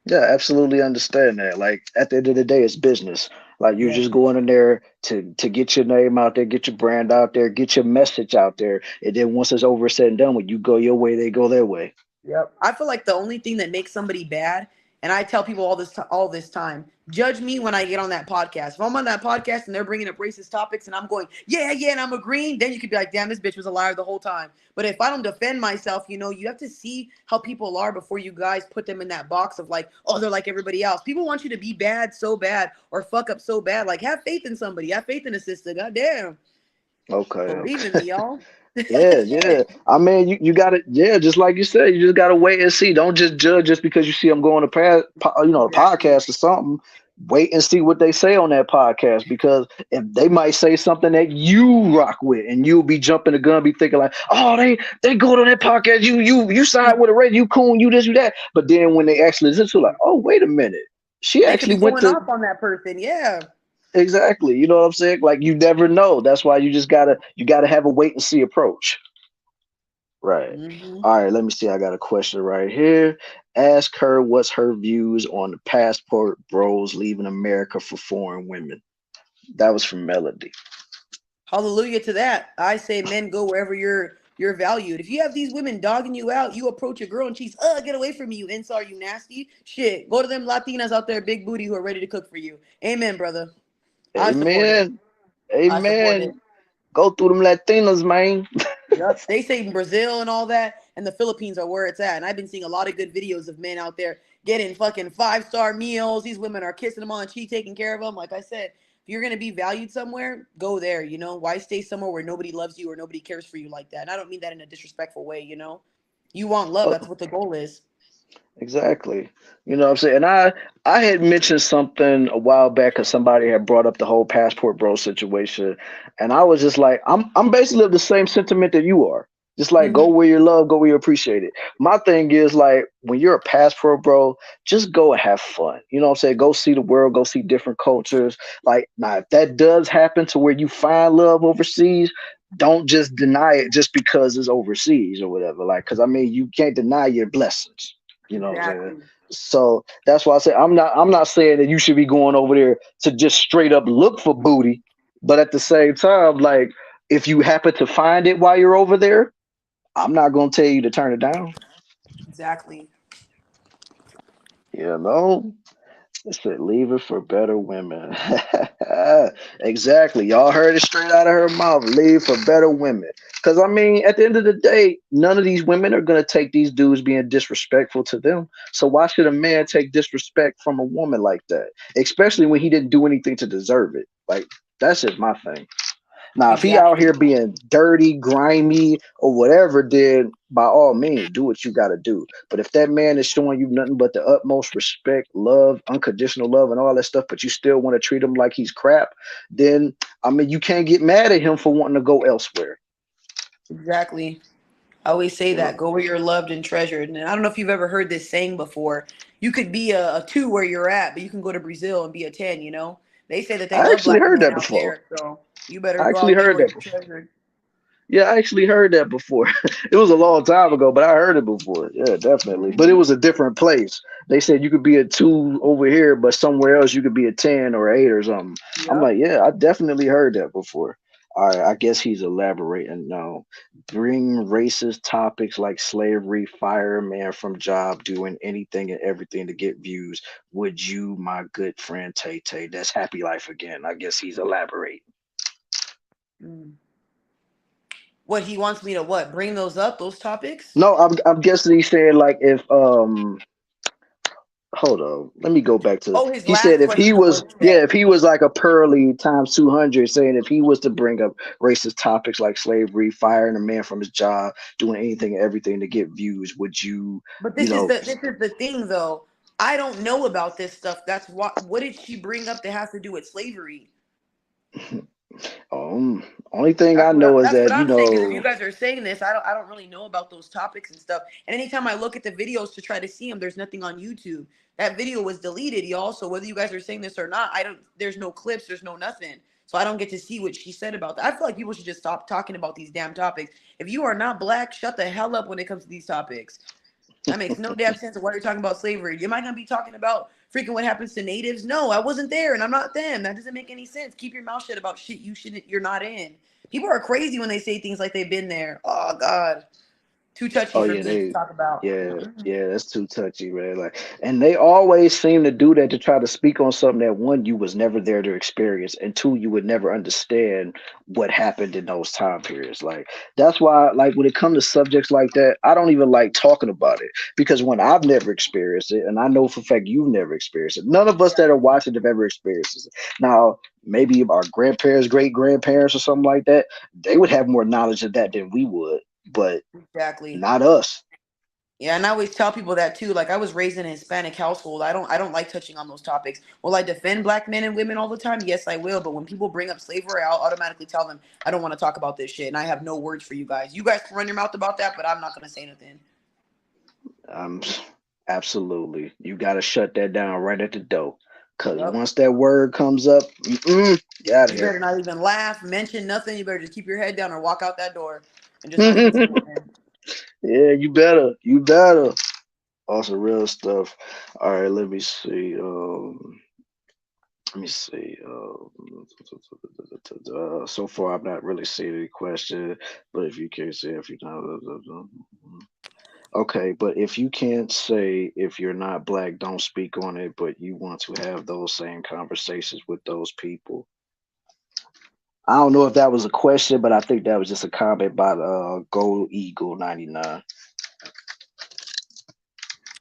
Yeah, absolutely understand that. Like at the end of the day, it's business. Like you're Yes. just going in there to get your name out there, get your brand out there, get your message out there, and then once it's over, said and done, when you go your way, they go their way. Yep. I feel like the only thing that makes somebody bad, and I tell people all this time, judge me when I get on that podcast. If I'm on that podcast and they're bringing up racist topics and I'm going, yeah, yeah, and I'm agreeing, then you could be like, damn, this bitch was a liar the whole time. But if I don't defend myself, you have to see how people are before you guys put them in that box of like, oh, they're like everybody else. People want you to be bad so bad or fuck up so bad. Like, have faith in somebody. Have faith in a sister. God damn. Okay, Believe in me, okay. y'all. Yeah, yeah. Shit. I mean, you got to, yeah, just like you said, you just got to wait and see. Don't just judge just because you see them going to a Exactly. podcast or something. Wait and see what they say on that podcast because if they might say something that you rock with, and you'll be jumping the gun, be thinking like, oh, they go to that podcast, you side with a red, you coon, you this, you that. But then when they actually listen to like, oh, wait a minute, she They could actually be went going to off on that person. Yeah. exactly. You know what I'm saying? Like you never know. That's why you gotta have a wait and see approach. Right. Hmm. All right, let me see. I got a question right here. Ask her what's her views on the passport bros leaving America for foreign women. That was from Melody. Hallelujah to that. I say men go wherever you're valued. If you have these women dogging you out, you approach a girl and she's, get away from me, you insult, you nasty. Shit. Go to them Latinas out there, big booty, who are ready to cook for you. Amen, brother. I support it. Amen. I support it. Amen. Go through them Latinos, man. Yep. They say in Brazil and all that. and the Philippines are where it's at. And I've been seeing a lot of good videos of men out there getting fucking 5-star meals. These women are kissing them on the cheek, taking care of them. Like I said, if you're gonna be valued somewhere, go there. You know, why stay somewhere where nobody loves you or nobody cares for you like that? And I don't mean that in a disrespectful way. You know, you want love. That's Oh, what the goal is. exactly. You know what I'm saying? And I had mentioned something a while back because somebody had brought up the whole passport bro situation, and I was just like, I'm basically of the same sentiment that you are. Just like go Hmm. where you're loved, go where you're appreciated. My thing is like when you're a passport bro, just go and have fun. You know what I'm saying? Go see the world, go see different cultures. Like now, if that does happen to where you find love overseas, don't just deny it just because it's overseas or whatever. Like, because I mean, you can't deny your blessings. You know what I'm saying? Exactly. So that's why I say I'm not saying that you should be going over there to just straight up look for booty, but at the same time, like if you happen to find it while you're over there, I'm not gonna tell you to turn it down. Exactly. You know? It said leave it for better women. Exactly. Y'all heard it straight out of her mouth. Leave for better women. Because, I mean, at the end of the day, none of these women are going to take these dudes being disrespectful to them. So why should a man take disrespect from a woman like that? Especially when he didn't do anything to deserve it. Like, that's just my thing. Now, if he out Exactly. here being dirty, grimy, or whatever, then by all means, do what you got to do. But if that man is showing you nothing but the utmost respect, love, unconditional love, and all that stuff, but you still want to treat him like he's crap, then I mean, you can't get mad at him for wanting to go elsewhere. Exactly. I always say You that. know, Go where you're loved and treasured. And I don't know if you've ever heard this saying before. You could be a two where you're at, but you can go to Brazil and be a 10, you know? They say that they I love actually black heard men that out before. there. So you better I go actually out there heard where that you're before. treasured. Yeah, I actually heard that before. It was a long time ago, but I heard it before. Yeah, definitely. But it Hmm. was a different place. They said you could be a two over here, but somewhere else you could be a 10 or eight or something. I'm Yep. like, yeah, I definitely heard that before. All right, I guess he's elaborating now. Bring racist topics like slavery, fire a man from job, doing anything and everything to get views. Would you, my good friend Tay Tay? That's happy life again. I guess he's elaborating. Mm. What he wants me to what? Bring those up, those topics? No, I'm guessing he's saying like if hold on, let me go back to Oh, his he said last if he question of was what he yeah, said. if he was like a pearly times 200, saying if he was to bring up racist topics like slavery, firing a man from his job, doing anything and everything to get views, would you, But you know, this is the thing though. I don't know about this stuff. That's what did she bring up that has to do with slavery? only thing I know is That's what that, you I'm saying. Because if know, you guys are saying this, I don't really know about those topics and stuff. And anytime I look at the videos to try to see them, there's nothing on YouTube. That video was deleted, y'all. So whether you guys are saying this or not, I don't. There's no clips. There's no nothing. So I don't get to see what she said about that. I feel like people should just stop talking about these damn topics. If you are not black, shut the hell up when it comes to these topics. That makes no damn sense of why you're talking about slavery. Am I gonna be talking about freaking what happens to natives? No, I wasn't there and I'm not them. That doesn't make any sense. Keep your mouth shut about shit you're not in. People are crazy when they say things like they've been there. Oh God. Too touchy oh for yeah, me to they talk about. yeah, Mm-mm. yeah, that's too touchy, man. Like, and they always seem to do that to try to speak on something that one you was never there to experience, and two you would never understand what happened in those time periods. Like that's why, like when it comes to subjects like that, I don't even like talking about it because when I've never experienced it, and I know for a fact you've never experienced it, none of us that are Exactly. watching have ever experienced it. Now, maybe our grandparents, great grandparents, or something like that, they would have more knowledge of that than we would, but Exactly. not us. Yeah, and I always tell people that too. Like I was raised in a Hispanic household. I don't like touching on those topics. Will I defend black men and women all the time? Yes, I will. But when people bring up slavery, I'll automatically tell them I don't want to talk about this shit, and I have no words for you guys. You guys can run your mouth about that, but I'm not gonna say nothing. Um, absolutely. You got to shut that down right at the door. Because Yep. once that word comes up, get out of You here. better not even laugh, mention nothing. You better just keep your head down or walk out that door and just don't even say nothing. Yeah, you better. You better. Also, real stuff. All right, let me see. Let me see. So far, I'm not really seeing any question, but if you can't say if you're not. Okay, but if you can't say if you're not black, don't speak on it, but you want to have those same conversations with those people. I don't know if that was a question, but I think that was just a comment by Gold Eagle 99.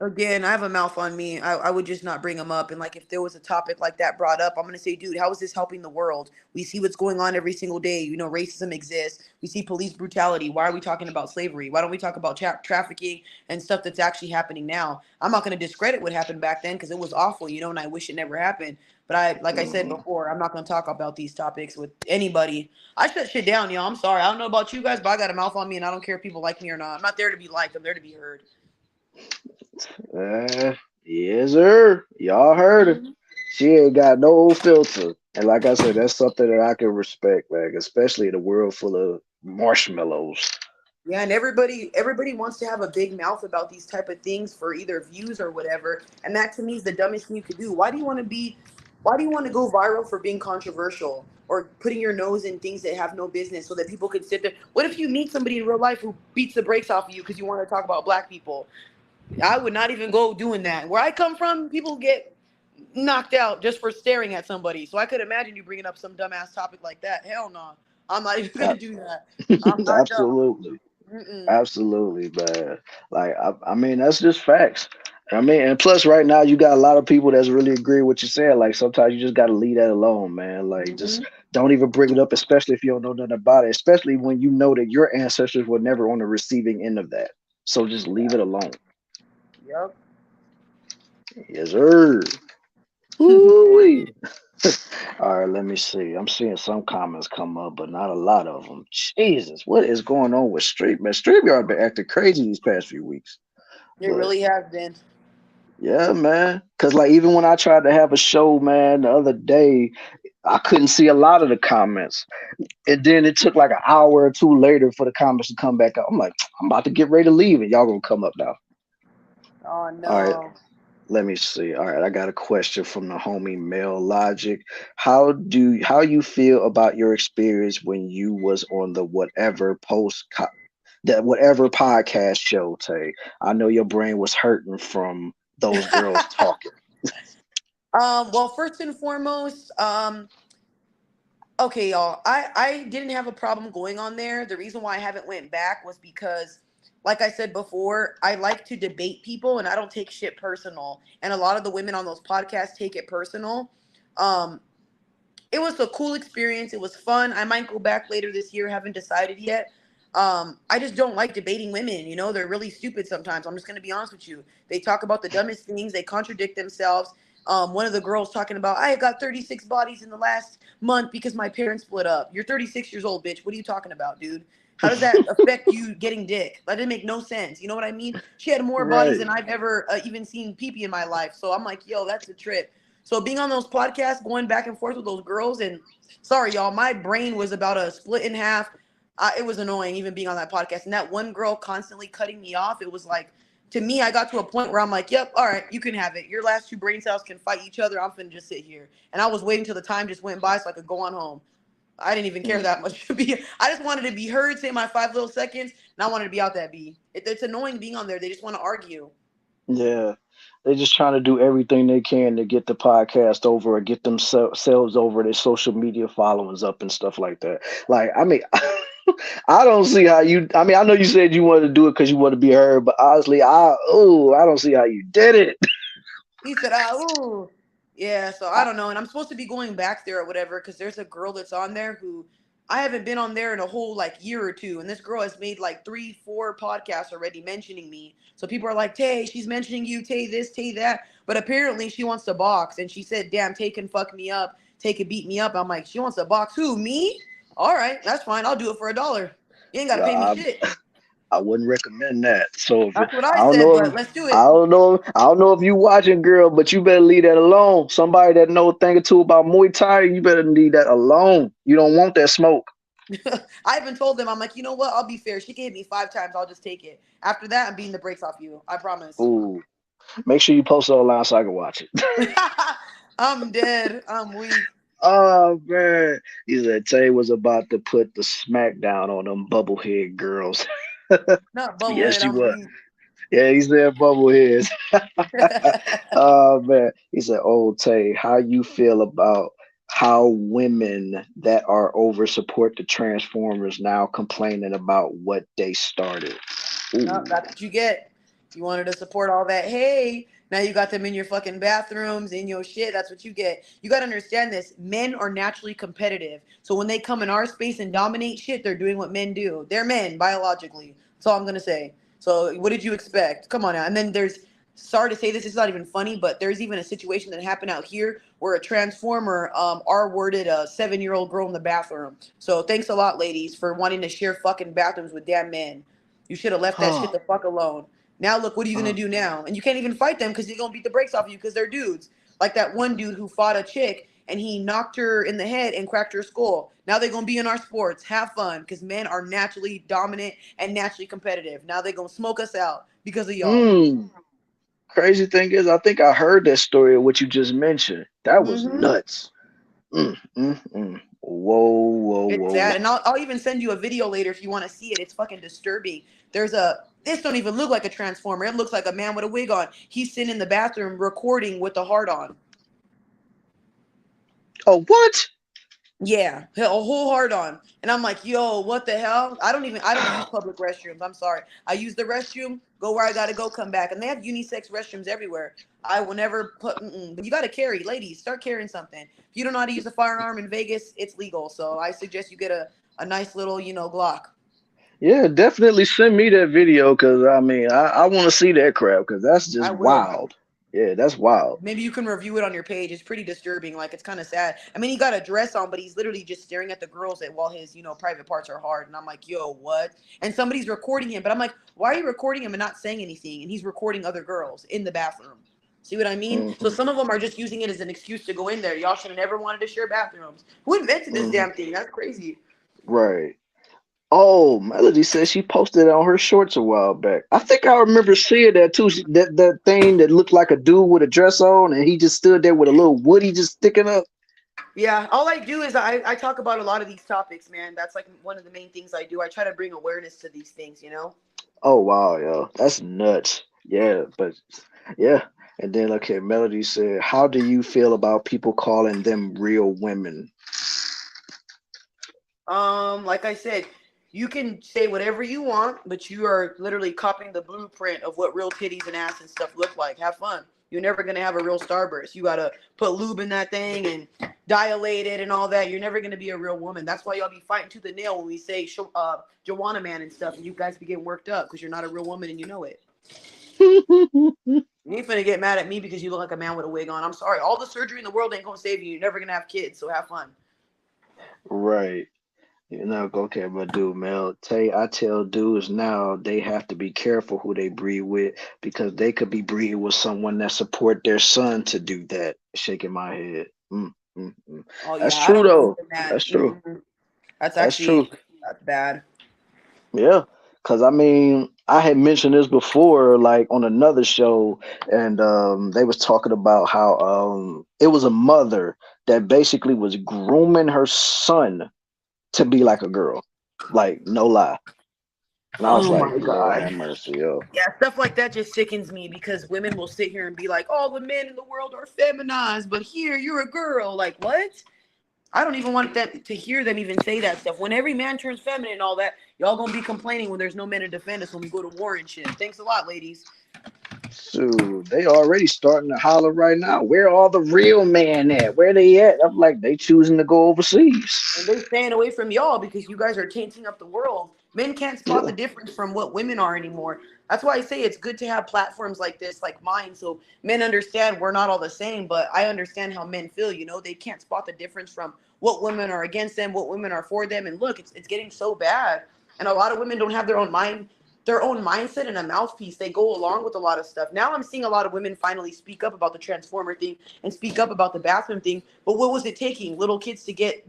Again, I have a mouth on me. I would just not bring them up. And like, if there was a topic like that brought up, I'm gonna say, dude, how is this helping the world? We see what's going on every single day. You know, racism exists. We see police brutality. Why are we talking about slavery? Why don't we talk about trafficking and stuff that's actually happening now? I'm not gonna discredit what happened back then because it was awful, you know, and I wish it never happened. But like I said Mhm. before, I'm not gonna talk about these topics with anybody. I shut shit down, y'all. I'm sorry. I don't know about you guys, but I got a mouth on me, and I don't care if people like me or not. I'm not there to be liked. I'm there to be heard. Uh, yes, sir. Y'all heard her. Mhm. She ain't got no filter. And like I said, that's something that I can respect, man, especially in a world full of marshmallows. Yeah, and everybody wants to have a big mouth about these type of things for either views or whatever. And that to me is the dumbest thing you could do. Why do you want to go viral for being controversial or putting your nose in things that have no business so that people can sit there? What if you meet somebody in real life who beats the brakes off of you because you want to talk about black people? I would not even go doing that. Where I come from, people get knocked out just for staring at somebody. So I could imagine you bringing up some dumbass topic like that. Hell no. I'm not even Uh, gonna do that. I'm not dumb. Absolutely. Mm-mm. Absolutely, man. Like I mean, that's just facts. I mean, and plus, right now you got a lot of people that's really agree with what you're saying. Like sometimes you just got to leave that alone, man. Like just Hmm. don't even bring it up, especially if you don't know nothing about it. Especially when you know that your ancestors were never on the receiving end of that. So just leave it alone. Yep. Yes, sir. Woo-wee. All right, let me see. I'm seeing some comments come up, but not a lot of them. Jesus, what is going on with Street, man? StreamYard been acting crazy these past few weeks. It But really has been. yeah, man. Cause like even when I tried to have a show, man, the other day, I couldn't see a lot of the comments. And then it took like an hour or two later for the comments to come back up. I'm like, I'm about to get ready to leave, and y'all gonna come up now. Oh All right, no. let me see. All right, I got a question from the homie Mel Logic. How you feel about your experience when you was on the that whatever podcast show, Tay? I know your brain was hurting from those girls talking. Well, first and foremost, okay, y'all. I didn't have a problem going on there. The reason why I haven't went back was because, like I said before, I like to debate people and I don't take shit personal. And a lot of the women on those podcasts take it personal. Um, it was a cool experience. It was fun. I might go back later this year. Haven't decided yet. I just don't like debating women. You know, they're really stupid sometimes. I'm just gonna be honest with you. They talk about the dumbest things. They contradict themselves. One of the girls talking about, I got 36 bodies in the last month because my parents split up. You're 36 years old, bitch. What are you talking about, dude? How does that affect you getting dick? That didn't make no sense. You know what I mean? She had more bodies Right. than I've ever even seen pee in my life. So I'm like, yo, that's a trip. So being on those podcasts, going back and forth with those girls, and sorry, y'all, my brain was about a split in half. It was annoying even being on that podcast. And that one girl constantly cutting me off. It was like, to me, I got to a point where I'm like, yep, all right, you can have it. Your last two brain cells can fight each other. I'm finna just sit here. And I was waiting till the time just went by so I could go on home. I didn't even care that much to be. I just wanted to be heard, say my 5 little seconds, and I wanted to be out that B. It's annoying being on there. They just want to argue. Yeah. They're just trying to do everything they can to get the podcast over or get themselves over, their social media followings up and stuff like that. Like, I mean, I don't see how you. I mean, I know you said you wanted to do it because you want to be heard, but honestly, I don't see how you did it. He said, ooh. Yeah, so I don't know. And I'm supposed to be going back there or whatever because there's a girl that's on there who I haven't been on there in a whole like year or two. And this girl has made like 3, 4 podcasts already mentioning me. So people are like, Tay, she's mentioning you, Tay this, Tay that. But apparently she wants to box. And she said, damn, Tay can fuck me up. Tay can beat me up. I'm like, she wants to box who? Me? All right, that's fine. I'll do it for $1. You ain't got to pay me I, shit. I wouldn't recommend that. So if That's what I I don't said, know, but if, let's do it. I don't know if you watching, girl, but you better leave that alone. Somebody that know a thing or two about Muay Thai, you better leave that alone. You don't want that smoke. I even told them, I'm like, you know what? I'll be fair. She can hit me 5 times. I'll just take it. After that, I'm beating the brakes off you. I promise. Ooh, make sure you post it online so I can watch it. I'm dead. I'm weak. Oh man, he said Tay was about to put the smackdown on them bubblehead girls. Not Yes, bubblehead. you I'm were. weak. Yeah, he said bubbleheads. Oh man, he said, "Oh Tay, how you feel about how women that are over support the Transformers now complaining about what they started?" No, Ooh, that's what you get. You wanted to support all that. Hey, now you got them in your fucking bathrooms, in your shit. That's what you get. You got to understand this. Men are naturally competitive. So when they come in our space and dominate shit, they're doing what men do. They're men biologically. That's all I'm going to say. So what did you expect? Come on now. And then there's, sorry to say this, it's not even funny, but there's even a situation that happened out here where a transformer R-worded a 7-year-old girl in the bathroom. So thanks a lot, ladies, for wanting to share fucking bathrooms with damn men. You should have left that shit Huh. the fuck alone. Now look, what are you gonna do now? And you can't even fight them because they're gonna beat the brakes off you because they're dudes. Like that one dude who fought a chick and he knocked her in the head and cracked her skull. Now they're gonna be in our sports. Have fun, because men are naturally dominant and naturally competitive. Now they're gonna smoke us out because of y'all. Mm. Crazy thing is, I think I heard that story of what you just mentioned. That was Mm-hmm. nuts. Whoa, whoa, It's whoa, sad, whoa. and I'll even send you a video later if you want to see it. It's fucking disturbing. There's a This don't even look like a transformer. It looks like a man with a wig on. He's sitting in the bathroom recording with the heart on. Oh, what? Yeah, a whole hard on. And I'm like, yo, what the hell? I don't use public restrooms. I'm sorry. I use the restroom, go where I gotta go, come back. And they have unisex restrooms everywhere. I will never but you gotta carry, ladies, start carrying something. If you don't know how to use a firearm in Vegas, it's legal. So I suggest you get a nice little, Glock. Yeah, definitely send me that video because I mean, I want to see that crap because that's I just will. wild. Yeah, that's wild. Maybe you can review it on your page. It's pretty disturbing. Like, it's kind of sad. I mean, he got a dress on, but he's literally just staring at the girls while his, private parts are hard. And I'm like, yo, what? And somebody's recording him, but I'm like, why are you recording him and not saying anything? And he's recording other girls in the bathroom. See what I mean? So Hmm. some of them are just using it as an excuse to go in there. Y'all should have never wanted to share bathrooms. Who invented this Hmm. damn thing? That's crazy. Right. Oh, Melody says she posted it on her shorts a while back. I think I remember seeing that too. That thing that looked like a dude with a dress on, and he just stood there with a little woody just sticking up. Yeah, all I do is I talk about a lot of these topics, man. That's like one of the main things I do. I try to bring awareness to these things. Oh wow, yo, that's nuts. Yeah, but yeah. And then okay, Melody said, "How do you feel about people calling them real women?" Like I said, you can say whatever you want, but you are literally copying the blueprint of what real titties and ass and stuff look like. Have fun. You're never gonna have a real starburst. You gotta put lube in that thing and dilate it and all that. You're never gonna be a real woman. That's why y'all be fighting to the nail when we say Joanna man and stuff, and you guys be getting worked up because you're not a real woman and you know it. You ain't finna get mad at me because you look like a man with a wig on. I'm sorry. All the surgery in the world ain't gonna save you. You're never gonna have kids, so have fun. Right. You know, okay, but dude, Mel, I tell dudes now they have to be careful who they breed with because they could be breeding with someone that support their son to do that. Shaking my head. Mm. Oh That's yeah, I true don't believe though. in that. That's true. That's That's true. actually that's bad. Yeah, because I mean, I had mentioned this before, like on another show, and they was talking about how it was a mother that basically was grooming her son to be like a girl, like no lie. And I was Oh like, my Lord god. have mercy, yo. Yeah, stuff like that just sickens me because women will sit here and be like, "All the men in the world are feminized, but here you're a girl." Like, what? I don't even want them to hear them even say that stuff. When every man turns feminine and all that, y'all gonna be complaining when there's no men to defend us when we go to war and shit. Thanks a lot, ladies. So they already starting to holler right now. Where all the real men at? Where they at? I'm like, they choosing to go overseas. And they staying away from y'all because you guys are tainting up the world. Men can't spot Yeah. the difference from what women are anymore. That's why I say it's good to have platforms like this, like mine, so men understand we're not all the same. But I understand how men feel. They can't spot the difference from what women are against them, what women are for them. And look, it's getting so bad. And a lot of women don't have their own mindset and a mouthpiece. They go along with a lot of stuff. Now I'm seeing a lot of women finally speak up about the transformer thing and speak up about the bathroom thing. But what was it taking? Little kids to get,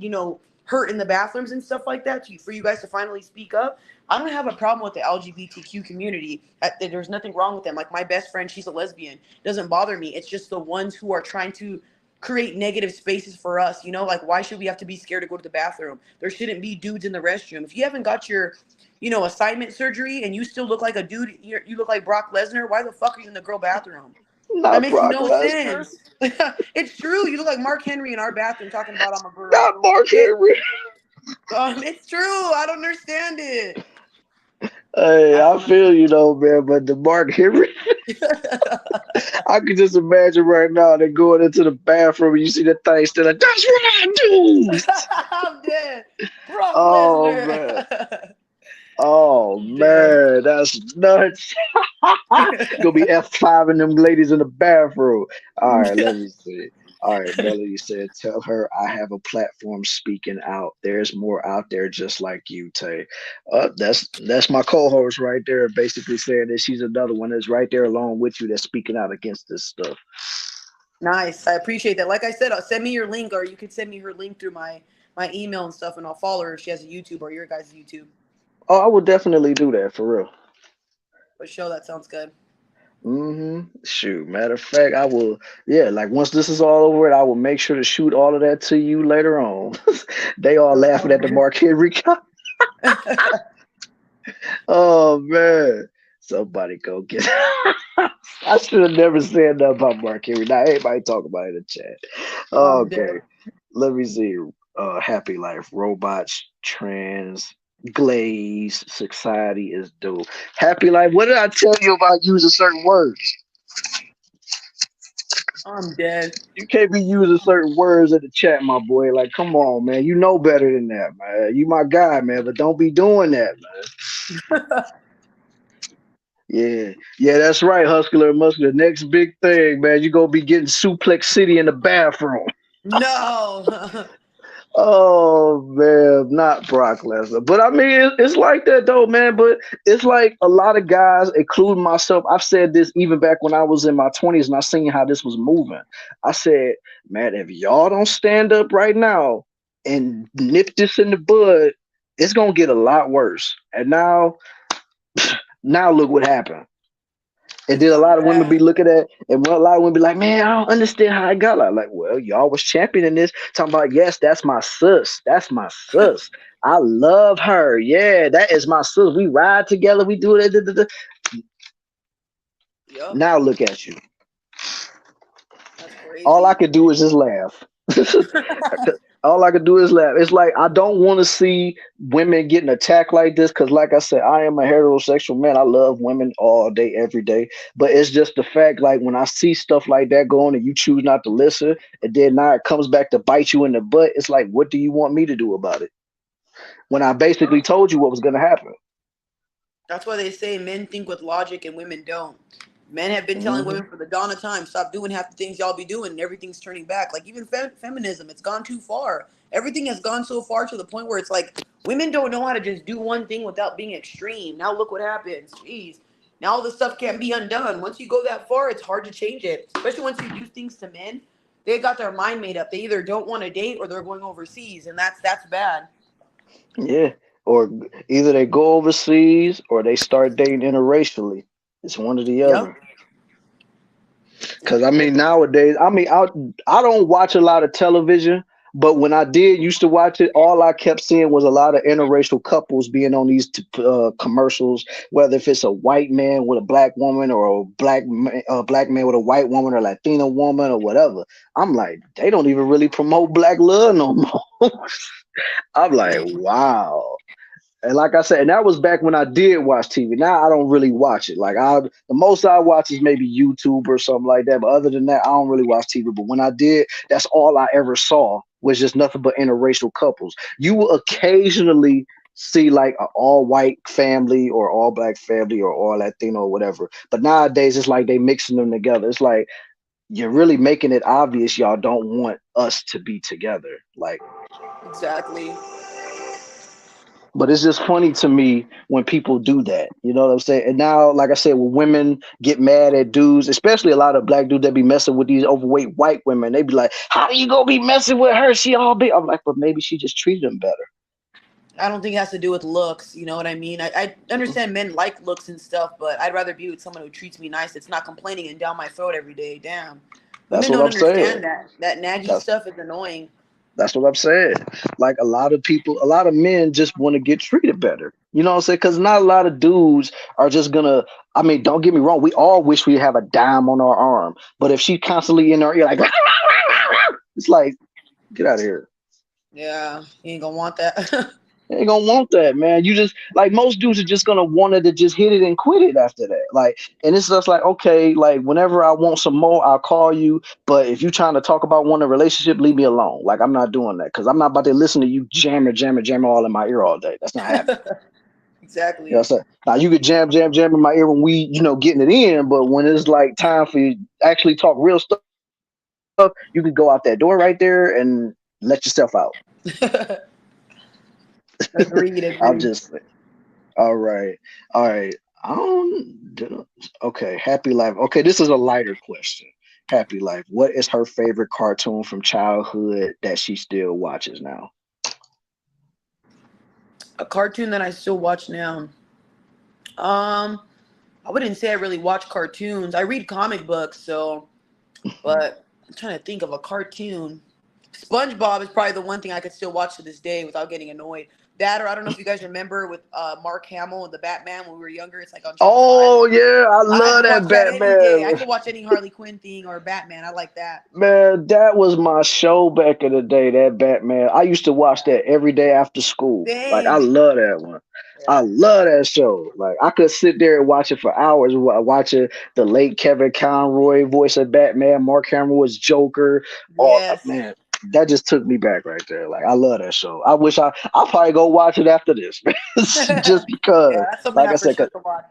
hurt in the bathrooms and stuff like that for you guys to finally speak up. I don't have a problem with the LGBTQ community. There's nothing wrong with them. Like my best friend, she's a lesbian. It doesn't bother me. It's just the ones who are trying to create negative spaces for us. Like why should we have to be scared to go to the bathroom? There shouldn't be dudes in the restroom. If you haven't got your assignment surgery and you still look like a dude, you look like Brock Lesnar, why the fuck are you in the girl bathroom? That Not makes Brock no Lesnar. sense. It's true. You look like Mark Henry in our bathroom talking about I'm a girl. Not Mark It Henry. It's true. I don't understand it. Hey, I I feel honestly. you though, man. But the Mark Henry, I can just imagine right now they going into the bathroom and you see that thing still like, that's what I do. I'm dead. Brock Oh Lesnar. man. Oh I'm dead. man, that's nuts. Gonna be F5 and them ladies in the bathroom. All right, let me see. All right, Melody said, tell her I have a platform speaking out. There's more out there just like you, Tay. That's my co-host right there, basically saying that she's another one that's right there along with you that's speaking out against this stuff. Nice. I appreciate that. Like I said, send me your link, or you could send me her link through my email and stuff, and I'll follow her if she has a YouTube or your guys' YouTube. Oh, I would definitely do that for real. But show that sounds good. Shoot. Matter of fact, I will. Yeah, like once this is all over, I will make sure to shoot all of that to you later on. They all For laughing at the sure. Mark Henry. Oh man, somebody go get. I should have never said that about Mark Henry. Now everybody talk about it in the chat. I'm Okay, dead. let me see. Happy life, robots, trans, glaze, society is dope. Happy life. What did I tell you about using certain words? I'm dead. You can't be using certain words in the chat, my boy. Like, come on, man. You know better than that, man. You my guy, man. But don't be doing that, man. Yeah, yeah, that's right, Hustler Muscular. Next big thing, man. You gonna be getting Suplex City in the bathroom. No. Oh man, not Brock Lesnar. But I mean, it's like that though, man. But it's like a lot of guys, including myself. I've said this even back when I was in my 20s and I seen how this was moving. I said, man, if y'all don't stand up right now and nip this in the bud, it's gonna get a lot worse. And now look what happened. And It's then a gone lot of women be bad. looking at, and a lot of women be like, "Man, I don't understand how I got like, well, y'all was championing this, talking about, yes, that's my sis, that's my sis. I love her. Yeah, that is my sis. We ride together. We do it. Da, da, da." Yup. Now look at you. That's All I crazy. could do is just laugh. All I could do is laugh. It's like I don't want to see women getting attacked like this because, like I said, I am a heterosexual man. I love women all day, every day. But it's just the fact, like when I see stuff like that going and you choose not to listen, and then now it comes back to bite you in the butt. It's like, what do you want me to do about it? When I basically told you what was going to happen. That's why they say men think with logic and women don't. Men have been telling Hmm. women for the dawn of time, stop doing half the things y'all be doing, and everything's turning back. Like even feminism, it's gone too far. Everything has gone so far to the point where it's like women don't know how to just do one thing without being extreme. Now look what happens. Jeez. Now all the stuff can't be undone. Once you go that far, it's hard to change it. Especially once you do things to men, they got their mind made up. They either don't want to date or they're going overseas, and that's bad. Yeah. Or either they go overseas or they start dating interracially. It's one or the Yep. other. Cause Yep. I mean nowadays, I don't watch a lot of television, but when I did used to watch it, all I kept seeing was a lot of interracial couples being on these commercials. Whether if it's a white man with a black woman, or a black man with a white woman, or Latina woman, or whatever. I'm like, they don't even really promote black love no more. I'm like, Man. wow. And like I said, and that was back when I did watch TV. Now I don't really watch it. The most I watch is maybe YouTube or something like that. But other than that, I don't really watch TV. But when I did, that's all I ever saw was just nothing but interracial couples. You will occasionally see like an all white family or all black family or all Latino or whatever. But nowadays it's like they mixing them together. It's like you're really making it obvious y'all don't want us to be together. Like, Exactly. but it's just funny to me when people do that. You know what I'm saying? And now, like I said, when women get mad at dudes, especially a lot of black dudes that be messing with these overweight white women, they be like, "How do you gonna be messing with her? She all big." I'm like, "But maybe she just treated them better." I don't think it has to do with looks. You know what I mean? I Mhm. understand men like looks and stuff, but I'd rather be with someone who treats me nice. That's not complaining and down my throat every day. Damn, That's women what don't I'm saying. understand that. That naggy That's stuff is annoying. that's what I'm saying. Like a lot of people, a lot of men just want to get treated better. You know what I'm saying? Because not a lot of dudes are just gonna. I mean, don't get me wrong. We all wish we have a dime on our arm, but if she's constantly in our ear, like, it's like, get out of here. Yeah, you ain't gonna want that. They ain't gonna want that, man. You just like most dudes are just gonna want it to just hit it and quit it after that. Like, and it's just like, okay, like whenever I want some more, I'll call you. But if you trying to talk about wanting a relationship, leave me alone. Like, I'm not doing that because I'm not about to listen to you jamming all in my ear all day. That's not happening. You know Exactly. what I'm saying? Now you could jam in my ear when we, getting it in, but when it's like time for you to actually talk real stuff, you could go out that door right there and let yourself out. Agreed, I'm just agreed. all right, all right. I don't. Okay, Happy Life. Okay, this is a lighter question. Happy Life. What is her favorite cartoon from childhood that she still watches now? A cartoon that I still watch now. Um, I wouldn't say I really watch cartoons. I read comic books, so but I'm trying to think of a cartoon. SpongeBob is probably the one thing I could still watch to this day without getting annoyed. That, or I don't know if you guys remember with Mark Hamill and the Batman when we were younger. It's like on Channel Five. Oh yeah, I I love could watch that that any day. I Batman. could watch any Harley Quinn thing or Batman. I like that. Man, that was my show back in the day, that Batman. I used to watch that every day after school. Like, I Same. love that one. I Yeah. love that show. Like, I could sit there and watch it for hours, watching the late Kevin Conroy voice of Batman, Mark Hamill was Joker. Oh, Yes. man, that just took me back right there. Like, I love that show. I'll probably go watch it after this, man. Just Yeah, because, that's something like I I for said, sure could watch.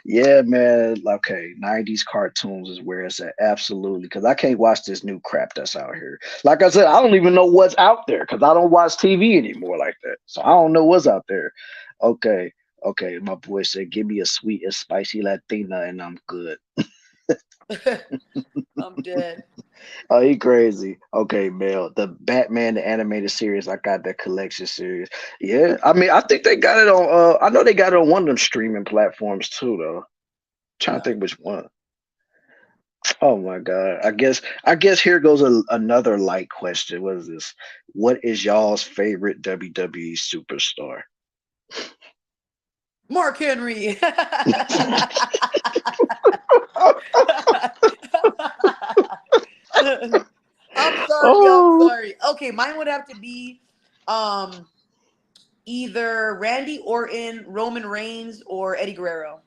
yeah, man. Okay, 90s cartoons is where it's at. Absolutely. Because I can't watch this new crap that's out here. Like I said, I don't even know what's out there because I don't watch TV anymore like that. So I don't know what's out there. Okay. Okay. My boy said, give me a sweet and spicy Latina and I'm good. I'm dead. Oh, he crazy. Okay, Mel. The Batman the animated series, I got that collection series. Yeah. I mean, I think they got it on I know they got it on one of them streaming platforms too, though. Trying to Yeah. think which one. Oh my God. I guess here goes another light question. What is this? What is y'all's favorite WWE superstar? Mark Henry. I'm sorry. I'm Oh, sorry. Okay, mine would have to be um either Randy Orton, Roman Reigns, or Eddie Guerrero.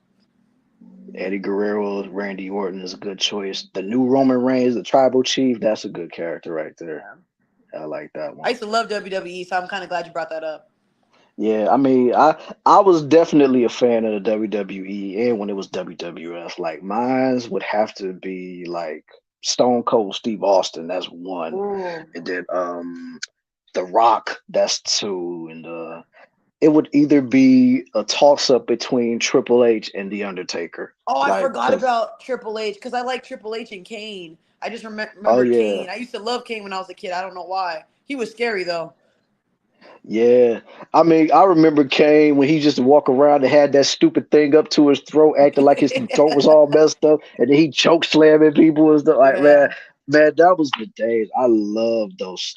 Eddie Guerrero, Randy Orton is a good choice. The new Roman Reigns, the tribal chief, that's a good character right there. Yeah. I like that I one. used to love WWE, so I'm kind of glad you brought that up. Yeah, I mean, I was definitely a fan of the WWE and when it was WWF. Like mine's would have to be like Stone Cold Steve Austin, that's one. Ooh. And then The Rock, that's two, and it would either be a toss up between Triple H and The Undertaker. Oh, I Like, forgot cause about Triple H because I like Triple H and Kane. I just oh remember yeah, Kane. I used to love Kane when I was a kid. I don't know why. He was scary though. yeah. I mean, I remember Kane when he just walk around and had that stupid thing up to his throat, acting like his throat was all messed up, and then he choke slamming people and stuff. Like, man, Yeah. man, that was the days. I love those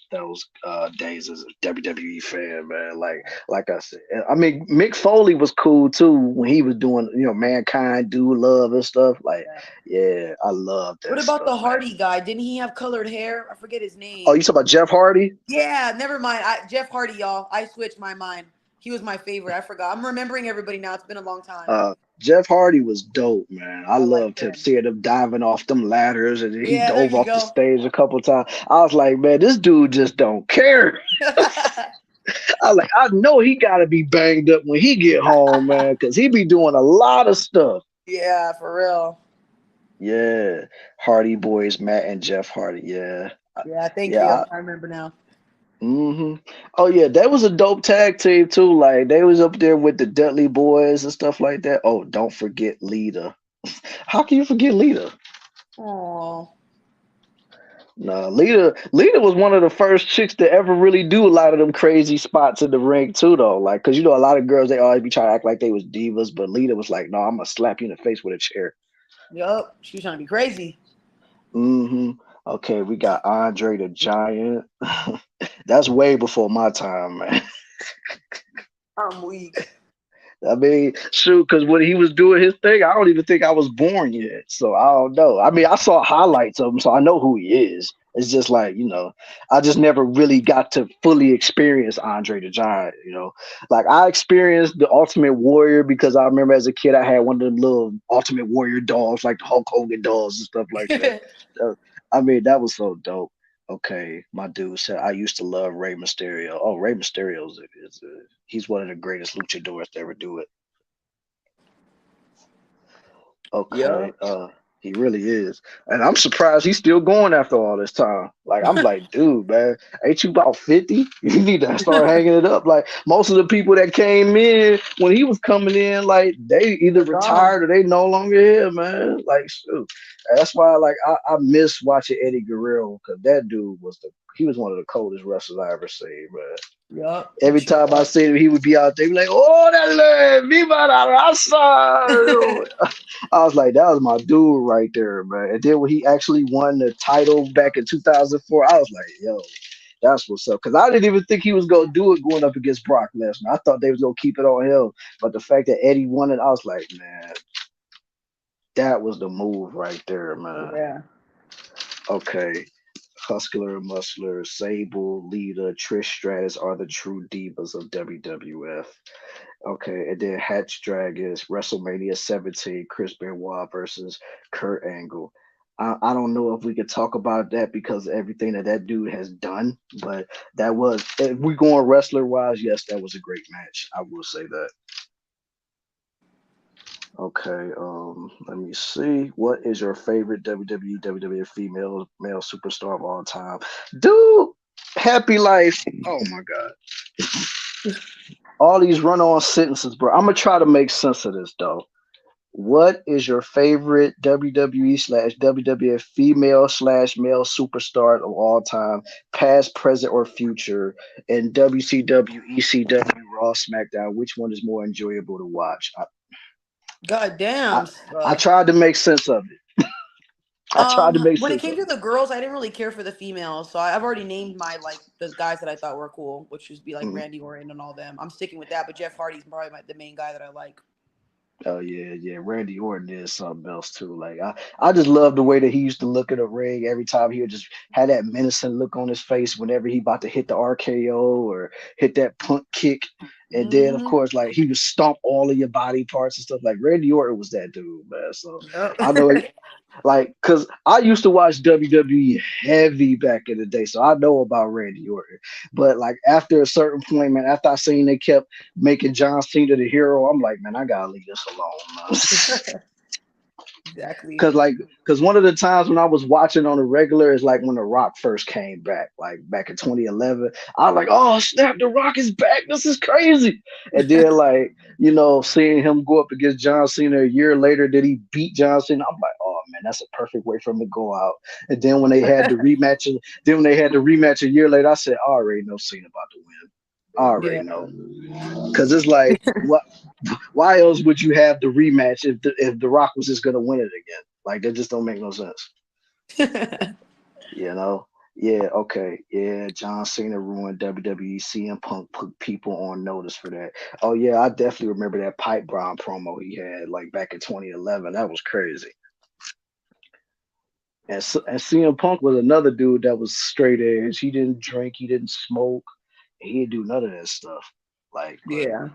days as a WWE fan, man. Like I said, I mean, Mick Foley was cool too when he was doing, Mankind, Do Love and stuff. Like, Yeah. yeah, I love What that about stuff, the man. Hardy guy? Didn't he have colored hair? I forget his Oh, you name. talking about Jeff Hardy? Yeah, never mind. Jeff Hardy, y'all. I switched my mind. He was my favorite. I forgot. I'm remembering everybody now. It's been a long time. Jeff Hardy was dope, man. I I like loved him him. seeing him diving off them ladders, and he Yeah, there dove you off the go. stage a couple times. I was like, man, this dude just don't care. I know he got to be banged up when he get home, man, because he be doing a lot of stuff. Yeah, for real. Yeah, Hardy Boys, Matt and Jeff Hardy. Yeah, Yeah, thank you. yeah. I remember now. Oh yeah, that was a dope tag team too. Like they was up there with the Dudley Boys and stuff like that. Oh, don't forget Lita. How can you forget Lita? Oh, No, Lita was one of the first chicks to ever really do a lot of them crazy spots in the ring too, though. Like, cause a lot of girls they always be trying to act like they was divas, but Lita was like, "No, I'm gonna slap you in the face with a chair." yup. She was trying to be crazy. hmm Okay, we got Andre the Giant. That's way before my time, man. I'm weak. I mean, shoot, because when he was doing his thing, I don't even think I was born yet, so I don't know. I mean, I saw highlights of him, so I know who he is. It's just like, I just never really got to fully experience Andre the Giant. Like I experienced the Ultimate Warrior because I remember as a kid I had one of them little Ultimate Warrior dolls, like the Hulk Hogan dolls and stuff like that. Uh, I mean, that was so dope. Okay, my dude said I used to love Rey Mysterio. Oh, Rey Mysterio he's one of the greatest luchadors to ever do it. Yeah. Okay, he really is, and I'm surprised he's still going after all this time. Like I'm like, dude, man, ain't you about 50? You need to start hanging it up. Like most of the people that came in when he was coming in, like they either They're gone. retired or they no longer here, man. Like, shoot. That's why, like, I miss watching Eddie Guerrero because that dude he was one of the coldest wrestlers I ever seen, man. Yup. He Every sure time I was. seen him, he would be out there, be like, "Oh, that Viva la raza!" I was like, "That was my dude right there, man." And then when he actually won the title back in 2004, I was like, "Yo, that's what's up." Because I didn't even think he was gonna do it going up against Brock Lesnar. I thought they was gonna keep it on him, but the fact that Eddie won it, I was like, "Man, that was the move right there, man." Yeah. Okay. Hustler, Muscular, Sable, Lita, Trish Stratus are the true divas of WWF. Okay, and then Hatch Dragons, WrestleMania 17, Chris Benoit versus Kurt Angle. I don't know if we could talk about that because of everything that dude has done, but if we going wrestler wise, yes, that was a great match. I will say that. Okay, let me see. What is your favorite WWE, WWF female male superstar of all time? Dude, Happy Life. Oh my God. All these run-on sentences, bro. I'm gonna try to make sense of this though. What is your favorite WWE slash WWF female slash male superstar of all time, past, present, or future, in WCW, ECW, Raw, SmackDown? Which one is more enjoyable to watch? God I, damn. I tried to make sense of it. I tried to make When it sense came of to it. the girls, I didn't really care for the females, so I've already named my like the guys that I thought were cool, which would be like Mhm. Randy Orton and all them. I'm sticking with that, but Jeff Hardy's probably the main guy that I like. Oh yeah, yeah. Randy Orton is something else too. Like I just love the way that he used to look at a ring every time he would just had that menacing look on his face whenever he about to hit the RKO or hit that punt kick. And then of Mm-hmm. course like he would stomp all of your body parts and stuff. Like Randy Orton was that dude, man. So Yep. I know like, cause I used to watch WWE heavy back in the day, so I know about Randy Orton. But like after a certain point, man, after I seen they kept making John Cena the hero, I'm like, man, I gotta leave this alone, man. Exactly. Cause like, cause one of the times when I was watching on a regular is like when The Rock first came back, like back in 2011. I was like, oh snap, The Rock is back. This is crazy. And then like, seeing him go up against John Cena a year later, did he beat John Cena? I'm like, oh man, that's a perfect way for him to go out. And then when they had the rematch, a year later, I said, I already know Cena about to win. I already Yeah. know. Cause it's like, what? Why else would you have the rematch if the Rock was just gonna win it again? Like that just don't make no sense. You know? Yeah, okay. Yeah, John Cena ruined WWE. CM Punk put people on notice for that. Oh yeah, I definitely remember that pipe bomb promo he had like back in 2011. That was crazy. And CM Punk was another dude that was straight edge. He didn't drink, he didn't smoke, he didn't do none of that stuff. Like, but Yeah.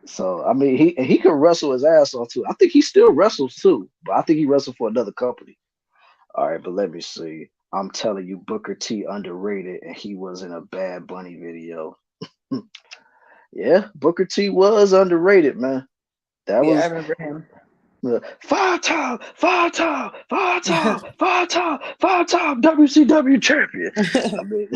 so I mean, he could wrestle his ass off too. I think he still wrestles too, but I think he wrestled for another company. All right, but let me see. I'm telling you, Booker T underrated, and he was in a Bad Bunny video. Yeah, Booker T was underrated, man. That Yeah, I was remember him. five-time, five-time, five-time, five-time, five-time WCW champion. I mean,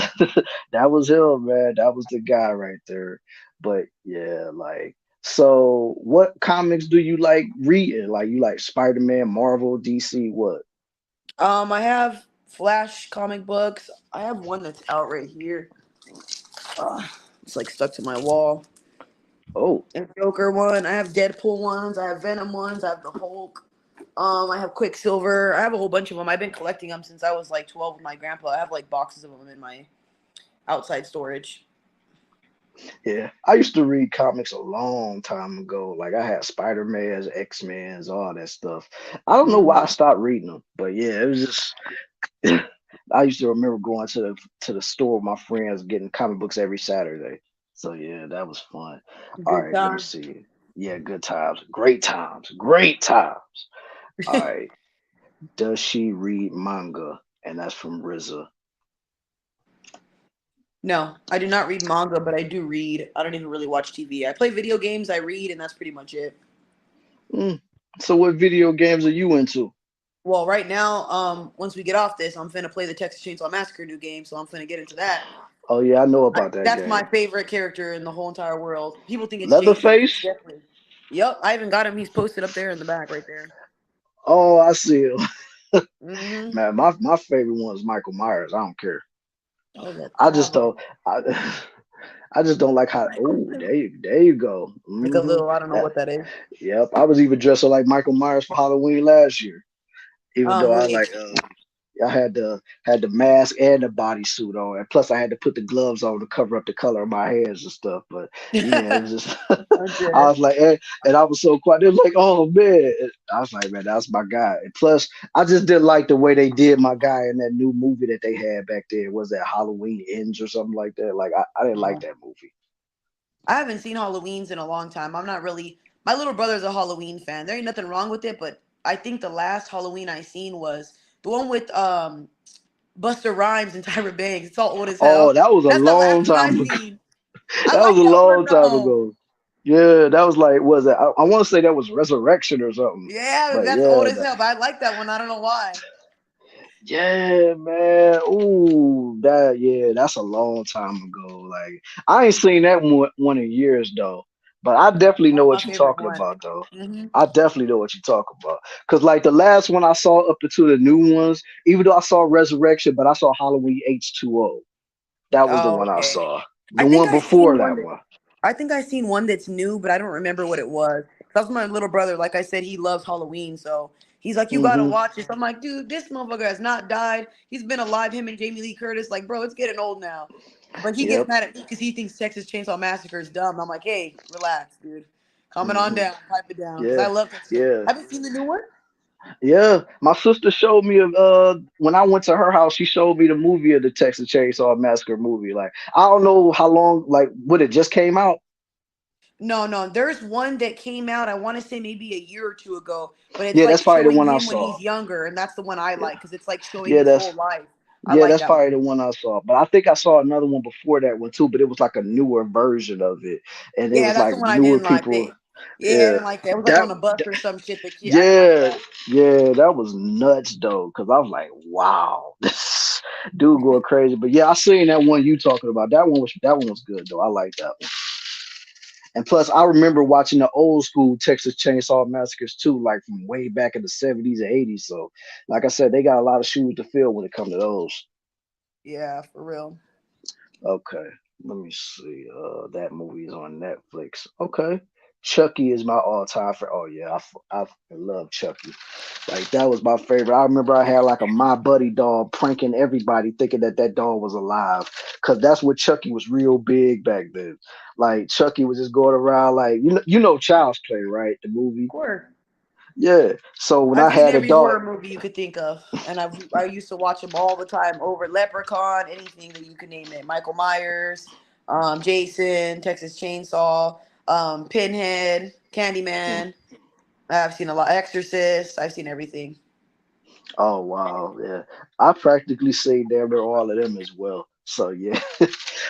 that was him, man. That was the guy right there. But yeah, like, so what comics do you like reading? Like, you like Spider-Man, Marvel, DC, what? I have Flash comic books. I have one that's out right here. It's like stuck to my wall. Oh, And Joker one. I have Deadpool ones. I have Venom ones. I have the Hulk. I have Quicksilver. I have a whole bunch of them. I've been collecting them since I was like 12 with my grandpa. I have like boxes of them in my outside storage. yeah. I used to read comics a long time ago. Like, I had Spider-Man's, X-Men's, all that stuff. I don't know why I Hmm. stopped reading them, but yeah, it was just I used to remember going to the store with my friends, getting comic books every Saturday. So yeah, that was fun. All Good right, let me time. see. Yeah, good times, great times, great times. All right, does she read manga? And that's from RZA. No, I do not read manga, but I do read. I don't even really watch TV. I play video games, I read, and that's pretty much it. Mm. So what video games are you into? Well, right now, once we get off this, I'm finna play the Texas Chainsaw Massacre new game, so I'm finna get into that. Oh yeah, I know about that That's my game. favorite character in the whole entire world. People think it's Jason, but it's Leatherface. definitely. Yep, I even got him. He's posted up there in the back, right there. Oh, I see him. Mm-hmm. Man, my favorite one is Michael Myers. I don't care. Oh, let's I just have him. don't. I, I just don't like how. Oh, there you go. Like a Hmm. little. I don't know what that is. Yep. I was even dressed up like Michael Myers for Halloween last year. Even though I Really. like, I had the mask and the bodysuit on, and plus I had to put the gloves on to cover up the color of my hands and stuff. But yeah, it was just. I Okay. was like, and I was so quiet. They was like, "Oh man," I was like, "Man, that's my guy." And plus, I just didn't like the way they did my guy in that new movie that they had back then. Was that Halloween Ends or something like that? Like, I didn't like Uh, that movie. I haven't seen Halloween's in a long time. I'm not really. My little brother's a Halloween fan. There ain't nothing wrong with it, but I think the last Halloween I seen was the one with Buster Rhymes and Tyra Banks. It's all old as Oh, hell. that was a That's the long last one I time ago. seen. I That was like a that one long time though. ago. Yeah, that was like, was it? I want to say that was Resurrection or something. Yeah, But that's old yeah, as hell, but I like that one. I don't know why. yeah, man. Ooh, yeah, that's a long time ago. Like, I ain't seen that one in years though. But I definitely know That's my what you're favorite talking one. about though. Hmm. I definitely know what you're talking about. Cause like the last one I saw up into the new ones, even though I saw Resurrection, but I saw Halloween H2O. That was the Oh, one I okay. saw. I The think one I seen before one that that one. I think I seen one that's new, but I don't remember what it was. That was my little brother. Like I said, he loves Halloween, so he's like, "You gotta Hmm. watch this." I'm like, "Dude, this motherfucker has not died. He's been alive. Him and Jamie Lee Curtis. Like, bro, it's getting old now." But he gets Yep. mad at me because he thinks Texas Chainsaw Massacre is dumb. I'm like, "Hey, relax, dude. Calm it on Hmm. down, pipe it down." Because I Yeah. love Texas. Yeah. Haven't seen the new one? Yeah, my sister showed me when I went to her house, she showed me the movie of the Texas Chainsaw Massacre movie. Like I don't know how long, like what it just came out. No, no. There's one that came out. I want to say maybe a year or two ago, but it's Yeah, like that's probably the showing one I him when saw. he's younger, and that's the one I Yeah, like because it's like showing yeah, his whole that's life. I yeah, like that's that probably one. the one I saw. But I think I saw another one before that one too. But it was like a newer version of it, and it Yeah, was that's like the one I newer didn't like. people. Yeah, I Yeah, didn't like that. It was like that, on a bus that or some shit. The kid, I didn't like yeah, that. yeah, that was nuts though. Cause I was like, wow, this dude going crazy. But yeah, I seen that one you talking about. That one was good though. I like that one. And plus, I remember watching the old school Texas Chainsaw Massacres too, like from way back in the 70s and 80s. So, like I said, they got a lot of shoes to fill when it comes to those. Yeah, for real. Okay, let me see. That movie is on Netflix. Okay. Chucky is my all-time favorite. Oh yeah, I love Chucky. Like that was my favorite. I remember I had like a My Buddy doll pranking everybody, thinking that that doll was alive, because that's what Chucky was real big back then. Like Chucky was just going around like Child's Play, right? The Of movie. course. Yeah. So when I I've seen had a every dog, horror movie you could think of, and I used to watch them all the time over Leprechaun, anything that you could name it. Michael Myers, Jason, Texas Chainsaw, Pinhead, Candyman. I've seen a lot. Exorcist. I've seen everything. oh wow, yeah, I practically say damn near all of them as well. So yeah,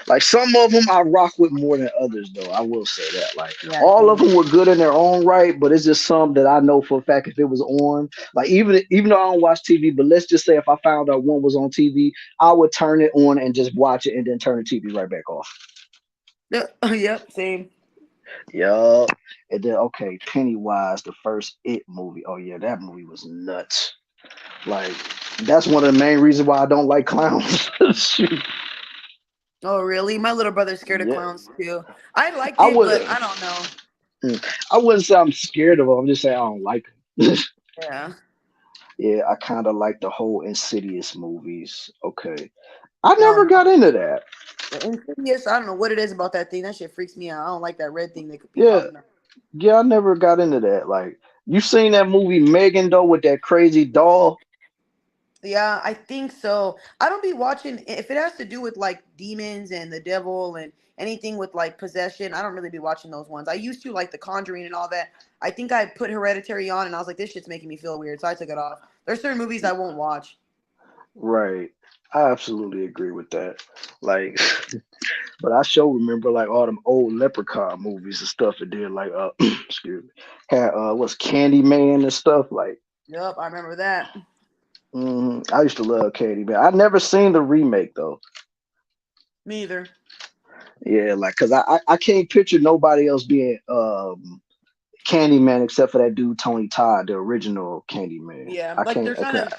like some of them I rock with more than others, though. I will say that. Like Yeah, all of same. them were good in their own right, but it's just some that I know for a fact if it was on, like even though I don't watch TV, but let's just say if I found out one was on TV, I would turn it on and just watch it and then turn the TV right back off. Yep, yep, same. Yup. And then okay, Pennywise, the first It movie. Oh yeah, that movie was nuts. Like that's one of the main reasons why I don't like clowns. Shoot. Oh, really? My little brother's scared of Yeah, clowns too. I liked I it, would. but I don't know. I wouldn't say I'm scared of them. I'm just saying I don't like them. Yeah. Yeah, I kind of like the whole Insidious movies. Okay, I No, never got into that. the Insidious, I don't know what it is about that thing. That shit freaks me out. I don't like that red thing that could be Yeah, popping up. yeah, I never got into that. Like you seen that movie Megan though with that crazy doll? Yeah, I think so. I don't be watching if it has to do with like demons and the devil and anything with like possession. I don't really be watching those ones. I used to like The Conjuring and all that. I think I put Hereditary on and I was like, this shit's making me feel weird, so I took it off. There's certain movies I won't watch. Right. I absolutely agree with that. Like, but I sure remember like all them old Leprechaun movies and stuff. It did like excuse me, had what's Candyman and stuff like. Yep, I remember that. I used to love Candyman. I never seen the remake though. Me either. Yeah, like cause I can't picture nobody else being Candyman except for that dude Tony Todd, the original Candyman. Yeah, I like can't. I can't.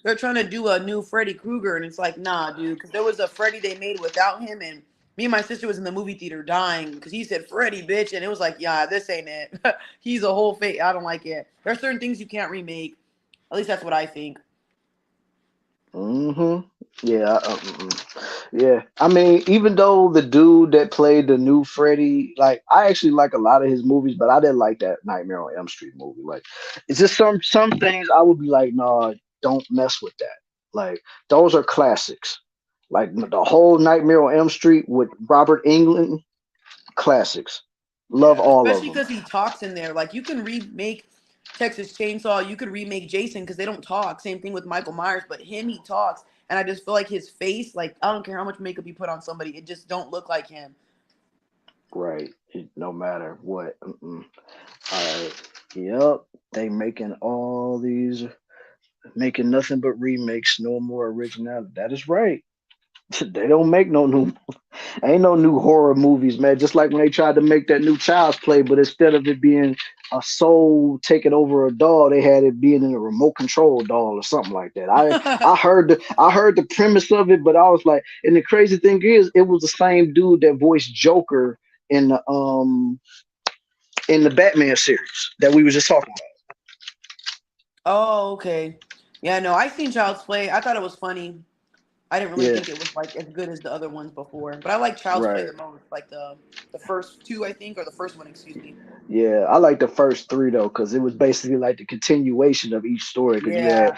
they're trying to do a new Freddy Krueger, and it's like, nah, dude, because there was a Freddy they made without him, and me and my sister was in the movie theater dying because he said Freddy, bitch, and it was like, yeah, this ain't it. He's a whole fake. I don't like it. There are certain things you can't remake. At least that's what I think. hmm Yeah, yeah. I mean, even though the dude that played the new Freddy, like, I actually like a lot of his movies, but I didn't like that Nightmare on Elm Street movie. Like, it's just some things I would be like, nah, don't mess with that. Like, those are classics. Like the whole Nightmare on Elm Street with Robert Englund, classics. Love Yeah, all of especially them. because he talks in there. Like you can remake Texas Chainsaw, you could remake Jason because they don't talk. Same thing with Michael Myers, but him he talks, and I just feel like his face, like I don't care how much makeup you put on somebody, it just don't look like him. Right. No matter what. All right. Yep. They making all these making nothing but remakes, no more originality. That is right. They don't make no new, ain't no new horror movies, man. Just like when they tried to make that new Child's Play, but instead of it being a soul taking over a doll, they had it being in a remote control doll or something like that. I heard the premise of it, but I was like, and the crazy thing is, it was the same dude that voiced Joker in the Batman series that we was just talking Oh, okay. Yeah, no, I seen Child's Play. I thought it was funny. I didn't about. really Yeah, think it was like as good as the other ones before, but I like Child's Play right. the most, like the first two, I think, or the first one, excuse me. Yeah, I like the first three though, because it was basically like the continuation of each story. Because you had, Yeah,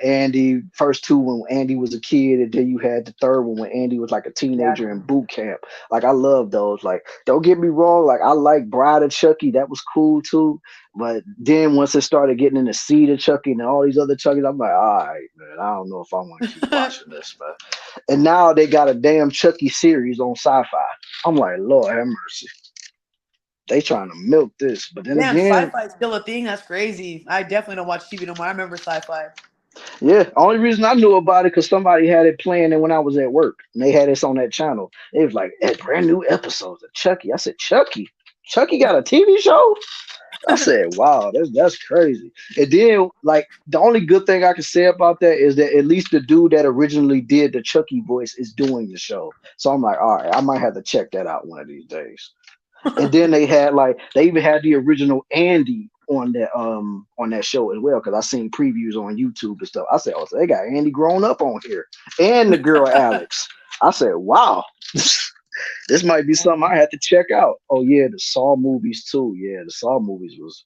Andy first two when Andy was a kid, and then you had the third one when Andy was like a teenager exactly. in boot camp. Like I love those. Like don't get me wrong, like I like Bride of Chucky, that was cool too. But then once it started getting into Seed of Chucky and all these other Chuckies, I'm like, all right, man, I don't know if I want to keep watching this, man. And now they got a damn Chucky series on Sci-Fi. I'm like, Lord have mercy. They trying to milk this, but then Damn, again, sci-fi is still a thing. That's crazy. I definitely don't watch TV no more. I remember sci-fi. yeah. Only reason I knew about it because somebody had it playing it when I was at work, and they had this on that channel. It was like brand new episodes of Chucky. I said, Chucky, Chucky got a TV show. I said, wow, that's crazy. And then like the only good thing I can say about that is that at least the dude that originally did the Chucky voice is doing the show. So I'm like, all right, I might have to check that out one of these days. And then they even had the original Andy on that show as well because I seen previews on YouTube and stuff. I said, oh, so they got Andy grown up on here and the girl Alex. I said, wow, this might be something I had to check out. Oh yeah, the Saw movies too. Yeah, the Saw movies was.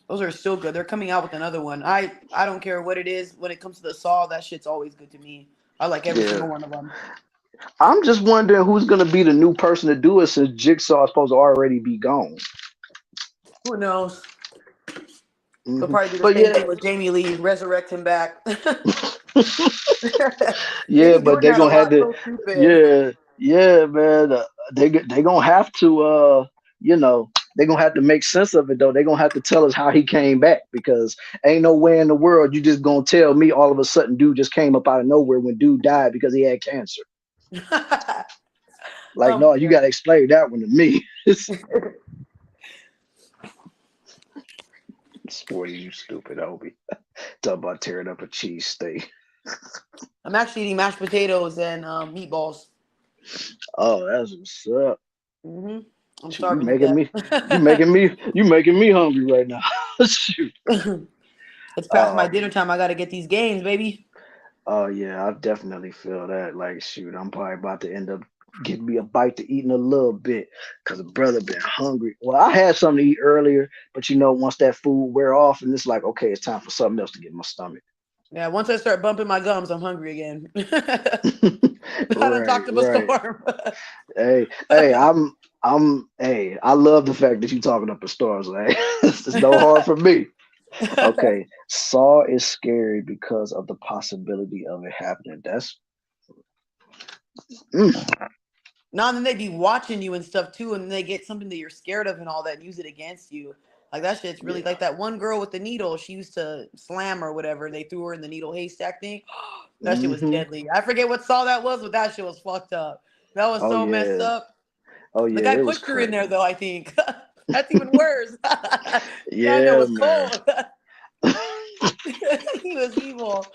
Those are still good. They're coming out with another one. I don't care what it is. When it comes to the Saw, that shit's always good to me. I like every Yeah, single one of them. I'm just wondering who's gonna be the new person to do it since Jigsaw is supposed to already be gone. Who knows? They'll hmm probably do the But same yeah, thing with Jamie Lee, resurrect him back. They yeah, be but doing they're that a gonna have lot. to. So stupid. Yeah, yeah, man. They gonna have to. You know, they're gonna have to make sense of it though. They're gonna have to tell us how he came back because ain't no way in the world you just gonna tell me all of a sudden dude just came up out of nowhere when dude died because he had cancer. Like, I'm no, you dead. gotta explain that one to me. Sporty, you stupid Obi. Talk about tearing up a cheese steak. I'm actually eating mashed potatoes and meatballs. Oh, that's what's up. hmm I'm Shoot, you starving to making death. me, you making me hungry right now. Shoot. It's past my Um, dinner time. I gotta get these games, baby. oh yeah, I definitely feel that. Like, shoot, I'm probably about to end up getting me a bite to eat in a little bit because a brother been hungry. Well, I had something to eat earlier, but once that food wear off, and it's like, okay, it's time for something else to get in my stomach. Yeah, once I start bumping my gums, I'm hungry again. I don't Right, talk to a right. storm. Hey, hey, I love the fact that you talking up a storm. Like, it's no hard for me. Okay, Saw is scary because of the possibility of it happening. That's mm, No, and then they be watching you and stuff too, and they get something that you're scared of and all that and use it against you. Like that shit's really yeah. like that one girl with the needle. She used to slam or whatever. And they threw her in the needle haystack thing. That shit was Hmm. deadly. I forget what saw that was, but that shit was fucked up. That was Oh so messed yeah. up. Oh The yeah. guy It was pushed her in there crazy. though. I think that's even worse. Down there Yeah, was man. cold. He was evil.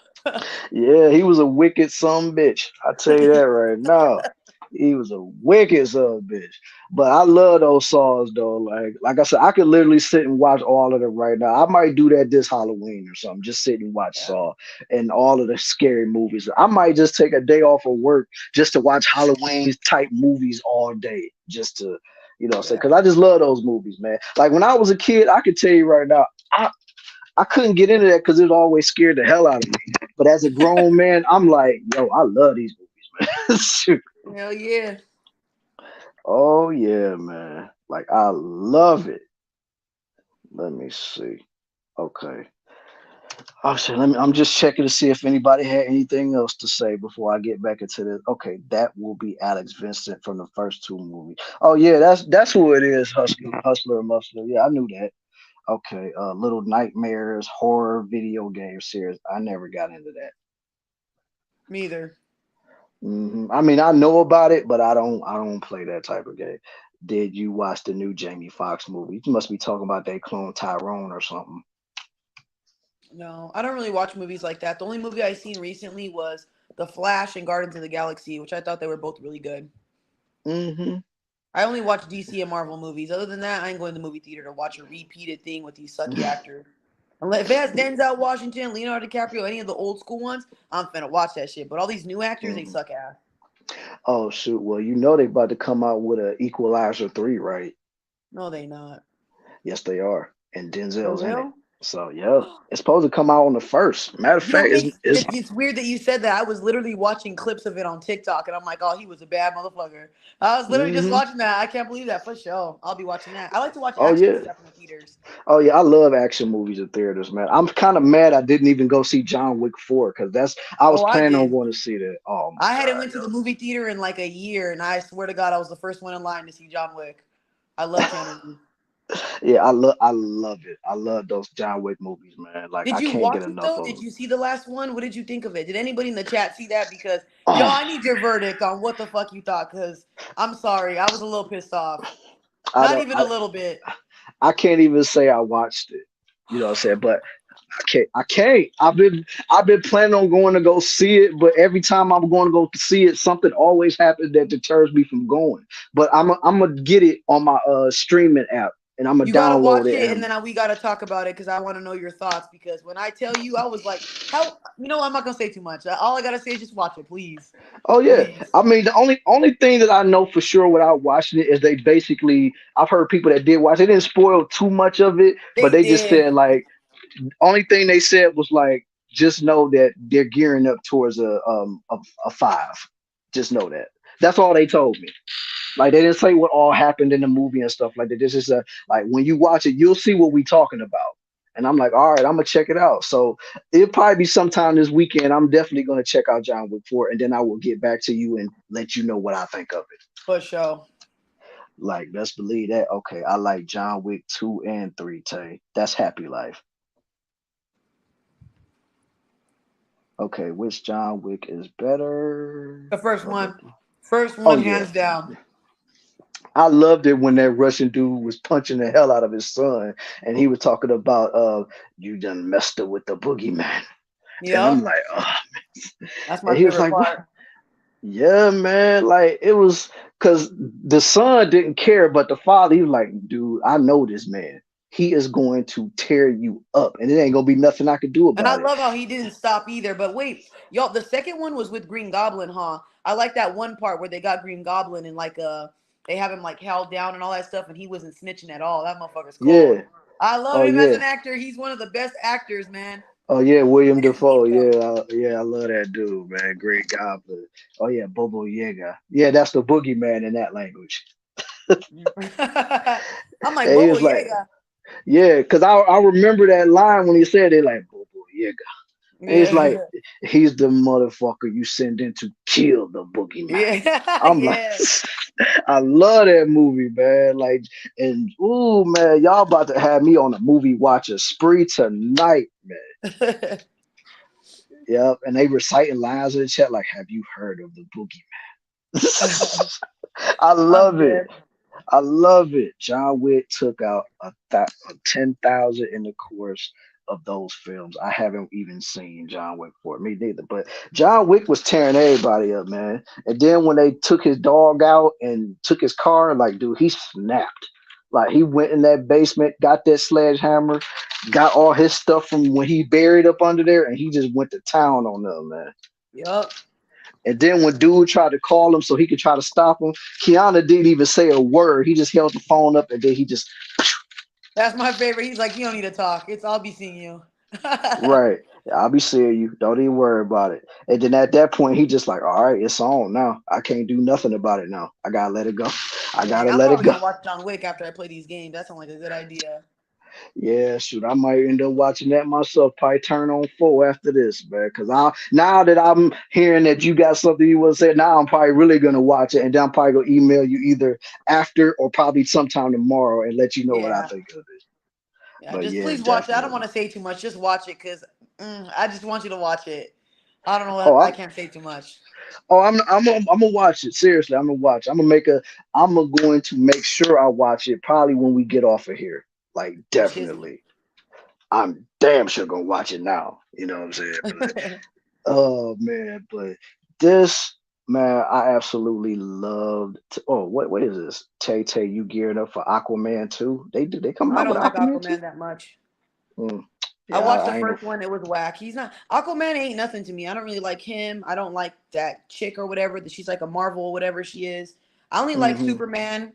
Yeah, he was a wicked son of a bitch. I tell you that right now. He was a wicked son of a bitch. But I love those songs though. Like I said, I could literally sit and watch all of them right now. I might do that this Halloween or something. Just sit and watch Yeah, Saw and all of the scary movies. I might just take a day off of work just to watch Halloween type movies all day. Just to, say, yeah, because I just love those movies, man. Like when I was a kid, I could tell you right now, I couldn't get into that because it always scared the hell out of me. But as a grown man, I'm like, yo, I love these movies, man. Shoot. hell yeah. Oh yeah, man. Like I love it. Let me see. Okay. Oh shit, I'm just checking to see if anybody had anything else to say before I get back into this. Okay, that will be Alex Vincent from the first two movies. Oh yeah, that's who it is, Hustler and Muscle. Yeah, I knew that. Okay, Little Nightmares horror video game series. I never got into that. Me either. I mean, I know about it, but I don't play that type of game. Did you watch the new Jamie Foxx movie? You must be talking about they clone Tyrone or something. No, I don't really watch movies like that. The only movie I seen recently was The Flash and Guardians of the Galaxy, which I thought they were both really good. Hmm. I only watch DC and Marvel movies. Other than that, I ain't going to the movie theater to watch a repeated thing with these sucky actors. Unless if it has Denzel Washington, Leonardo DiCaprio, any of the old school ones, I'm finna watch that shit. But all these new actors, they Hmm. suck ass. Oh shoot! Well, you know they about to come out with a Equalizer 3, right? No, they not. Yes, they are, and For Denzel's in it. real? So yeah, it's supposed to come out on the first. Matter of You know, fact, it it's, makes it's it's weird that you said that. I was literally watching clips of it on TikTok, and I'm like, oh, he was a bad motherfucker. I was literally just hmm watching that. I can't believe that for sure. I'll be watching that. I like to watch Oh action yeah, stuff in the theaters. oh yeah. I love action movies in theaters, man. I'm kind of mad I didn't even go see John Wick 4 because I was Oh, I planning on did. going to see that. Oh my I hadn't god, went to the yo. movie theater in like a year, and I swear to God, I was the first one in line to see John Wick. I love Keanu Reeves. Yeah, I love it. I love those John Wick movies, man. Like Did I you can't get watch it enough though? of Did them. you see the last one? What did you think of it? Did anybody in the chat see that? Because yo, Oh, I need your verdict on what the fuck you thought. Because I'm sorry, I was a little pissed off. I Not don't. even a little bit. I can't even say I watched it. You know what I'm saying? But I can't. I can't. I've been planning on going to go see it, but every time I'm going to go see it, something always happens that deters me from going. But I'm gonna get it on my streaming app, and I'm gonna You gotta download watch it. it, and And then we gotta talk about it because I want to know your thoughts. Because when I tell you, I was like, "How?" You know, I'm not gonna say too much. All I gotta say is just watch it, please, oh yeah, please. I mean the only thing that I know for sure without watching it is they basically I've heard people that did watch. They didn't spoil too much of it, but They they just did, said like only thing they said was like, just know that they're gearing up towards a five. Just know that. That's all they told me. Like they didn't say what all happened in the movie and stuff like that. This is a like when you watch it, you'll see what we talking about. And I'm like, all right, I'm gonna check it out. So it'll probably be sometime this weekend. I'm definitely gonna check out John Wick 4, and then I will get back to you and let you know what I think of it. for sure. Like, let's believe that. Okay, I like John Wick 2 and 3, Tay. That's Happy Life. Okay, which John Wick is better? The first Blah, blah, one, blah. first Oh one, yeah. hands down. I loved it when that Russian dude was punching the hell out of his son and he was talking about you done messed up with the boogeyman. And I'm Yep, like, oh, that's my and he was favorite like, what? part. Yeah, man. Like it was because the son didn't care, but the father, he was like, dude, I know this man. He is going to tear you up, and it ain't gonna be nothing I could do And I about it. love how he didn't stop either. But wait, y'all, the second one was with Green Goblin, huh? I like that one part where they got Green Goblin and like they have him like held down and all that stuff, and he wasn't snitching at all. That motherfucker's cold. Yeah. I love Oh him as an yeah. actor. He's one of the best actors, man. Oh yeah, William Defoe. Magneto. Yeah, I love that dude, man. Great Goblin. Oh yeah, Bobo Yaga. Yeah, that's the boogeyman in that language. I'm like And he Bobo was like, Yaga. yeah, because I remember that line when he said it, like Bobo Yaga. And it's like, Yeah, he's the motherfucker you send in to kill the boogeyman. yeah, I'm like, yeah. I love that movie, man. Like, and ooh, man, y'all about to have me on a movie watcher spree tonight, man. Yep, and they reciting lines in the chat like, "Have you heard of the boogeyman?" I I'm love it. dead. I love it. John Wick took out a 10,000 in the course of those films. I haven't even seen John Wick for me neither. But John Wick was tearing everybody up, man. And then when they took his dog out and took his car, like, dude, he snapped. Like he went in that basement, got that sledgehammer, got all his stuff from when he buried up under there, and he just went to town on them, man. Yup. And then when dude tried to call him so he could try to stop him, Keanu didn't even say a word. He just held the phone up and then he just That's my favorite. He's like, you don't need to talk. It's I'll be seeing you. right. I'll be seeing you. Don't even worry about it. And then at that point, he just like, all right, it's on now. I can't do nothing about it now. I gotta let it go. I Dang, gotta I'm let it probably go. gonna watch John Wick after I play these games. That sounds like a good idea. Yeah, shoot, I might end up watching that myself. Probably turn on four after this, man. Cause I now that I'm hearing that you got something you want to say, now I'm probably really gonna watch it, and then I'm probably gonna email you either after or probably sometime tomorrow and let you know what I Yeah. think of it. Yeah. But Just yeah, please watch it. I don't want definitely. to say too much. Just watch it because I just want you to watch it. I don't know. Oh, I I'm can't say too much. I'm gonna watch it. Seriously, I'm gonna watch. I'm going to make sure I watch it probably when we get off of here. Like Shizzy. definitely. I'm damn sure gonna watch it now. You know what I'm saying? Oh man, but this man, I absolutely loved. Oh, what is this? TayTay, you gearing up for Aquaman 2? They coming I out with don't like Aquaman 2? Aquaman that much. Mm, I yeah, watched the I ain't no. first one. It was whack. He's not Aquaman. Ain't nothing to me. I don't really like him. I don't like that chick or whatever. That she's like a Marvel, whatever she is. I only like Mm-hmm. Superman,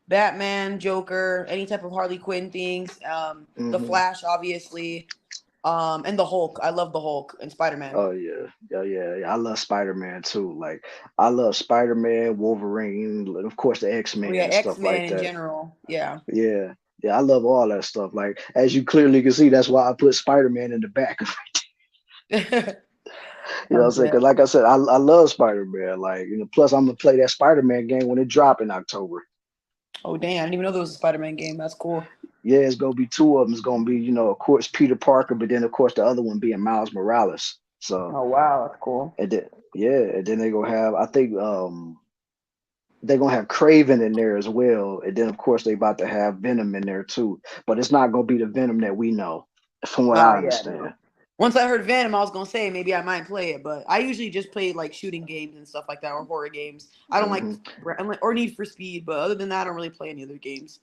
Batman, Joker, any type of Harley Quinn things. The Mm-hmm. Flash, obviously. And the Hulk. I love the Hulk and Spider Man. Oh yeah. I love Spider-Man too. Like I love Spider-Man, Wolverine, and of course the Oh X-Men yeah, and X stuff Men like in that. general. Yeah. Yeah. Yeah, I love all that stuff. Like as you clearly can see, that's why I put Spider-Man in the back. You know what I'm I'm saying? dead. Because like I said, I love Spider-Man. Like, plus I'm gonna play that Spider-Man game when it drop in October. Oh dang! I didn't even know there was a Spider Man game. That's cool. Yeah, it's gonna be two of them. It's gonna be, of course, Peter Parker, but then of course the other one being Miles Morales. So Oh wow, that's cool. and then yeah, and then they gonna have I think they're gonna have Craven in there as well. And then of course they about to have Venom in there too. But it's not gonna be the Venom that we know, from what I Oh yeah, no. understand. Once I heard Venom, I was gonna say maybe I might play it, but I usually just play like shooting games and stuff like that or horror games. I don't like Hmm or Need for Speed, but other than that, I don't really play any other games.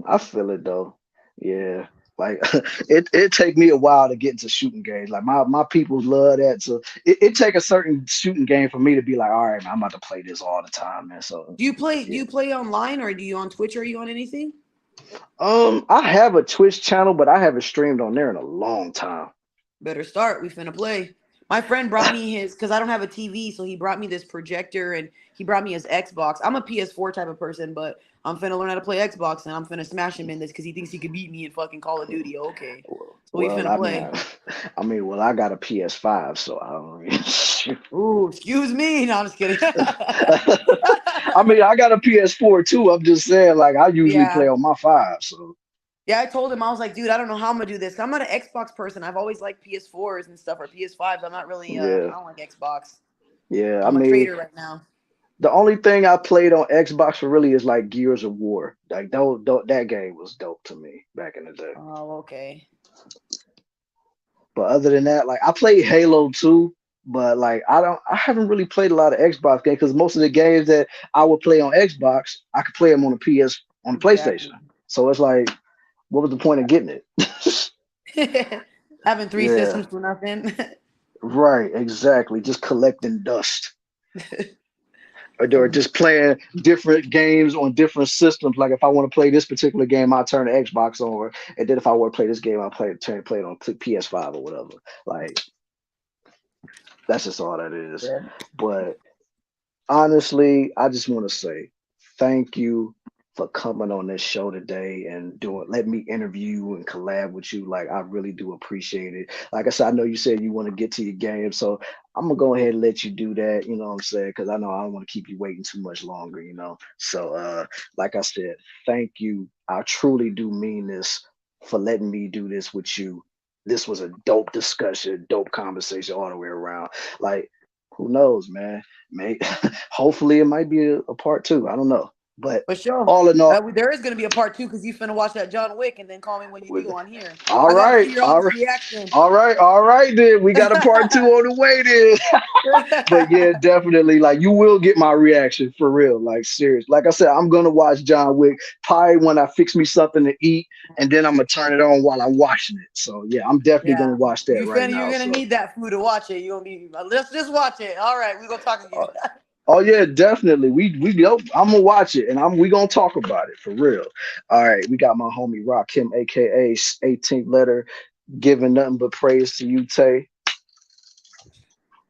I feel it though. Yeah. Like it take me a while to get into shooting games. Like my people love that. So it take a certain shooting game for me to be like, all right, man, I'm about to play this all the time, man. So Do you play? Do yeah. you play online or do you on Twitch? Or are you on anything? I have a Twitch channel, but I haven't streamed on there in a long time. Better start. We finna play. My friend brought me his because I don't have a TV, so he brought me this projector and he brought me his Xbox. I'm a PS4 type of person, but I'm finna learn how to play Xbox and I'm finna smash him in this because he thinks he could beat me in fucking Call of Duty. Okay, so we Well, finna I mean, play. well, I got a PS5, so I don't really. Shoot. Ooh, excuse me. No, I'm just kidding. I mean, I got a PS4 too. I'm just saying, like, I usually Yeah. play on my five. So Yeah, I told him, I was like, dude, I don't know how I'm gonna do this. I'm not an Xbox person. I've always liked PS4s and stuff or PS5s. I'm not really I yeah, don't like Xbox. yeah. I I'm a mean, trader right now. the only thing I played on Xbox for really is like Gears of War. Like that game was dope to me back in the day. Oh, okay. But other than that, like I played Halo too, but like I haven't really played a lot of Xbox games because most of the games that I would play on Xbox, I could play them on the on the PlayStation. Exactly. So it's like, what was the point of getting it? Having three Yeah, systems for nothing. right, exactly. Just collecting dust. or they're just playing different games on different systems. Like if I want to play this particular game, I turn the Xbox on, and then if I want to play this game, I play it on PS5 or whatever. Like that's just all that is. Yeah. But honestly, I just want to say thank you for coming on this show today and doing let me interview you and collab with you. Like I really do appreciate it. Like I said, I know you said you want to get to your game, so I'm gonna go ahead and let you do that. You know what I'm saying? Because I know I don't want to keep you waiting too much longer. So like I said, thank you. I truly do mean this for letting me do this with you. This was a dope discussion, dope conversation all the way around. Like, who knows, man? May hopefully it might be a part two. I don't know. But For sure. all in all, There is going to be a part two because you finna watch that John Wick and then call me when you with do on here. all I got to right, see your all honest right, reaction. all right then. We got a part two on the way then. But yeah, definitely. Like you will get my reaction for real. Like serious. Like I said, I'm gonna watch John Wick probably when I fix me something to eat, and then I'm gonna turn it on while I'm watching it. So yeah, I'm definitely gonna Yeah. watch that right You're now. gonna So need that food to watch it. You're gonna be let's just watch it. All right, we gonna talk uh, again. oh yeah, definitely. We go. I'm gonna watch it, and we gonna talk about it for real. All right, we got my homie Rock Kim, aka 18th letter, giving nothing but praise to you, Tay.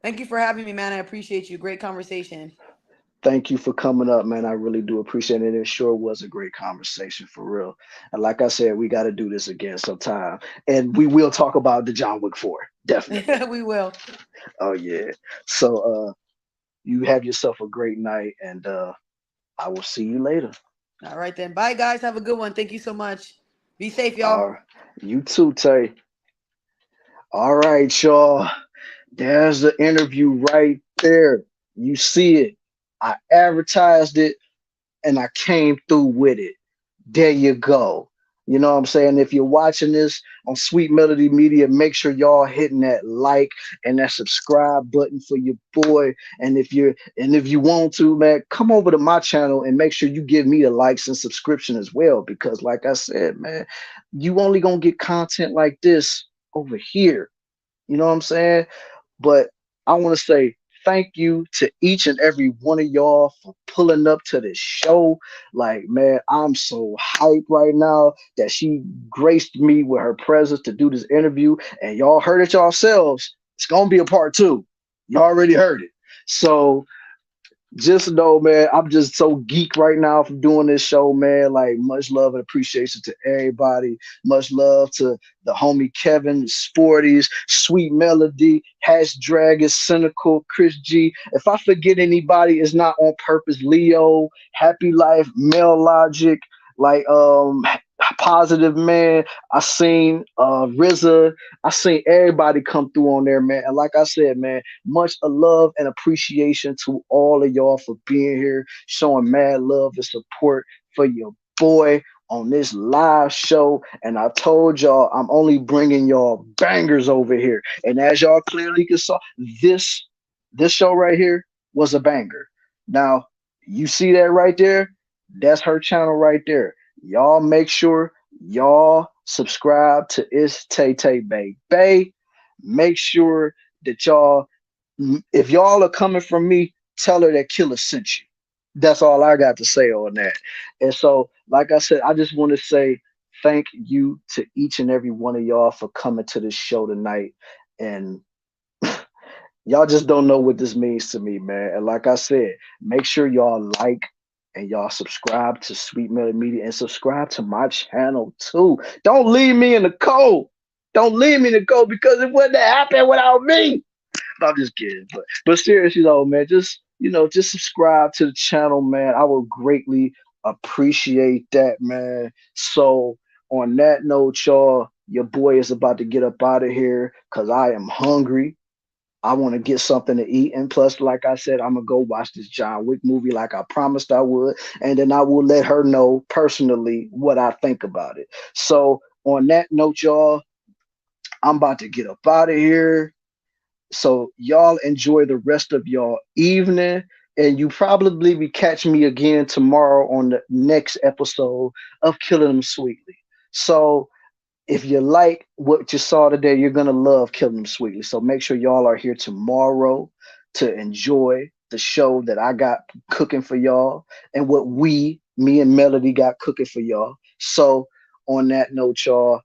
Thank you for having me, man. I appreciate you. Great conversation. Thank you for coming up, man. I really do appreciate it. It sure was a great conversation for real. And like I said, we got to do this again sometime. And we will talk about the John Wick 4. Definitely. We will. Oh yeah. So you have yourself a great night and I will see you later. All right then. Bye guys. Have a good one. Thank you so much. Be safe, All y'all. right. You too, Tay. All right, y'all. There's the interview right there. You see it. I advertised it and I came through with it. There you go. You know what I'm saying? If you're watching this on Sweet Melody Media, make sure y'all hitting that like and that subscribe button for your boy. And if you want to, man, come over to my channel and make sure you give me the likes and subscription as well. Because like I said, man, you only gonna get content like this over here. You know what I'm saying? But I want to say thank you to each and every one of y'all for pulling up to this show. Like, man, I'm so hyped right now that she graced me with her presence to do this interview. And y'all heard it yourselves. It's going to be a part two. You already heard it. So just know, man, I'm just so geek right now from doing this show, man. Like, much love and appreciation to everybody. Much love to the homie Kevin, Sporties, Sweet Melody, Hash Dragon, Cynical, Chris G. If I forget anybody, it's not on purpose. Leo, Happy Life, Mel Logic, like Positive Man. I seen RZA. I seen everybody come through on there, man. And like I said, man, much love and appreciation to all of y'all for being here, showing mad love and support for your boy on this live show. And I told y'all I'm only bringing y'all bangers over here. And as y'all clearly can saw, this this show right here was a banger. Now you see that right there? That's her channel right there. Y'all make sure y'all subscribe to It's TayTay Baby. Make sure that y'all, if y'all are coming from me, tell her that Killer sent you. That's all I got to say on that. And so, like I said, I just want to say thank you to each and every one of y'all for coming to this show tonight. And y'all just don't know what this means to me, man. And like I said, make sure y'all like and y'all subscribe to Sweet Melody Media and subscribe to my channel too. Don't leave me in the cold. Don't leave me in the cold because it wouldn't have happened without me. I'm just kidding, but seriously though, man, just subscribe to the channel, man. I would greatly appreciate that, man. So on that note, y'all, your boy is about to get up out of here because I am hungry. I want to get something to eat. And plus, like I said, I'm going to go watch this John Wick movie like I promised I would. And then I will let her know personally what I think about it. So, on that note, y'all, I'm about to get up out of here. So, y'all enjoy the rest of y'all evening. And you probably be catching me again tomorrow on the next episode of Killing Them Sweetly. So, if you like what you saw today, you're gonna love Killing Them Sweetly. So make sure y'all are here tomorrow to enjoy. the show that I got cooking for y'all and what me and Melody got cooking for y'all. So on that note, y'all,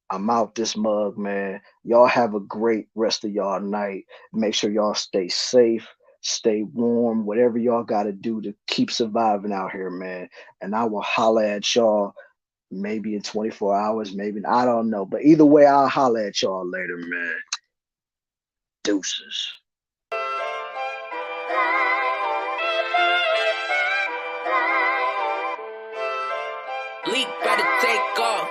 I'm out this mug, man. Y'all have a great rest of y'all night. Make sure y'all stay safe, stay warm, whatever y'all got to do to keep surviving out here, man. And I will holler at y'all maybe in 24 hours, maybe, I don't know. But either way, I'll holler at y'all later, man. Deuces. Leak better take off.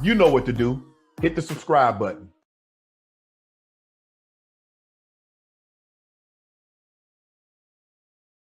You know what to do. Hit the subscribe button.